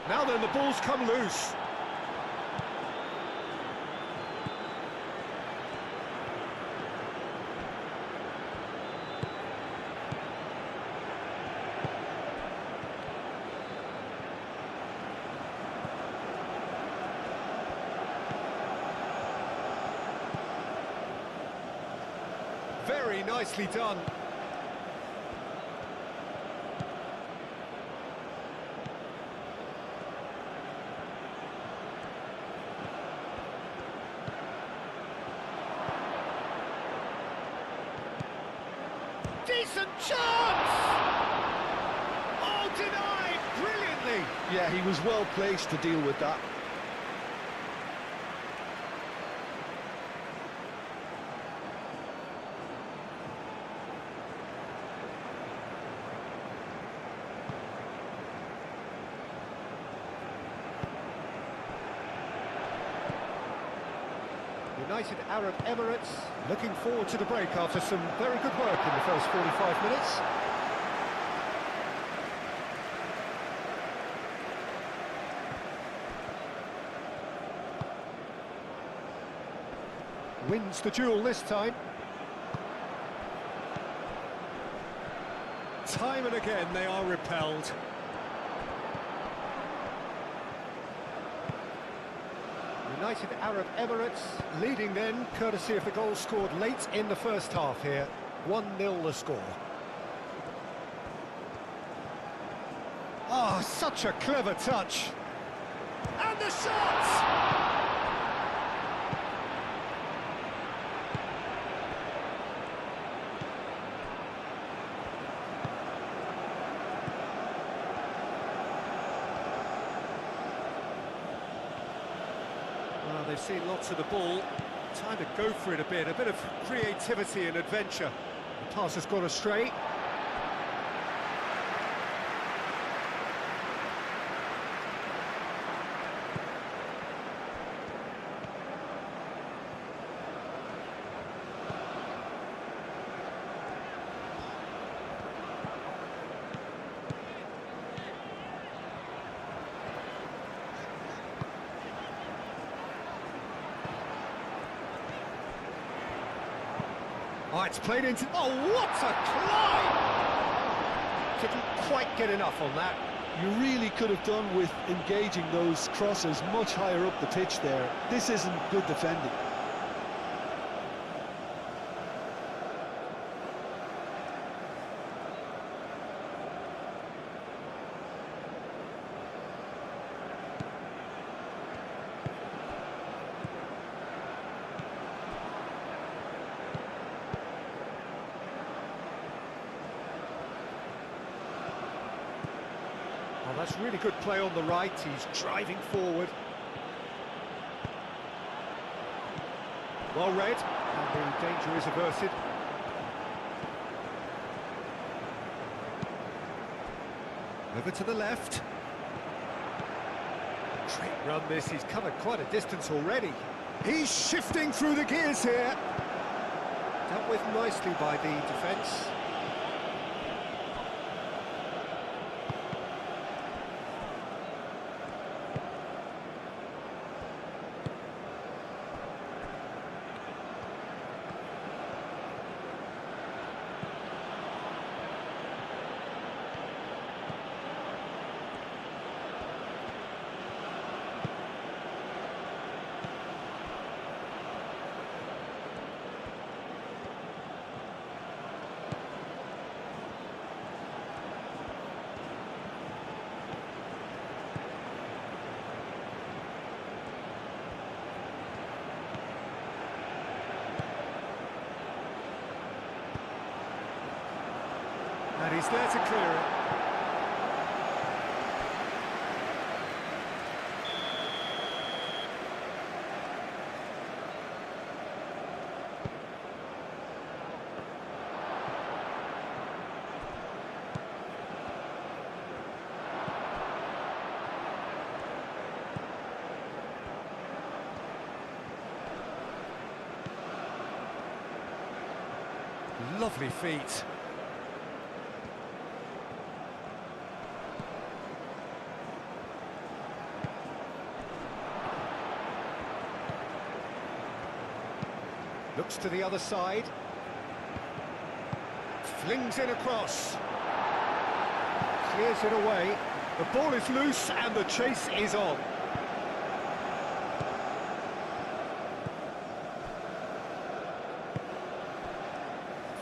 Now then, the ball's come loose. Very nicely done. Decent chance! Oh, denied brilliantly! Yeah, he was well placed to deal with that. United Arab Emirates looking forward to the break after some very good work in the first 45 minutes. Wins the duel this time. Time and again they are repelled. United Arab Emirates leading then, courtesy of the goal scored late in the first half here. 1-0 the score. Oh, such a clever touch. And the shot! Well, they've seen lots of the ball. Time to go for it a bit of creativity and adventure. The pass has gone astray. Oh, it's played into... Oh, what a climb! Didn't quite get enough on that. You really could have done with engaging those crosses much higher up the pitch there. This isn't good defending. Oh, that's really good play on the right. He's driving forward. Well read, and the danger is averted. Over to the left. Great run this, he's covered quite a distance already. He's shifting through the gears here. Dealt with nicely by the defence. And he's there to clear it. Lovely feet. Looks to the other side. Flings it across. Clears it away. The ball is loose and the chase is on.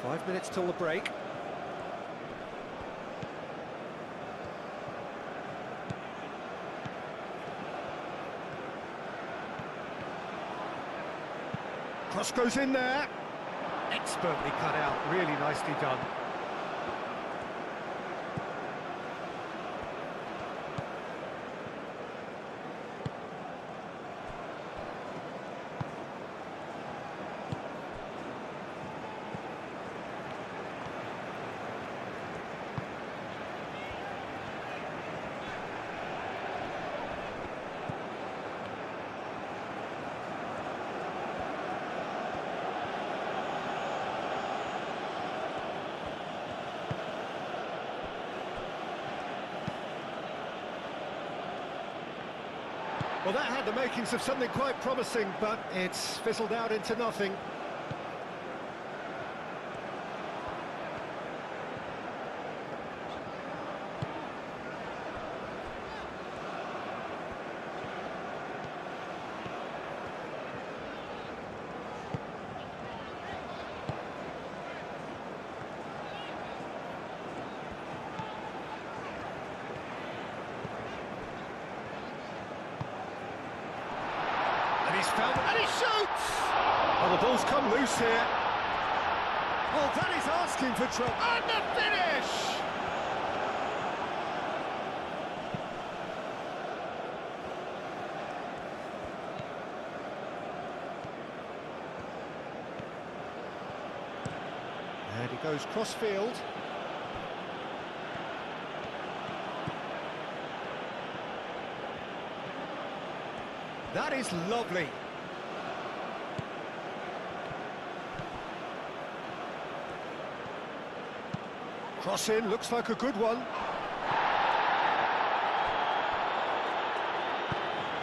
Five minutes till the break. Cross goes in there. Expertly cut out, really nicely done. Well, that had the makings of something quite promising, but it's fizzled out into nothing. He's found it, and he shoots! Oh, the ball's come loose here. Oh, that is asking for trouble. And the finish! And he goes cross-field. That is lovely. Cross in, looks like a good one.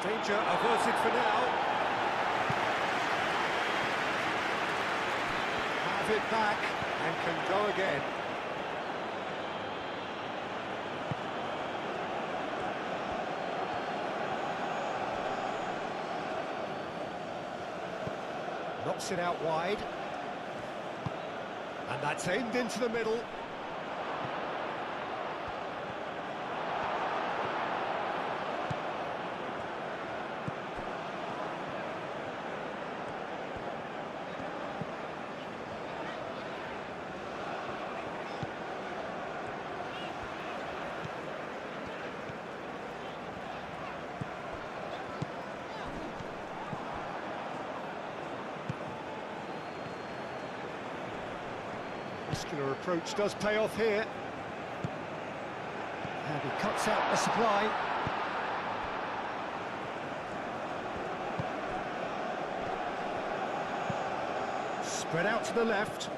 Danger averted for now. Have it back and can go again. Knocks it out wide. And that's aimed into the middle. Muscular approach does pay off here. And he cuts out the supply. Spread out to the left.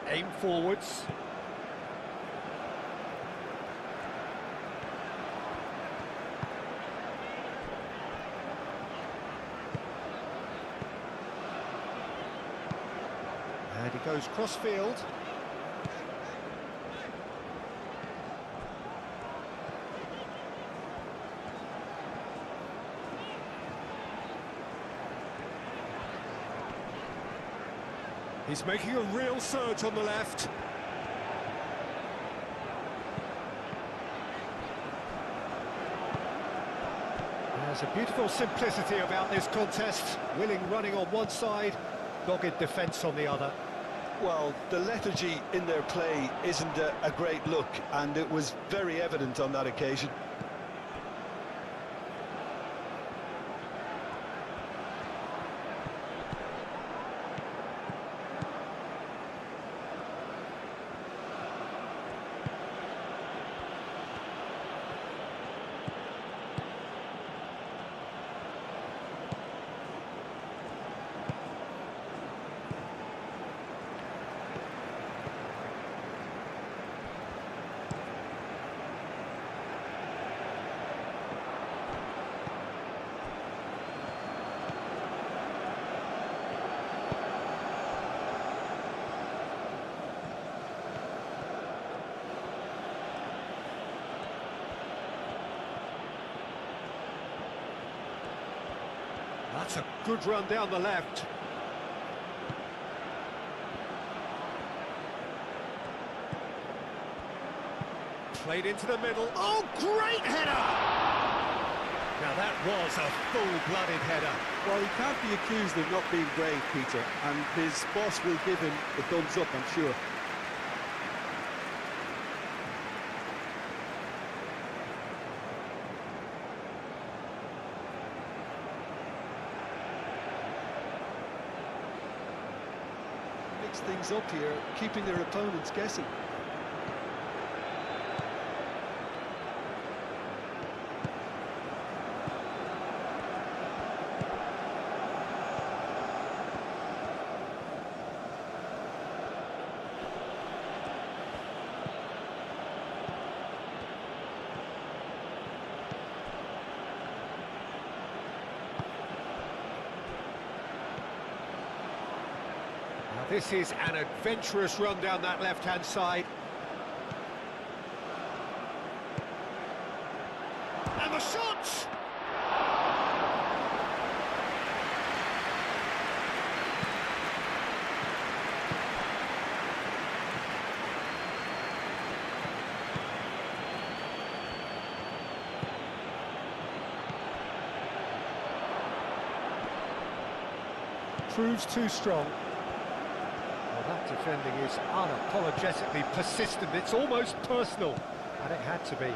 Aim forwards. And he goes cross-field. He's making a real surge on the left. There's a beautiful simplicity about this contest. Willing running on one side, dogged defence on the other. Well, the lethargy in their play isn't a great look, and it was very evident on that occasion. That's a good run down the left. Played into the middle. Oh, great header! Now that was a full-blooded header. Well, he can't be accused of not being brave, Peter, and his boss will give him the thumbs up, I'm sure. Mix things up here, keeping their opponents guessing. This is an adventurous run down that left-hand side. And the shot! Proves too strong. That defending is unapologetically persistent. It's almost personal, and it had to be.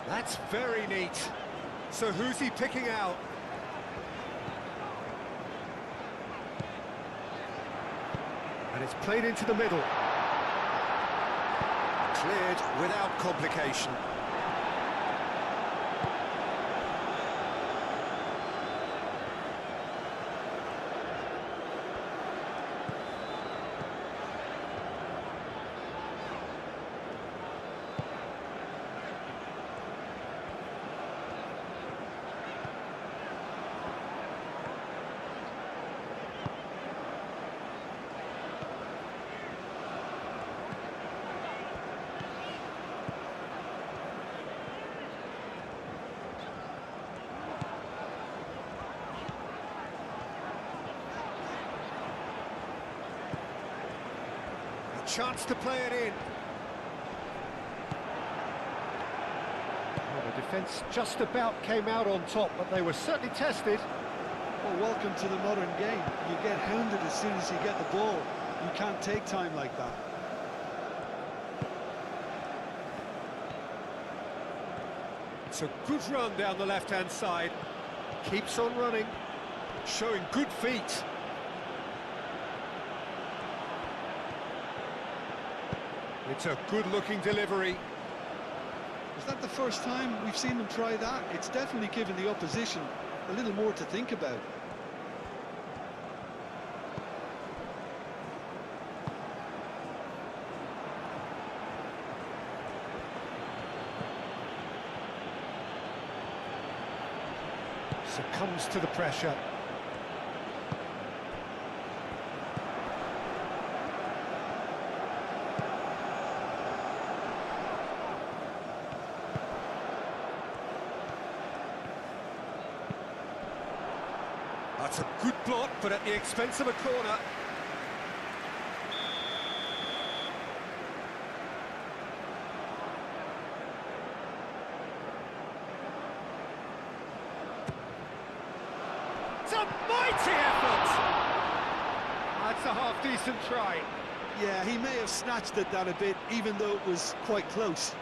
That's very neat. So who's he picking out? And it's played into the middle. Cleared without complication. chance to play it in. Well, the defence just about came out on top, but they were certainly tested. Well, welcome to the modern game. You get hounded as soon as you get the ball. You can't take time like that. It's a good run down the left-hand side. Keeps on running, showing good feet. It's a good-looking delivery. Is that the first time we've seen them try that? It's definitely given the opposition a little more to think about. Succumbs to the pressure. That's a good block, but at the expense of a corner. It's a mighty effort! That's a half-decent try. Yeah, he may have snatched at that a bit, even though it was quite close.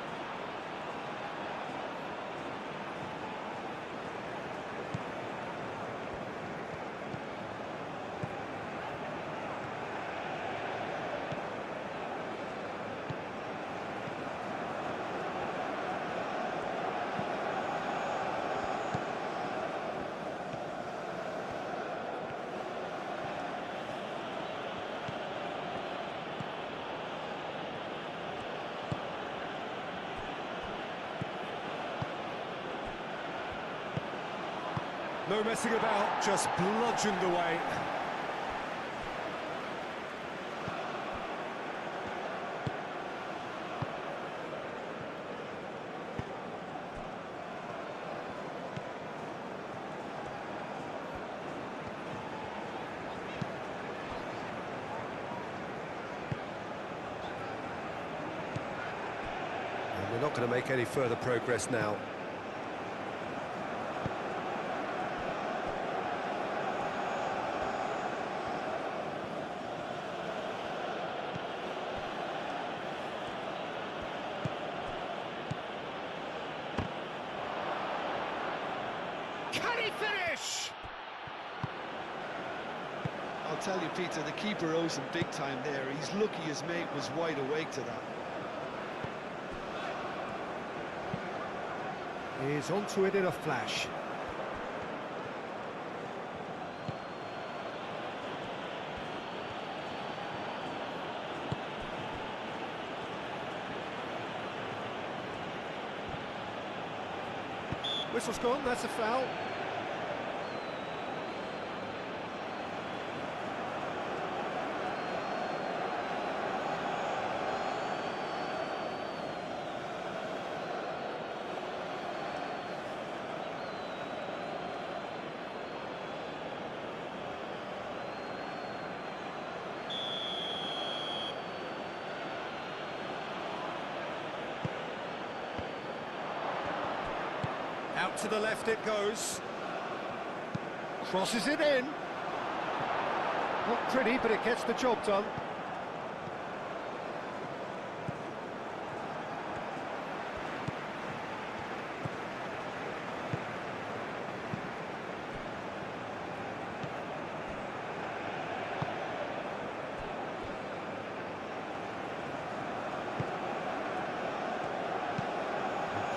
No messing about, just bludgeoned away. And we're not going to make any further progress now. Can he finish? I'll tell you, Peter, the keeper owes him big time there. He's lucky his mate was wide awake to that. He's onto it in a flash. Whistle's gone, that's a foul. Out to the left it goes. Crosses it in. Not pretty, but it gets the job done.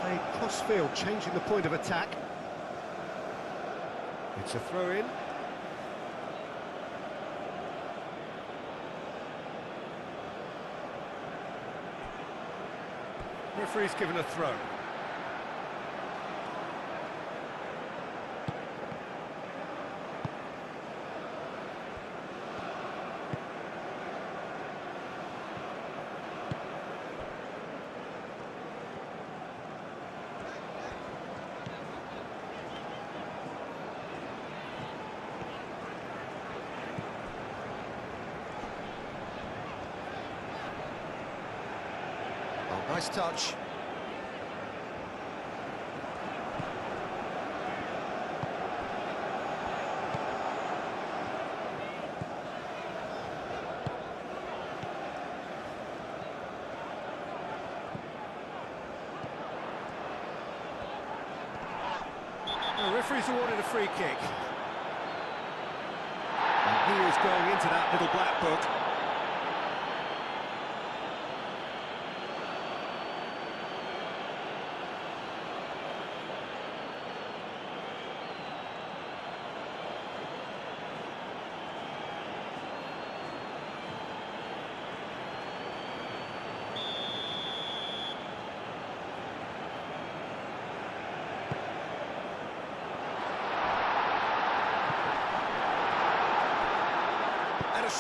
Played cross-field, changing the point of attack. It's a throw-in. Referee's given a throw. Nice touch. The referee's awarded a free kick. And he is going into that little black book.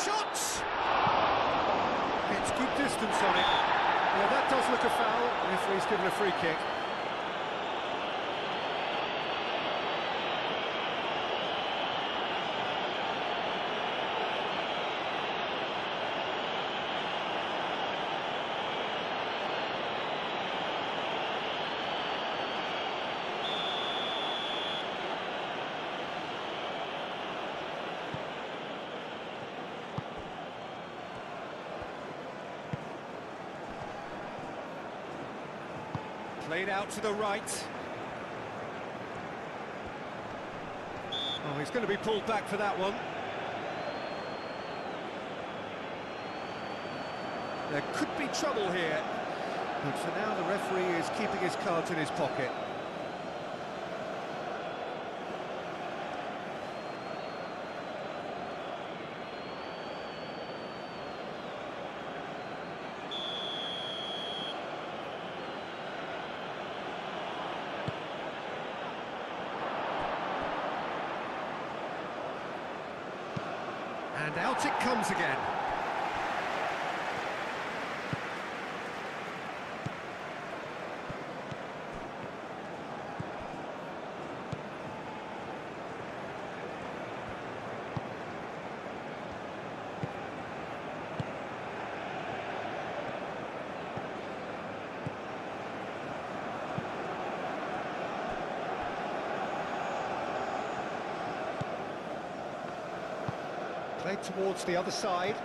Shot! It's good distance on it. Well, that does look a foul. The referee's given a free kick. Played out to the right. Oh, he's going to be pulled back for that one. There could be trouble here, but for now the referee is keeping his cards in his pocket. And out it comes again. Played towards the other side.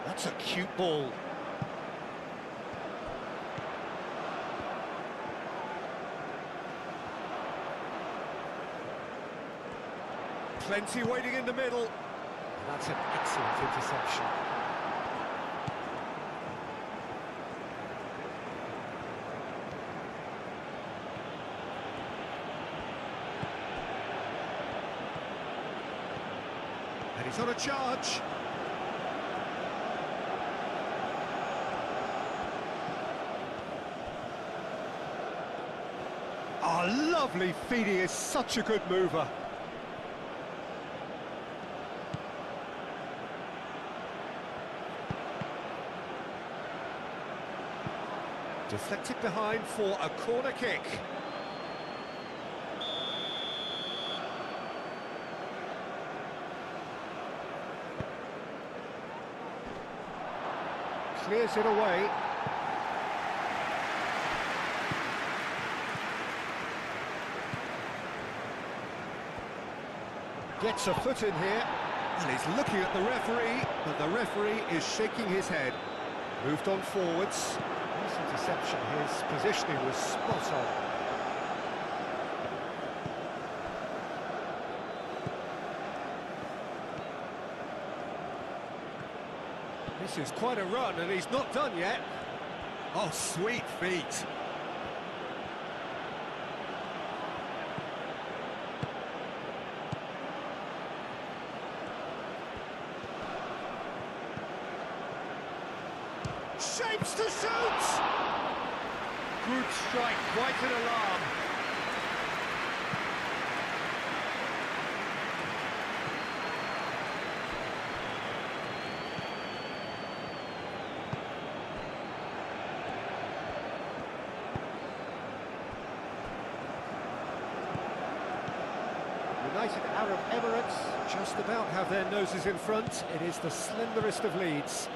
That's a cute ball. Plenty waiting in the middle. That's an excellent interception. And he's on a charge. Oh, lovely feed. He is such a good mover. Deflected behind for a corner kick. Clears it away. Gets a foot in here, and he's looking at the referee, but the referee is shaking his head. Moved on forwards. Nice interception. His positioning was spot on. This is quite a run, and he's not done yet. Oh, sweet feet. Shapes to shoot! Good strike, quite an alarm. United Arab Emirates just about have their noses in front. It is the slenderest of leads.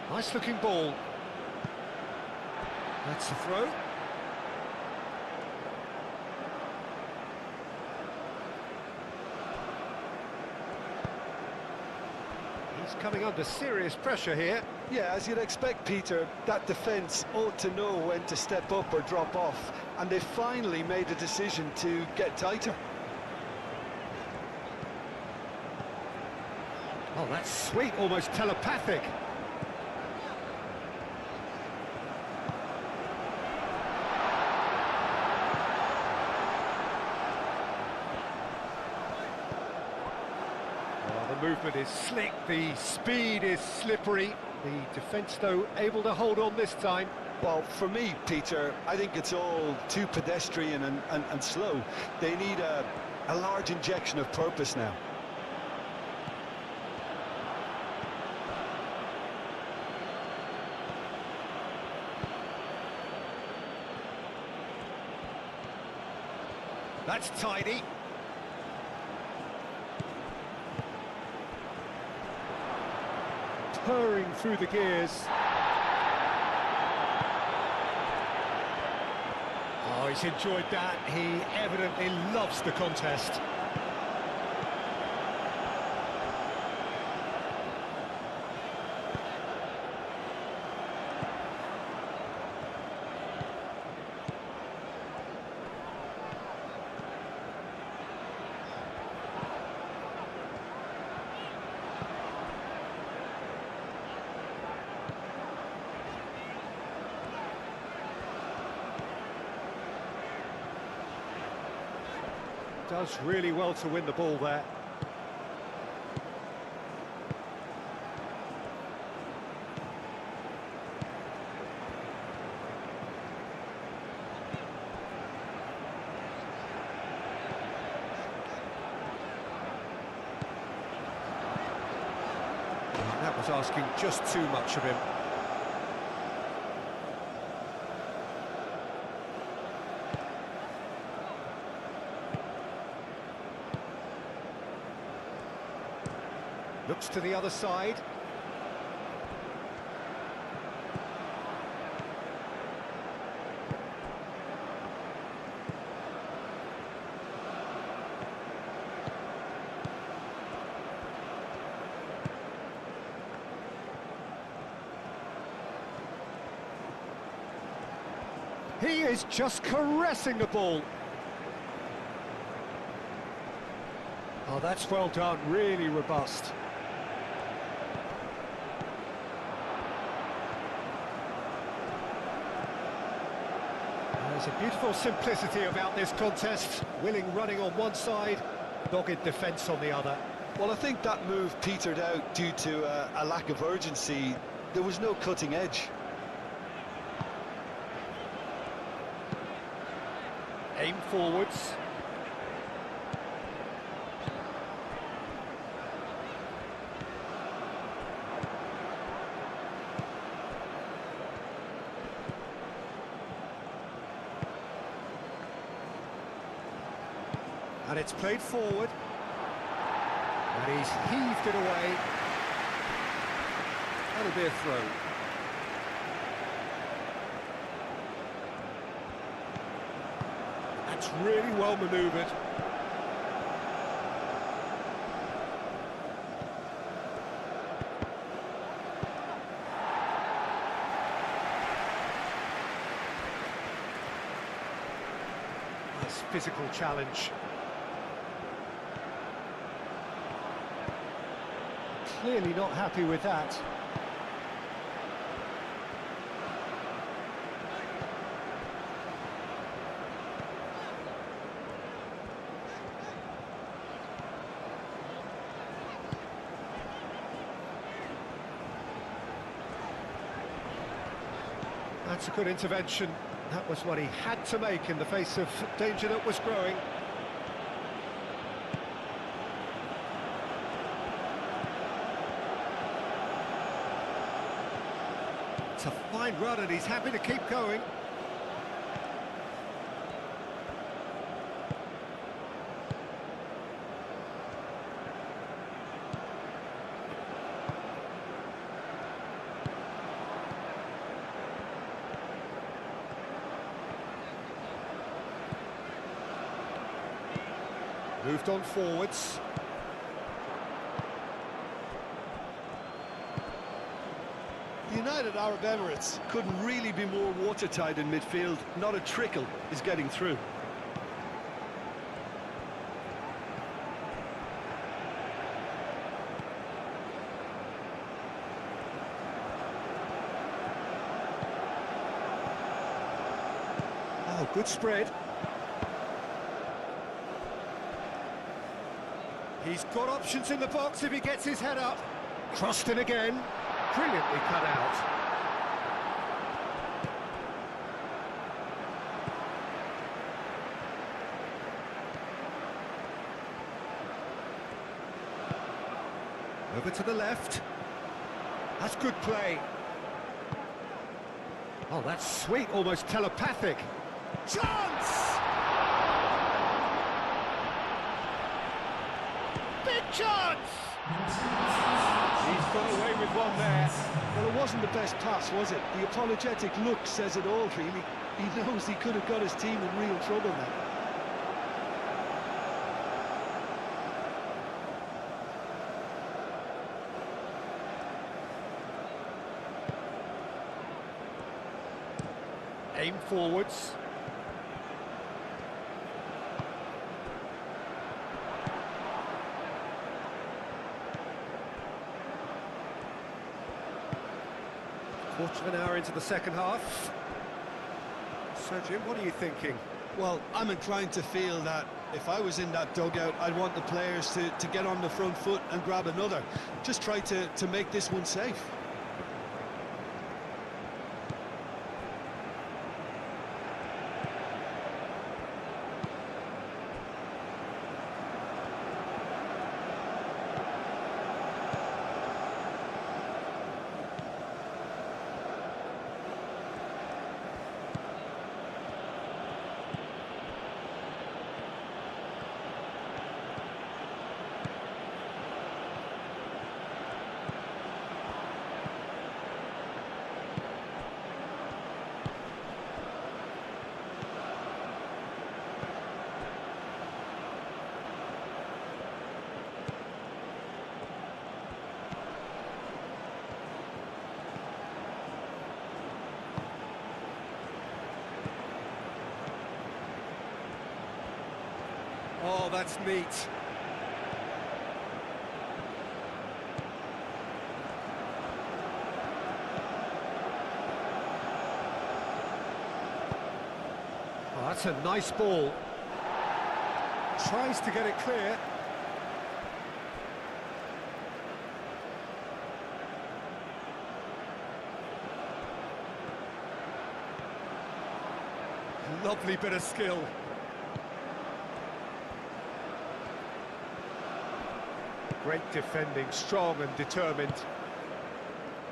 Nice looking ball. That's the throw. He's coming under serious pressure here. Yeah, as you'd expect, Peter, that defence ought to know when to step up or drop off, and they finally made a decision to get tighter. Oh, that's sweet, almost telepathic. The movement is slick, the speed is slippery. The defence, though, able to hold on this time. Well, for me, Peter, I think it's all too pedestrian and slow. They need a large injection of purpose now. That's tidy. Purring through the gears. Oh, he's enjoyed that. He evidently loves the contest. Does really well to win the ball there. That was asking just too much of him. Looks to the other side. He is just caressing the ball. Oh, that's well done, really robust. There's a beautiful simplicity about this contest. Willing running on one side, dogged defence on the other. Well, I think that move petered out due to a lack of urgency. There was no cutting edge. Aim forwards. And it's played forward. And he's heaved it away. That'll be a throw. That's really well manoeuvred. Nice physical challenge. Clearly not happy with that. That's a good intervention. That was what he had to make in the face of danger that was growing. That's a fine run and he's happy to keep going. Moved on forwards. The United Arab Emirates couldn't really be more watertight in midfield. Not a trickle is getting through. Oh, good spread. He's got options in the box if he gets his head up. Crossed in again. Brilliantly cut out. Over to the left. That's good play. Oh, that's sweet, almost telepathic. Chance! Big chance! He's got away with one there. Well, it wasn't the best pass, was it? The apologetic look says it all, really. He knows he could have got his team in real trouble now. Aim forwards. Quarter of an hour into the second half. So, Jim, what are you thinking? Well, I'm inclined to feel that if I was in that dugout, I'd want the players to get on the front foot and grab another. Just try to make this one safe. Oh, that's neat. Oh, that's a nice ball. Tries to get it clear. Lovely bit of skill. Great defending, strong and determined.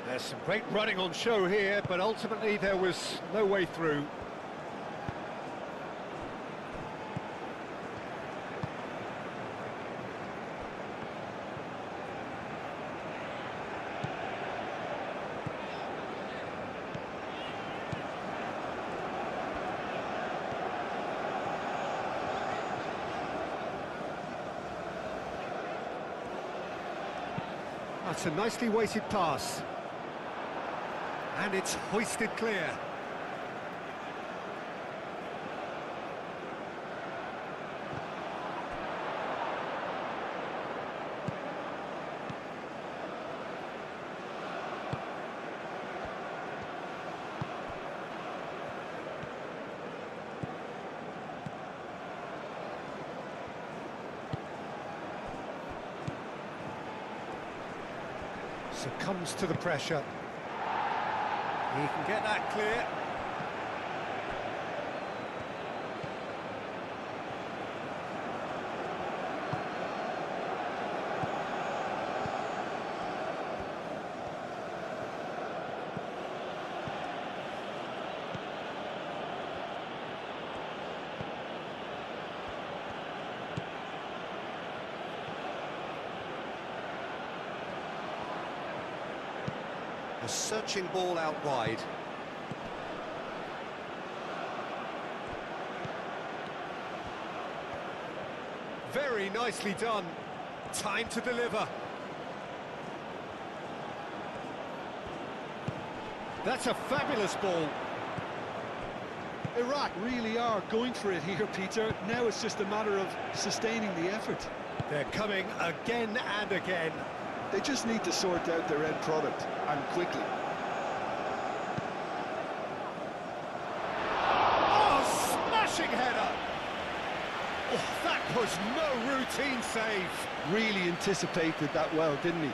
There's some great running on show here, but ultimately there was no way through. That's a nicely weighted pass. And it's hoisted clear. Succumbs to the pressure. He can get that clear. A searching ball out wide. Very nicely done. Time to deliver. That's a fabulous ball. Iraq really are going for it here, Peter. Now it's just a matter of sustaining the effort. They're coming again and again. They just need to sort out their end product, and quickly. Oh, smashing header! Oh, that was no routine save. Really anticipated that well, didn't he?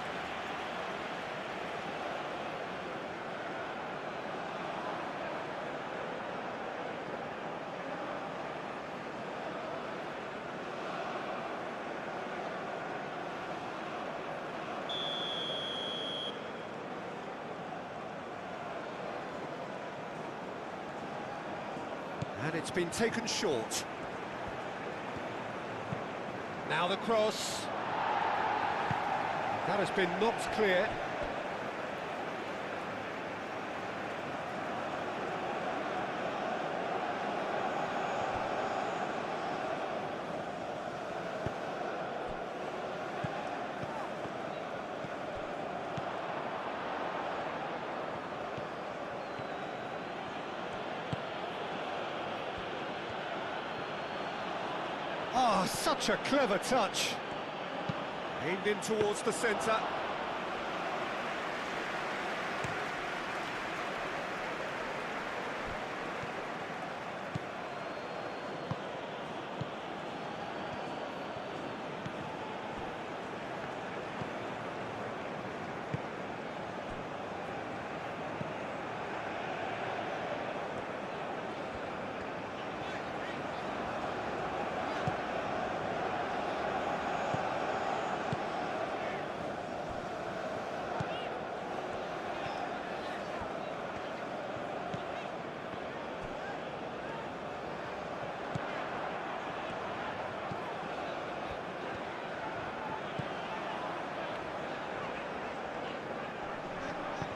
And it's been taken short. Now the cross. That has been knocked clear. Oh, such a clever touch. Aimed in towards the centre.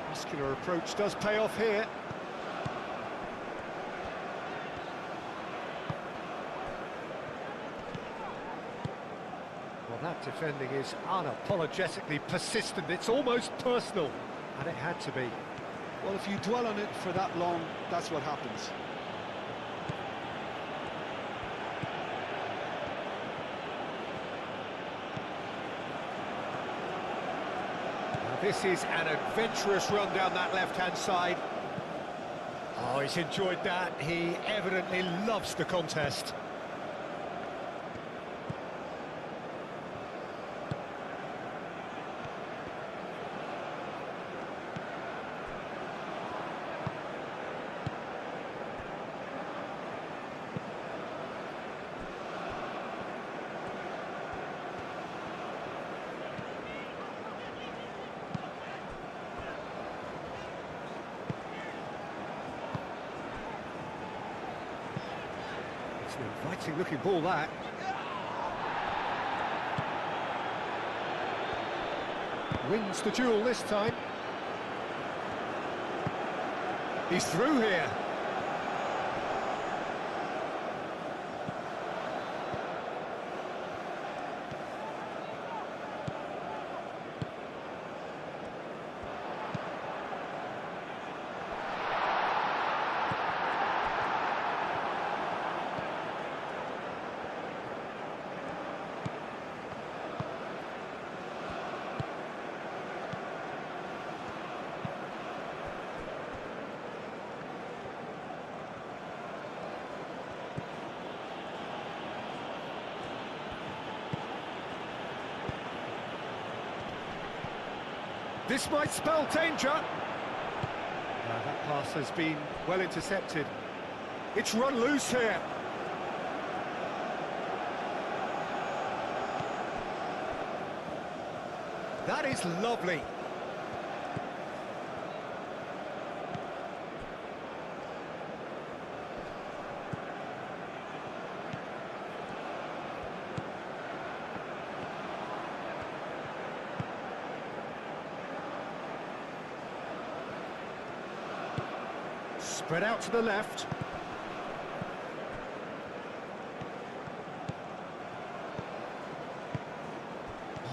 Muscular approach does pay off here. Well, that defending is unapologetically persistent. It's almost personal, and it had to be. Well, if you dwell on it for that long, that's what happens. This is an adventurous run down that left-hand side. Oh, he's enjoyed that. He evidently loves the contest. It's an inviting looking ball, that. Wins the duel this time. He's through here. This might spell danger. That pass has been well intercepted. It's run loose here. That is lovely. Spread out to the left.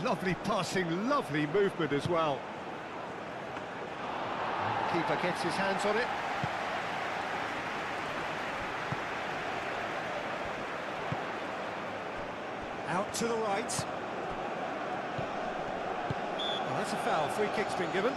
Lovely passing, lovely movement as well. Keeper gets his hands on it. Out to the right. Oh, that's a foul. Free kick's been given.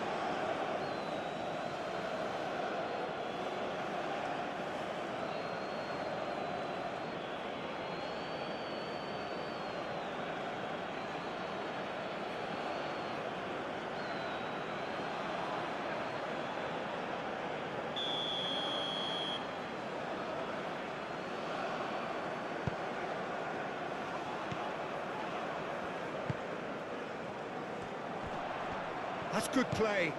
That's good play.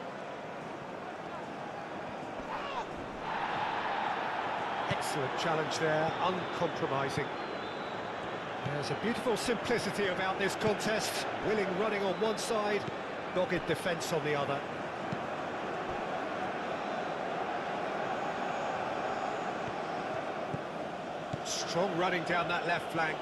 Excellent challenge there, uncompromising. There's a beautiful simplicity about this contest. Willing running on one side, dogged defence on the other. Strong running down that left flank.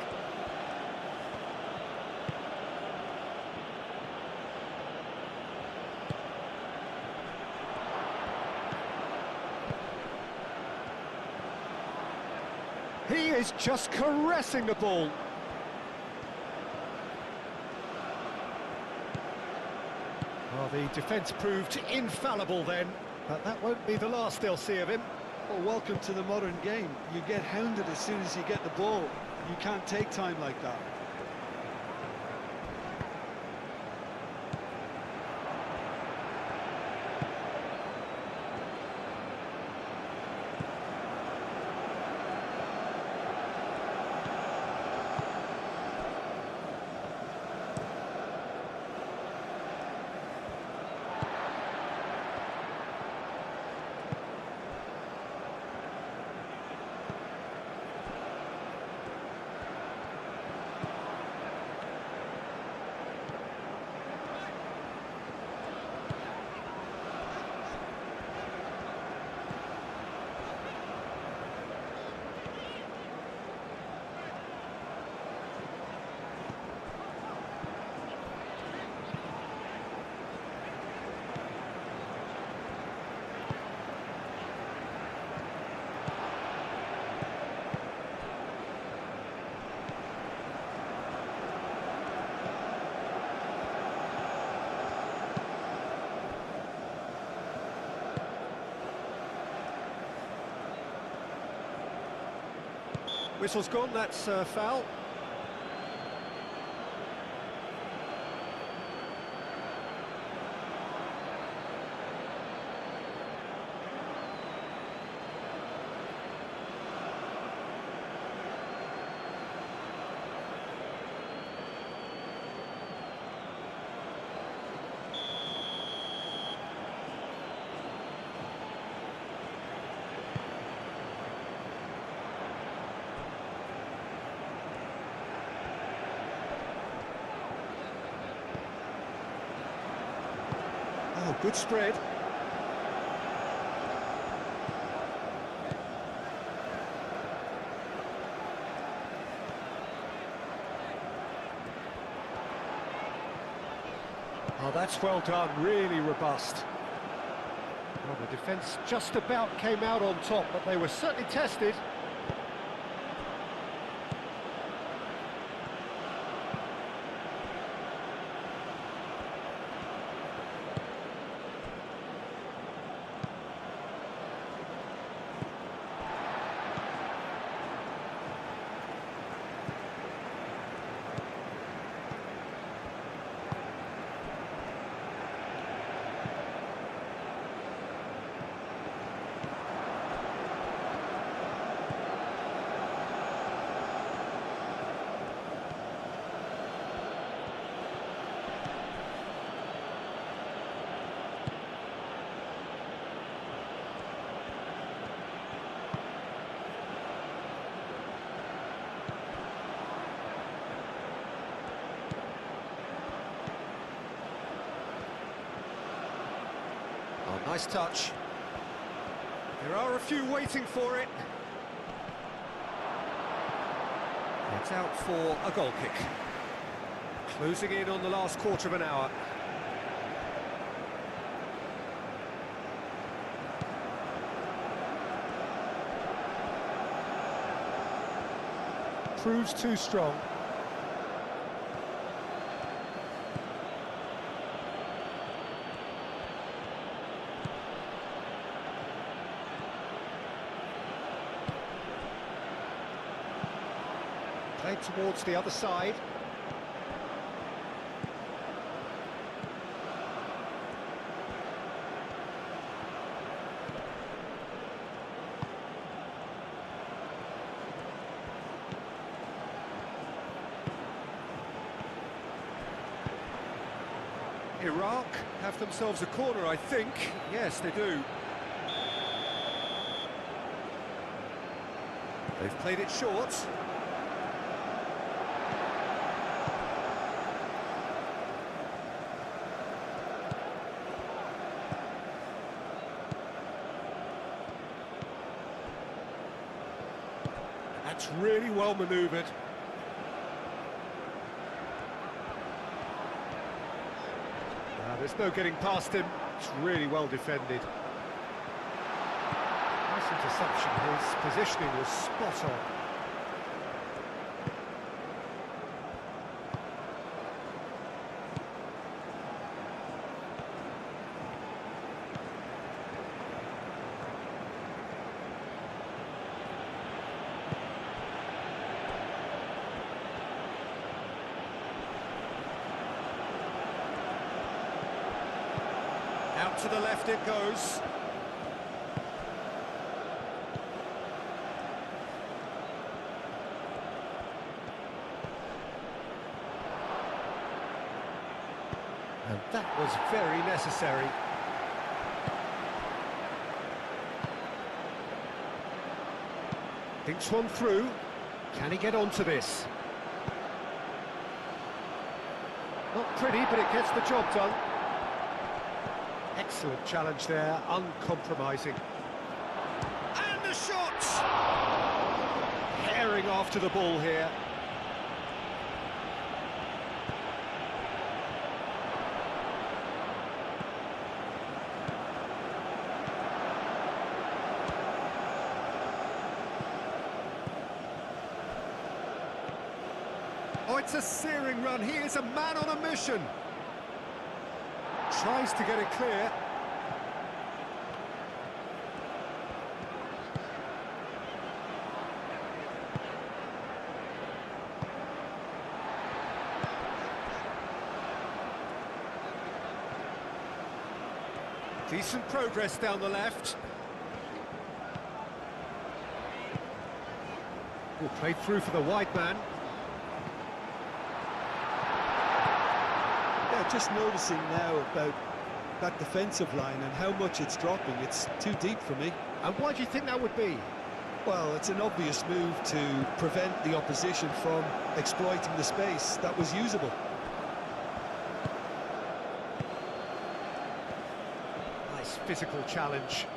He is just caressing the ball. Well, the defence proved infallible then, but that won't be the last they'll see of him. Well, welcome to the modern game. You get hounded as soon as you get the ball. You can't take time like that. Whistle's gone, that's foul. Oh, good spread. Oh, that's well done, really robust. Well, the defence just about came out on top, but they were certainly tested. Oh, nice touch. There are a few waiting for it. It's out for a goal kick. Closing in on the last quarter of an hour. Proves too strong. Played towards the other side. Iraq have themselves a corner, I think. Yes, they do. They've played it short. That's really well manoeuvred. There's no getting past him. It's really well defended. Nice interception. His positioning was spot on. Out to the left it goes. And that was very necessary. Thinks one through. Can he get onto this? Not pretty, but it gets the job done. Excellent challenge there, uncompromising. And the shot! Herring after the ball here. Oh, it's a searing run. He is a man on a mission. Tries to get it clear. Decent progress down the left. Oh, played through for the wide man. Yeah, just noticing now about that defensive line and how much it's dropping. It's too deep for me. And why do you think that would be? Well, it's an obvious move to prevent the opposition from exploiting the space that was usable. Nice physical challenge.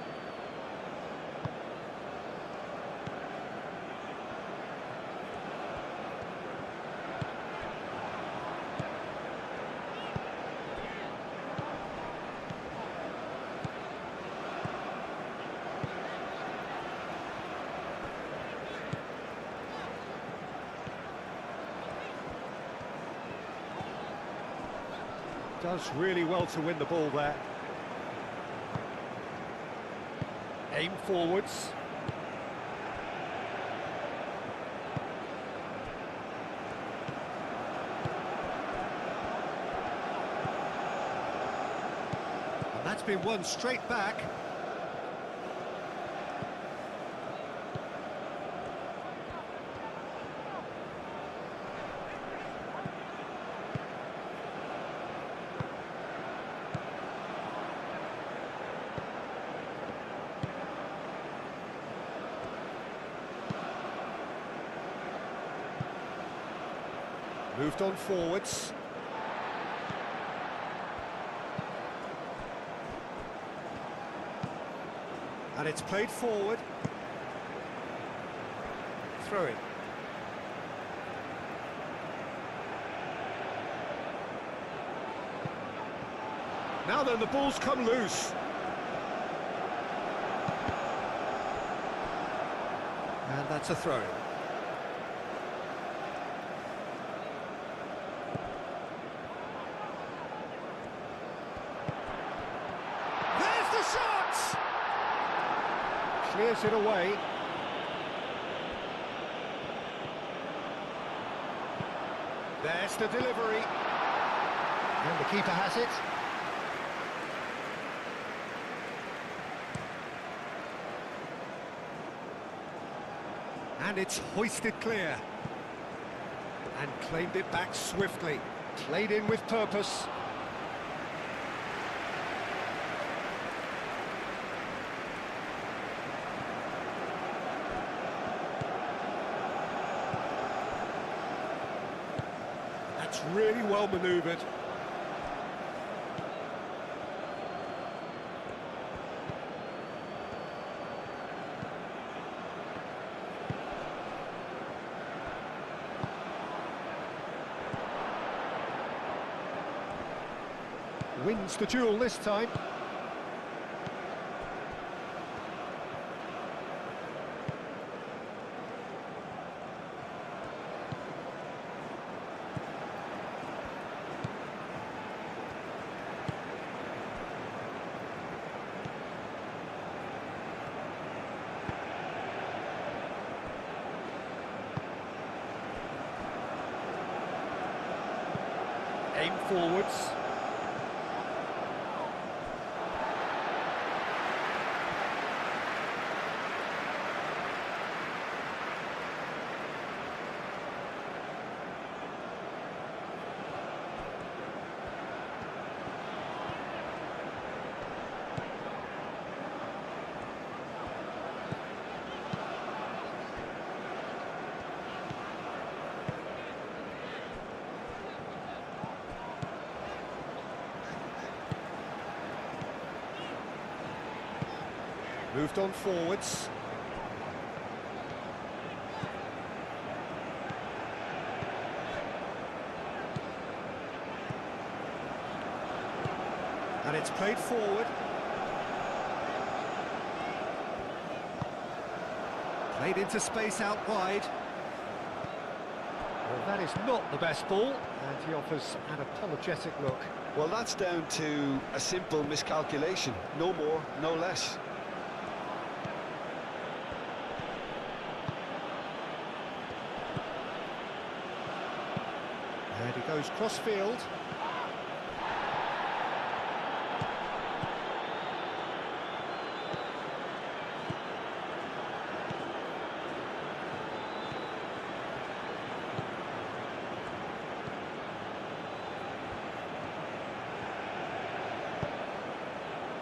Does really well to win the ball there. Aim forwards. And that's been won straight back. Moved on forwards. And And it's played forward. Throw it. Now then, the ball's come loose. And that's a throw. There's the shot! Clears it away. There's the delivery. And the keeper has it. And it's hoisted clear. And claimed it back swiftly. Played in with purpose. That's really well manoeuvred. Wins the duel this time. Aim forwards. Moved on forwards. And it's played forward. Played into space out wide. Well, that is not the best ball, and he offers an apologetic look. Well, that's down to a simple miscalculation. No more, no less. And he goes cross-field.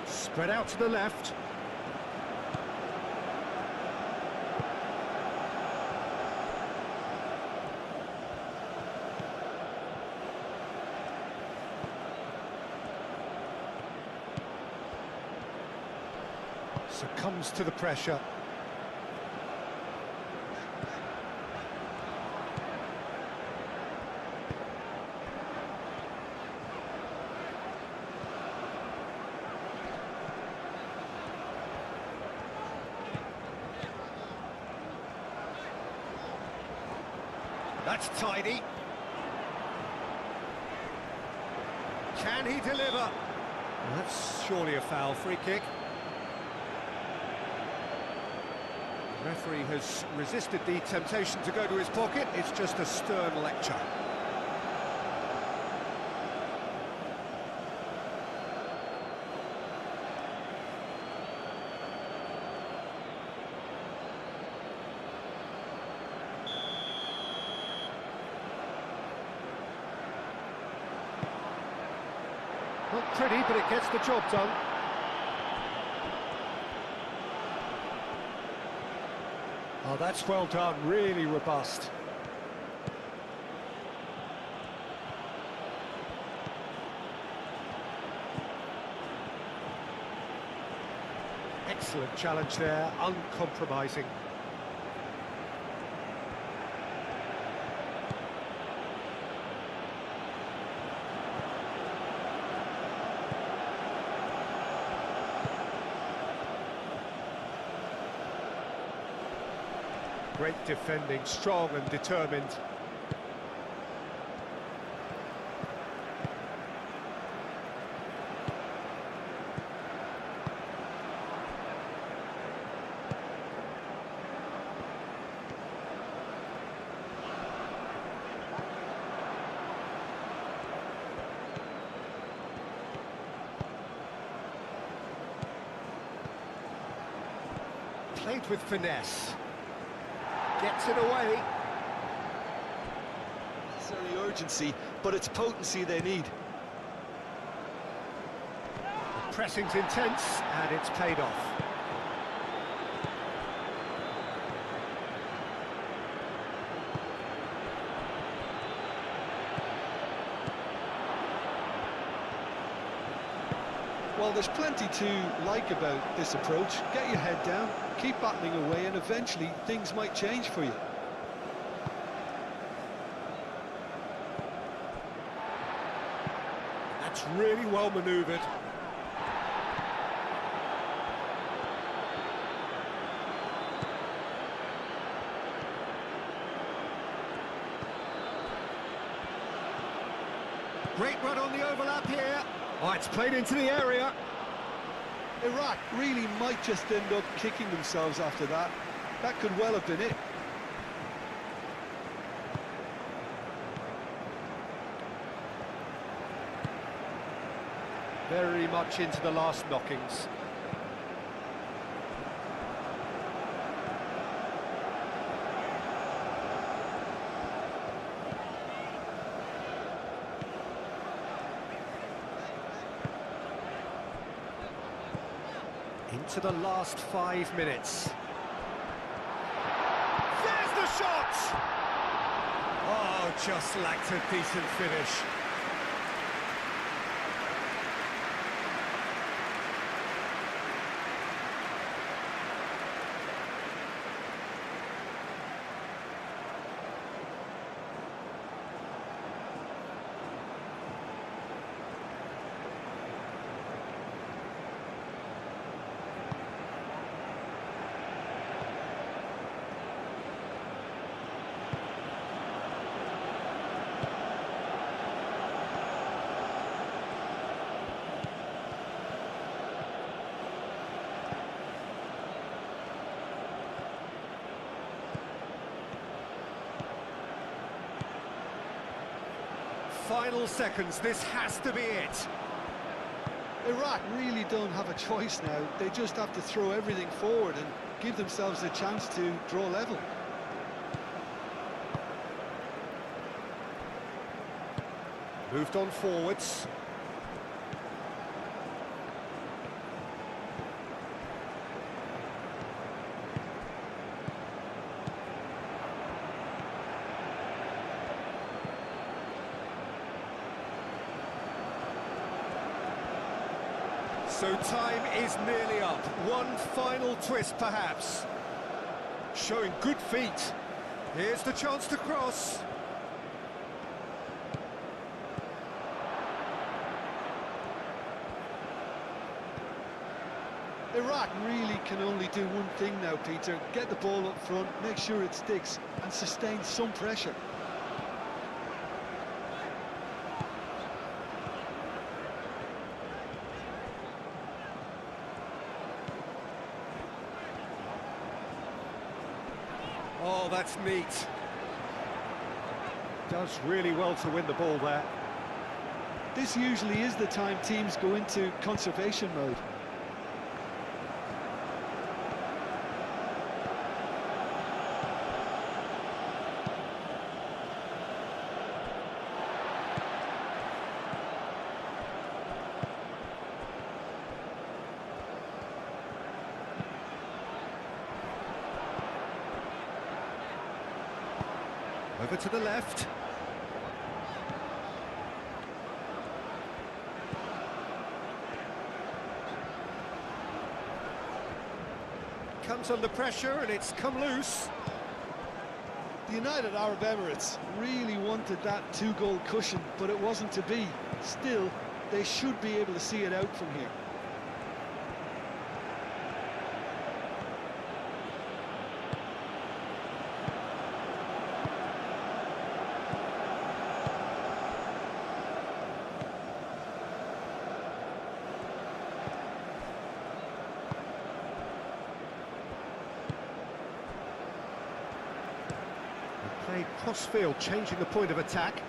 Spread out to the left. Succumbs to the pressure. That's tidy. Can he deliver? Well, that's surely a foul. Free kick. The referee has resisted the temptation to go to his pocket. It's just a stern lecture. Not pretty, but it gets the job done. Oh, that's well done, really robust. Excellent challenge there, uncompromising. Great defending, strong and determined. Played with finesse. Gets it away. Necessary urgency, but it's potency they need. The pressing's intense, and it's paid off. Well, there's plenty to like about this approach. Get your head down, keep battling away, and eventually things might change for you. That's really well manoeuvred. Great run on the overlap here. Oh, it's played into the area. Iraq really might just end up kicking themselves after that. That could well have been it. Very much into the last knockings. Into the last 5 minutes. There's the shot! Oh, just lacked a decent finish. Final seconds, this has to be it. Iraq really don't have a choice now. They just have to throw everything forward and give themselves a chance to draw level. Moved on forwards. So time is nearly up. One final twist, perhaps. Showing good feet. Here's the chance to cross. Iraq really can only do one thing now, Peter. Get the ball up front, make sure it sticks, and sustain some pressure. Oh, that's neat. Does really well to win the ball there. This usually is the time teams go into conservation mode. Over to the left. comes under pressure and it's come loose. The United Arab Emirates really wanted that two-goal cushion, but it wasn't to be. Still, they should be able to see it out from here. Played cross-field, changing the point of attack.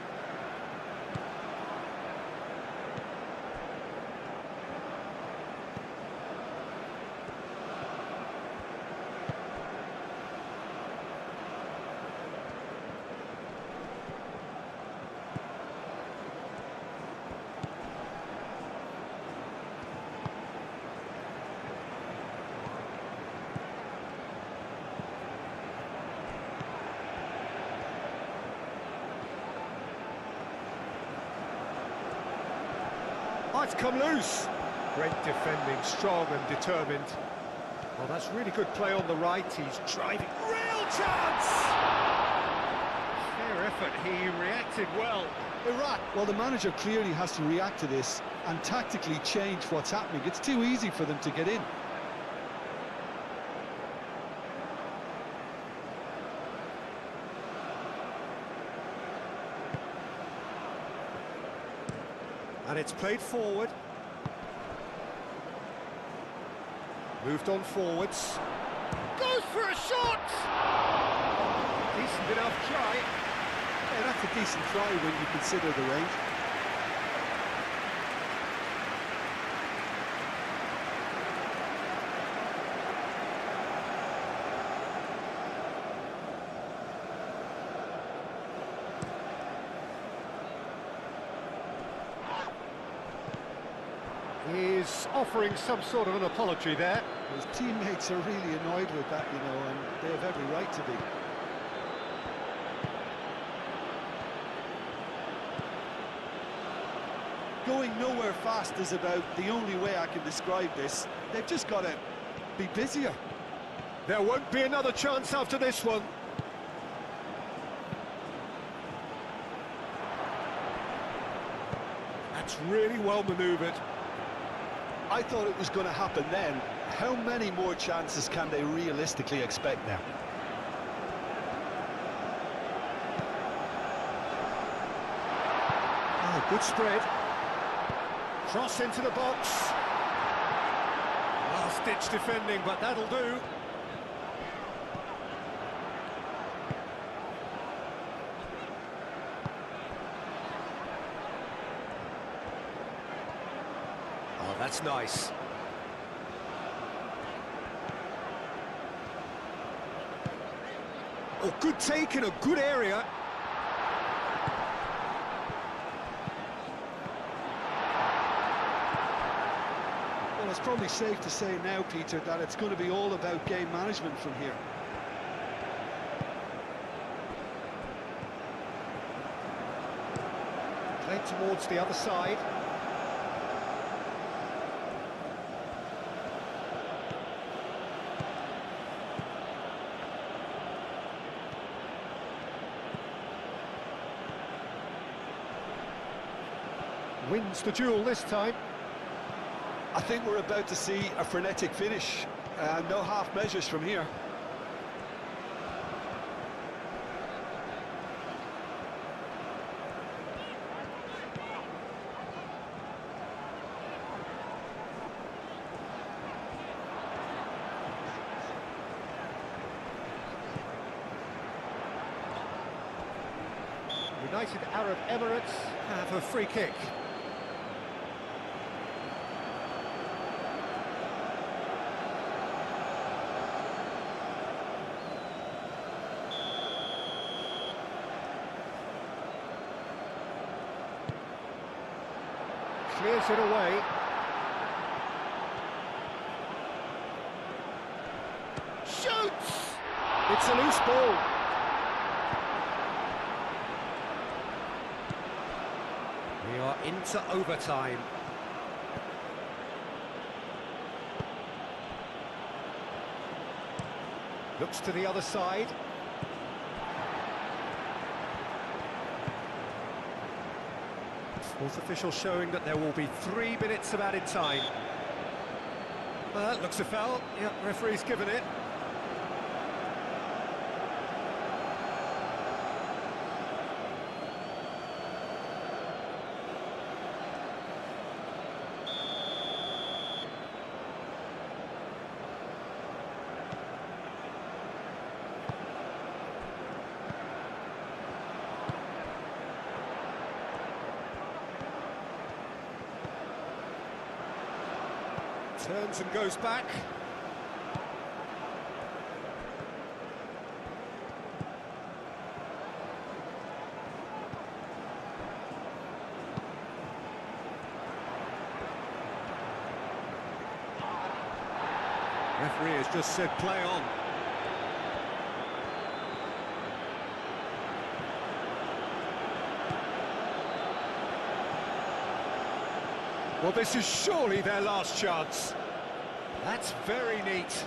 Oh, it's come loose. Great defending, strong and determined. Oh, that's really good play on the right. He's driving. Real chance! Fair effort. He reacted well. Iraq, well, the manager clearly has to react to this and tactically change what's happening. It's too easy for them to get in. And it's played forward. Moved on forwards. Goes for a shot! Decent enough try. Yeah, that's a decent try when you consider the range. He's offering some sort of an apology there. His teammates are really annoyed with that, you know, and they have every right to be. Going nowhere fast is about the only way I can describe this. They've just got to be busier. There won't be another chance after this one. That's really well manoeuvred. I thought it was going to happen then. How many more chances can they realistically expect now? Oh, good spread. Cross into the box. Last-ditch defending, but that'll do. Oh, that's nice. Oh, good take in a good area. Well, it's probably safe to say now, Peter, that it's going to be all about game management from here. Played towards the other side. Wins the duel this time. I think we're about to see a frenetic finish. No half measures from here. United Arab Emirates have a free kick. Clears it away. Shoots! It's a loose ball. We are into overtime. Looks to the other side. Fourth official showing that there will be 3 minutes of added time. Looks a foul. Yeah, referee's given it. Turns and goes back. Referee has just said play on. Well, this is surely their last chance. That's very neat.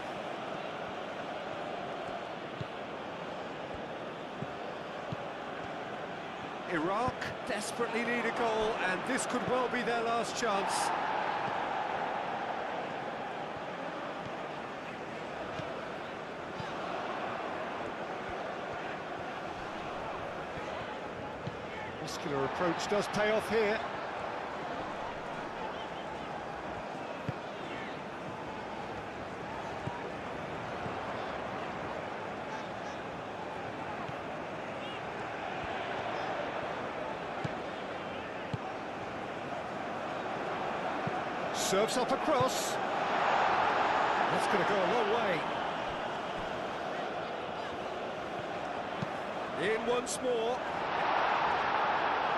Iraq desperately need a goal, and this could well be their last chance. Muscular approach does pay off here. Serves up across. That's going to go a long way. In once more.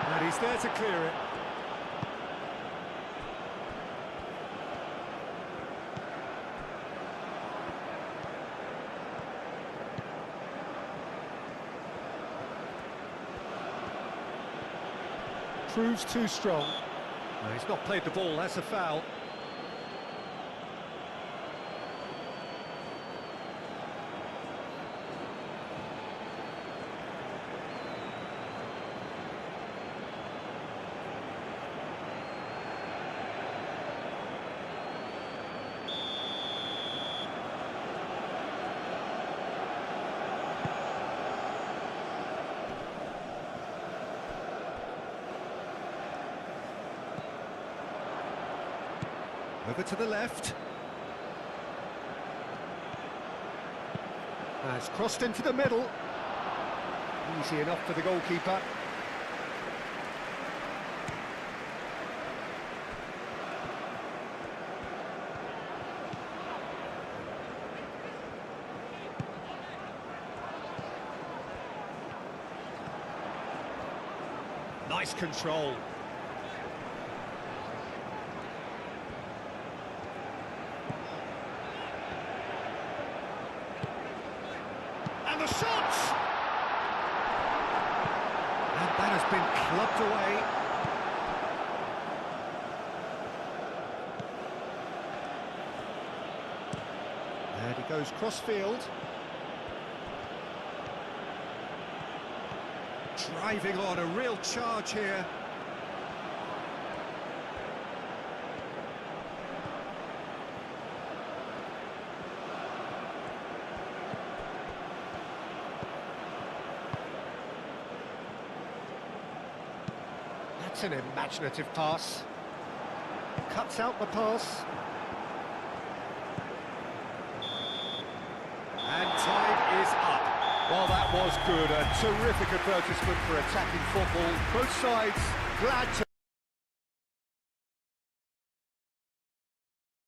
And he's there to clear it. Proves too strong. No, he's not played the ball, that's a foul. Over to the left. It's crossed into the middle. Easy enough for the goalkeeper. Nice control. The shot! And that has been clubbed away. And he goes cross-field. Driving on, a real charge here. That's an imaginative pass. Cuts out the pass. And time is up. Well, that was good. A terrific advertisement for attacking football. Both sides glad to...